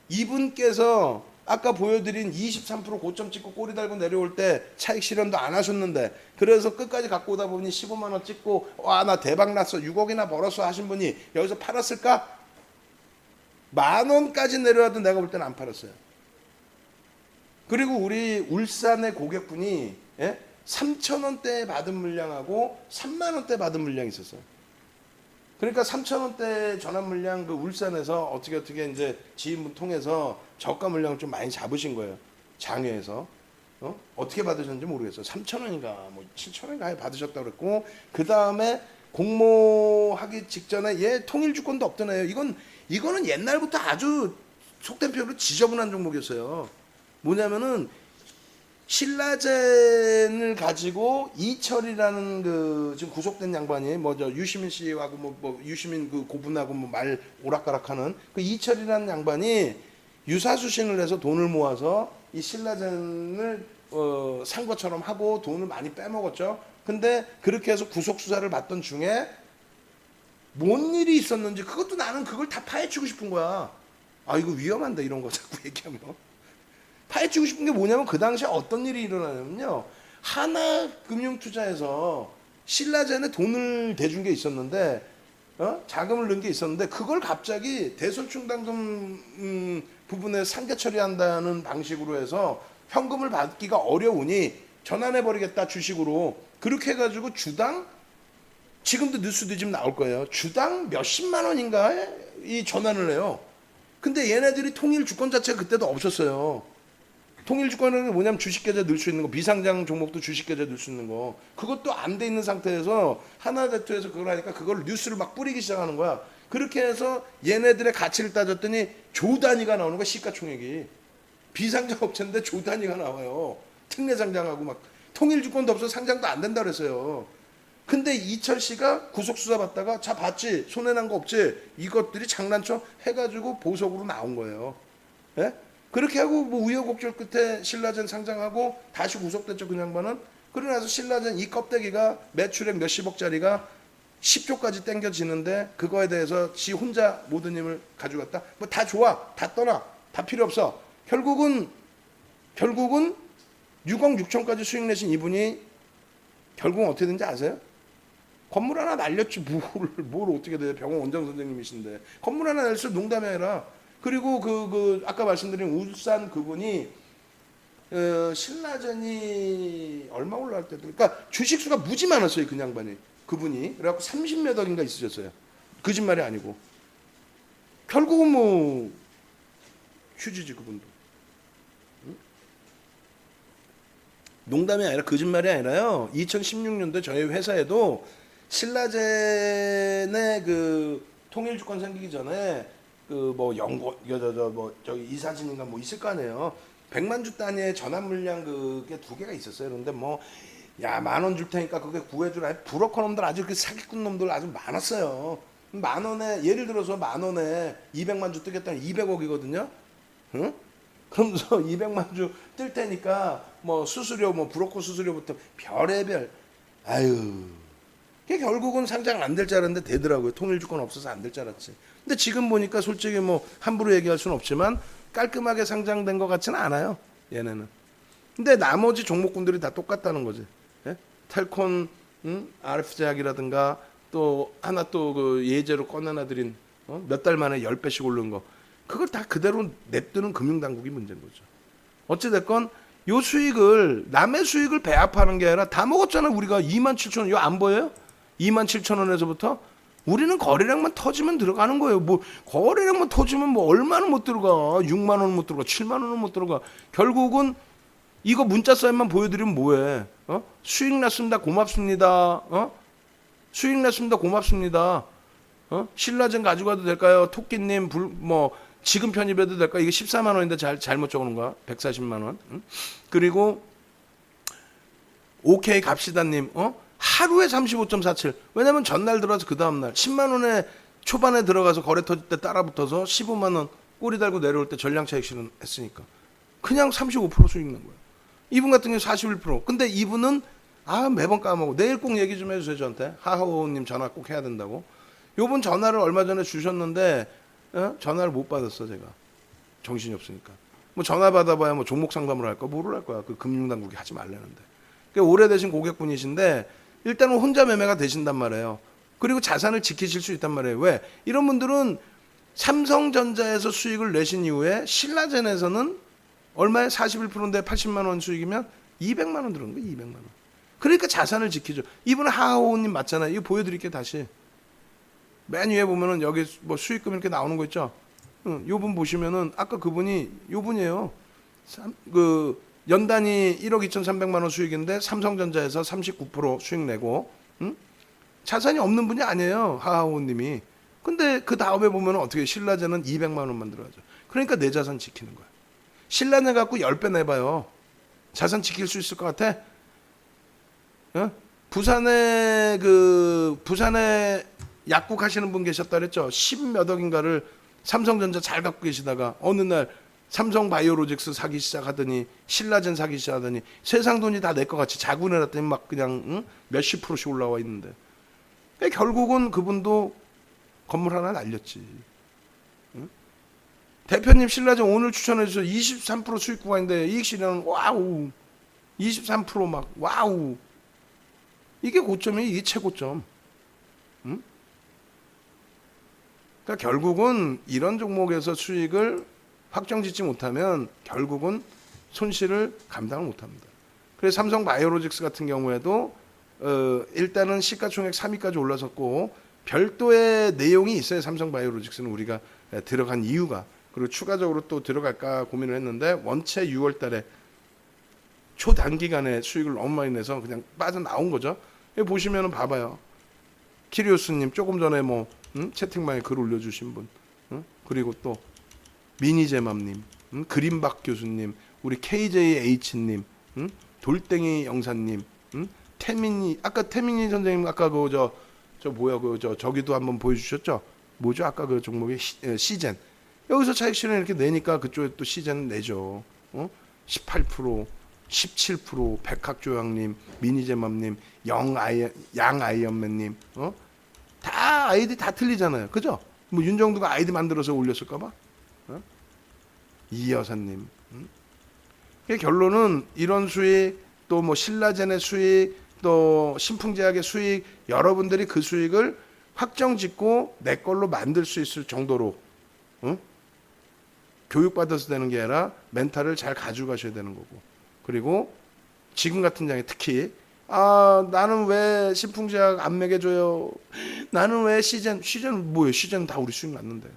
이분께서 아까 보여드린 23% 고점 찍고 꼬리 달고 내려올 때 차익 실현도 안 하셨는데 그래서 끝까지 갖고 오다 보니 15만 원 찍고 와 나 대박 났어 6억이나 벌었어 하신 분이 여기서 팔았을까? 10,000원까지 내려와도 내가 볼 때는 안 팔았어요. 그리고 우리 울산의 고객분이 3,000원대 받은 물량하고 3만원대 받은 물량이 있었어요. 그러니까 3,000원대 전환 물량 그 울산에서 어떻게 이제 지인분 통해서 저가 물량을 좀 많이 잡으신 거예요. 장외에서. 어떻게 받으셨는지 모르겠어요. 3,000원인가 뭐 7,000원인가 받으셨다고 그랬고, 그 다음에 공모하기 직전에 얘 통일 주권도 없던 애예요. 이거는 옛날부터 아주 속된 표현으로 지저분한 종목이었어요. 뭐냐면은 신라젠을 가지고 이철이라는 그 지금 구속된 양반이 뭐저 유시민 씨하고 뭐 유시민 그 고분하고 뭐 말 오락가락하는 그 이철이라는 양반이 유사수신을 해서 돈을 모아서 이 신라젠을 산 것처럼 하고 돈을 많이 빼먹었죠. 근데 그렇게 해서 구속 수사를 받던 중에 뭔 일이 있었는지 그것도 나는 그걸 다 파헤치고 싶은 거야. 아 이거 위험한데 이런 거 자꾸 얘기하면. 파헤치고 싶은 게 뭐냐면 그 당시에 어떤 일이 일어나냐면요. 하나금융투자에서 신라젠에 돈을 대준 게 있었는데 자금을 넣은 게 있었는데 그걸 갑자기 대손충당금 부분에 상계 처리한다는 방식으로 해서 현금을 받기가 어려우니 전환해버리겠다 주식으로. 그렇게 해가지고 주당 지금도 뉴스 뒤지면 나올 거예요. 주당 몇십만 원인가 이 전환을 해요. 근데 얘네들이 통일 주권 자체가 그때도 없었어요. 통일 주권은 뭐냐면 주식 계좌 넣을 수 있는 거, 비상장 종목도 주식 계좌 넣을 수 있는 거, 그것도 안 돼 있는 상태에서 하나대투에서 그걸 하니까 그걸 뉴스를 막 뿌리기 시작하는 거야. 그렇게 해서 얘네들의 가치를 따졌더니 조 단위가 나오는 거야. 시가총액이. 비상장 업체인데 조 단위가 나와요. 특례 상장하고 막 통일 주권도 없어 상장도 안 된다 그랬어요. 근데 이철 씨가 구속 수사 받다가 자 봤지 손해 난 거 없지 이것들이 장난쳐 해가지고 보석으로 나온 거예요. 예? 그렇게 하고 뭐 우여곡절 끝에 신라젠 상장하고 다시 구속됐죠 그 양반은. 그러고 나서 신라젠 이 껍데기가 매출액 몇십억짜리가 10조까지 땡겨지는데 그거에 대해서 지 혼자 모든 힘을 가져갔다. 뭐 다 좋아, 다 떠나, 다 필요 없어. 결국은 6억 6천까지 수익 내신 이분이 결국은 어떻게 된지 아세요? 건물 하나 날렸지 뭘 어떻게 돼. 병원 원장 선생님이신데 건물 하나 날렸어. 농담이 아니라. 그리고 그 아까 말씀드린 울산 그분이 신라젠이 얼마 올라갈 때도 그러니까 주식수가 무지 많았어요 그 양반이. 그분이 그래갖고 30몇 억인가 있으셨어요. 거짓말이 아니고. 결국은 뭐 휴지지 그분도. 응? 농담이 아니라 거짓말이 아니라요. 2016년도 저희 회사에도 신라젠의 그 통일주권 생기기 전에 그 뭐 연고 뭐 저기 이사진인가 뭐 있을 거 아니에요. 100만 주 단위의 전환 물량 그게 2개가 있었어요. 그런데 뭐 야 10,000원 줄 테니까 그게 구해주라. 브로커 놈들 아주 그 사기꾼 놈들 아주 많았어요. 10,000원에 예를 들어서 10,000원에 200만 주 뜨겠다는 200억이거든요. 응? 그러면서 200만 주 뜰 테니까 뭐 수수료 뭐 브로커 수수료부터 별의별 아유. 그게 결국은 상장 안 될 줄 알았는데 되더라고요. 통일주권 없어서 안 될 줄 알았지. 근데 지금 보니까 솔직히 뭐 함부로 얘기할 수는 없지만 깔끔하게 상장된 것 같지는 않아요. 얘네는. 근데 나머지 종목군들이 다 똑같다는 거지. 예? 텔콘, RF제약이라든가 또 하나 또 그 예제로 꺼내놔드린 몇 달 만에 10배씩 오른 거. 그걸 다 그대로 냅두는 금융당국이 문제인 거죠. 어찌됐건 요 수익을 남의 수익을 배합하는 게 아니라 다 먹었잖아. 우리가 27,000원 이거 안 보여요? 27,000원에서부터 우리는 거래량만 터지면 들어가는 거예요. 뭐 거래량만 터지면 뭐 얼마는 못 들어가. 6만 원은 못 들어가. 7만 원은 못 들어가. 결국은 이거 문자 사인만 보여드리면 뭐해? 수익 났습니다. 고맙습니다. 수익 났습니다. 고맙습니다. 신라젠 가져가도 될까요? 토끼님 뭐 지금 편입해도 될까? 이게 14만 원인데 잘못 적어놓은 거야. 140만 원. 그리고 오케이 갑시다님. 하루에 35.47. 왜냐면 전날 들어와서 그 다음날 10만 원에 초반에 들어가서 거래 터질 때 따라붙어서 15만 원 꼬리 달고 내려올 때 전량차익 실현했으니까 그냥 35% 수익 난 거예요. 이분 같은 경우 41%. 근데 이분은 매번 까먹고 내일 꼭 얘기 좀 해주세요 저한테. 하하오님 전화 꼭 해야 된다고. 요번 전화를 얼마 전에 주셨는데 전화를 못 받았어 제가. 정신이 없으니까. 뭐 전화 받아봐야 뭐 종목 상담을 할까 뭐를 할 거야. 그 금융당국이 하지 말라는데. 그러니까 오래되신 고객분이신데 일단은 혼자 매매가 되신단 말이에요. 그리고 자산을 지키실 수 있단 말이에요. 왜? 이런 분들은 삼성전자에서 수익을 내신 이후에 신라젠에서는 얼마에 41%인데 80만 원 수익이면 200만 원 들어온 거예요. 200만 원. 그러니까 자산을 지키죠. 이분은 하하오님 맞잖아요. 이거 보여드릴게요. 다시. 맨 위에 보면은 여기 뭐 수익금 이렇게 나오는 거 있죠. 요분 보시면은 아까 그분이 요분이에요. 그 연단위 1억 2,300만 원 수익인데 삼성전자에서 39% 수익 내고 자산이 없는 분이 아니에요. 하하오님이. 근데 그 다음에 보면 어떻게 신라젠은 200만 원만 들어가죠. 그러니까 내 자산 지키는 거야. 신라젠 갖고 10배 내봐요. 자산 지킬 수 있을 것 같아? 부산에 약국 하시는 분 계셨다 그랬죠. 10몇 억인가를 삼성전자 잘 갖고 계시다가 어느 날 삼성바이오로직스 사기 시작하더니 신라젠 사기 시작하더니 세상 돈이 다 내 것 같이 자고 내놨더니 막 그냥 몇십 프로씩 올라와 있는데 결국은 그분도 건물 하나 날렸지. 대표님 신라젠 오늘 추천해 주셔서 23% 수익 구간인데 이익 실현은 와우 23%막 와우 이게 고점이 이게 최고점. 그러니까 결국은 이런 종목에서 수익을 확정짓지 못하면 결국은 손실을 감당을 못합니다. 그래서 삼성바이오로직스 같은 경우에도 일단은 시가총액 3위까지 올라섰고 별도의 내용이 있어요. 삼성바이오로직스는 우리가 들어간 이유가. 그리고 추가적으로 또 들어갈까 고민을 했는데 원체 6월 달에 초단기간에 수익을 너무 많이 내서 그냥 빠져나온 거죠. 여기 보시면은 봐봐요. 키리오스님 조금 전에 뭐 채팅방에 글 올려주신 분, 그리고 또 미니제맘님, 그린박 교수님, 우리 KJH님, 돌덩이 영사님, 태민이 아까 태민이 선생님 아까 그 저 뭐야 저기도 한번 보여주셨죠? 뭐죠? 아까 그 종목이 시젠. 여기서 차익 실현 이렇게 내니까 그쪽에 또 시젠 내죠. 18%, 17%, 백학조양님, 미니제맘님, 양아이언맨님, 다 아이디 다 틀리잖아요. 그죠? 뭐 윤정두가 아이디 만들어서 올렸을까봐? 이 여사님. 결론은 이런 수익, 또 뭐 신라젠의 수익, 또 신풍제약의 수익, 여러분들이 그 수익을 확정짓고 내 걸로 만들 수 있을 정도로 교육받아서 되는 게 아니라 멘탈을 잘 가져가셔야 되는 거고. 그리고 지금 같은 장에 특히 나는 왜 신풍제약 안 먹여줘요? 나는 왜 시젠 뭐예요? 시젠 다 우리 수익 났는데.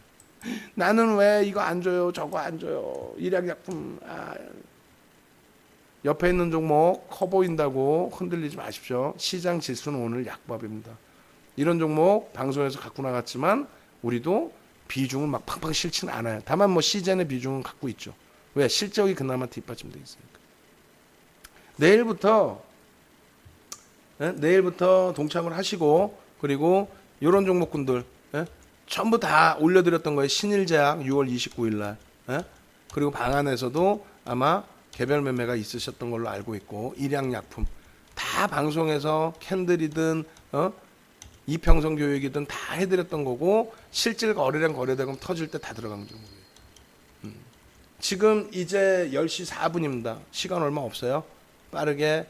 나는 왜 이거 안 줘요? 저거 안 줘요? 일약약품. 옆에 있는 종목 커 보인다고 흔들리지 마십시오. 시장 지수는 오늘 약밥입니다. 이런 종목 방송에서 갖고 나갔지만 우리도 비중은 막 팡팡 싫지는 않아요. 다만 뭐 시젠의 비중은 갖고 있죠. 왜? 실적이 그나마 뒷받침돼 있으니까. 내일부터 동참을 하시고, 그리고 이런 종목군들 전부 다 올려드렸던 거예요. 신일제약 6월 29일 날. 그리고 방안에서도 아마 개별 매매가 있으셨던 걸로 알고 있고, 일양약품 다 방송에서 캔들이든 이평성 교육이든 다 해드렸던 거고, 실질 거래량 거래대금 터질 때 다 들어간 종목이에요. 지금 이제 10시 4분입니다. 시간 얼마 없어요. 빠르게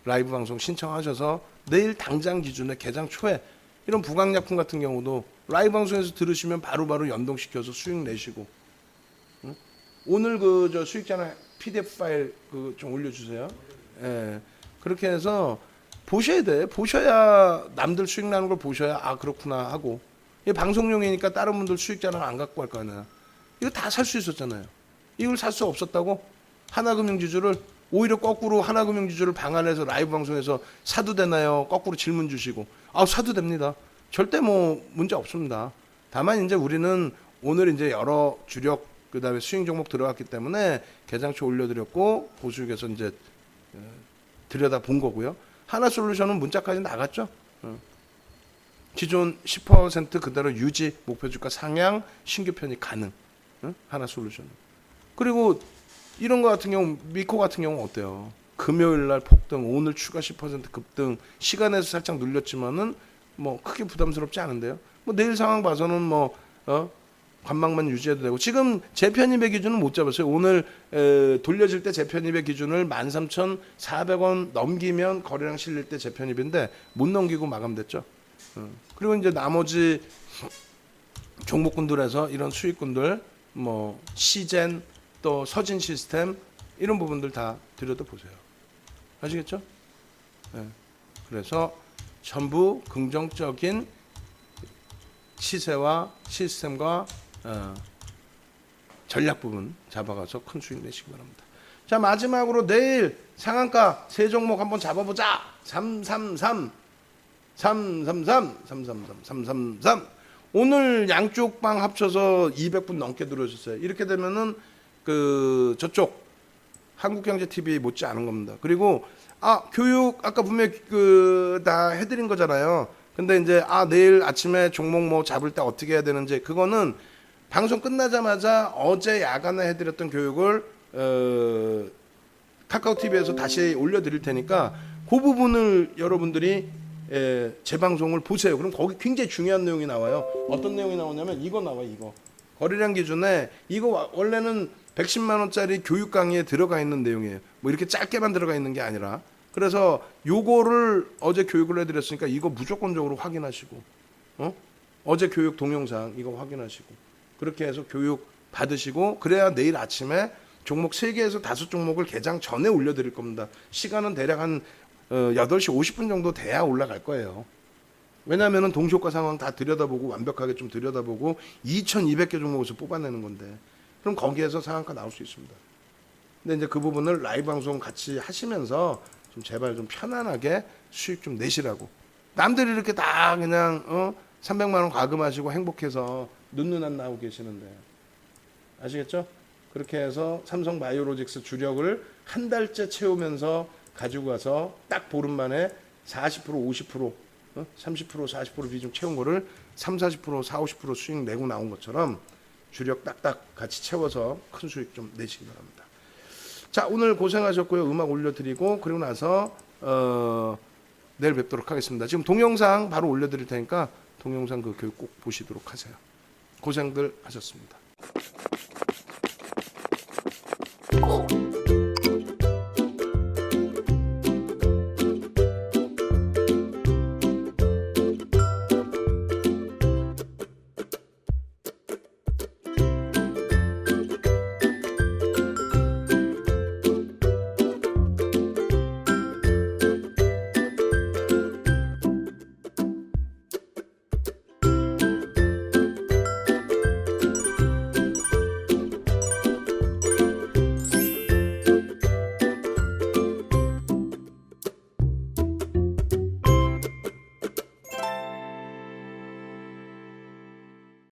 라이브 방송 신청하셔서 내일 당장 기준에 개장 초에 이런 부강약품 같은 경우도 라이브 방송에서 들으시면 바로바로 연동시켜서 수익 내시고, 오늘 그 저 수익자나 PDF 파일 그 좀 올려주세요. 그렇게 해서 보셔야 돼. 보셔야 남들 수익 나는 걸 보셔야 그렇구나 하고. 이 방송용이니까 다른 분들 수익자랑 안 갖고 갈 거 아니야. 이거 다 살 수 있었잖아요. 이걸 살 수 없었다고? 하나금융지주를 오히려 거꾸로 하나금융지주를 방안해서 라이브 방송에서 사도 되나요? 거꾸로 질문 주시고. 사도 됩니다. 절대 뭐 문제 없습니다. 다만 이제 우리는 오늘 이제 여러 주력 그다음에 수익 종목 들어갔기 때문에 개장초 올려드렸고 보수익에서 이제 들여다 본 거고요. 하나솔루션은 문자까지 나갔죠. 기존 10% 그대로 유지, 목표 주가 상향, 신규 편입 가능. 하나솔루션. 그리고 이런 거 같은 경우 미코 같은 경우 어때요? 금요일 날 폭등, 오늘 추가 10% 급등, 시간에서 살짝 눌렸지만은 뭐 크게 부담스럽지 않은데요. 뭐 내일 상황 봐서는 뭐 관망만 유지해도 되고, 지금 재편입의 기준은 못 잡았어요. 오늘 돌려질 때 재편입의 기준을 13,400원 넘기면 거래량 실릴 때 재편입인데 못 넘기고 마감됐죠. 그리고 이제 나머지 종목군들에서 이런 수익군들 뭐 시젠 또 서진 시스템 이런 부분들 다 들여다보세요. 아시겠죠? 네. 그래서 전부 긍정적인 시세와 시스템과 전략 부분 잡아가서 큰 수익 내시기 바랍니다. 자, 마지막으로 내일 상한가 세 종목 한번 잡아보자. 333 333 333 333 오늘 양쪽 방 합쳐서 200분 넘게 들어오셨어요. 이렇게 되면은 그 저쪽 한국경제TV 못지 않은 겁니다. 그리고 교육 아까 분명히 그 다 해드린 거잖아요. 근데 이제 내일 아침에 종목 뭐 잡을 때 어떻게 해야 되는지 그거는 방송 끝나자마자 어제 야간에 해드렸던 교육을 카카오TV에서 다시 올려드릴 테니까 그 부분을 여러분들이 재방송을 보세요. 그럼 거기 굉장히 중요한 내용이 나와요. 어떤 내용이 나오냐면 이거 나와요. 이거 거래량 기준에 이거 원래는 110만 원짜리 교육 강의에 들어가 있는 내용이에요. 뭐 이렇게 짧게만 들어가 있는 게 아니라 그래서 요거를 어제 교육을 해드렸으니까 이거 무조건적으로 확인하시고 어제 교육 동영상 이거 확인하시고 그렇게 해서 교육 받으시고 그래야 내일 아침에 종목 3개에서 5종목을 개장 전에 올려드릴 겁니다. 시간은 대략 한 8시 50분 정도 돼야 올라갈 거예요. 왜냐하면 동시효과 상황 다 들여다보고 완벽하게 좀 들여다보고 2200개 종목에서 뽑아내는 건데 그럼 거기에서 상한가 나올 수 있습니다. 근데 이제 그 부분을 라이브 방송 같이 하시면서 좀 제발 좀 편안하게 수익 좀 내시라고. 남들이 이렇게 다 그냥 300만 원 과금하시고 행복해서 눈눈 안 나오고 계시는데 아시겠죠? 그렇게 해서 삼성바이오로직스 주력을 한 달째 채우면서 가지고 가서 딱 보름 만에 40% 50% 30% 40% 비중 채운 거를 3, 40% 4, 50% 수익 내고 나온 것처럼 주력 딱딱 같이 채워서 큰 수익 좀 내시기 바랍니다. 자, 오늘 고생하셨고요. 음악 올려드리고 그리고 나서 내일 뵙도록 하겠습니다. 지금 동영상 바로 올려드릴 테니까 동영상 그 교육 꼭 보시도록 하세요. 고생들 하셨습니다.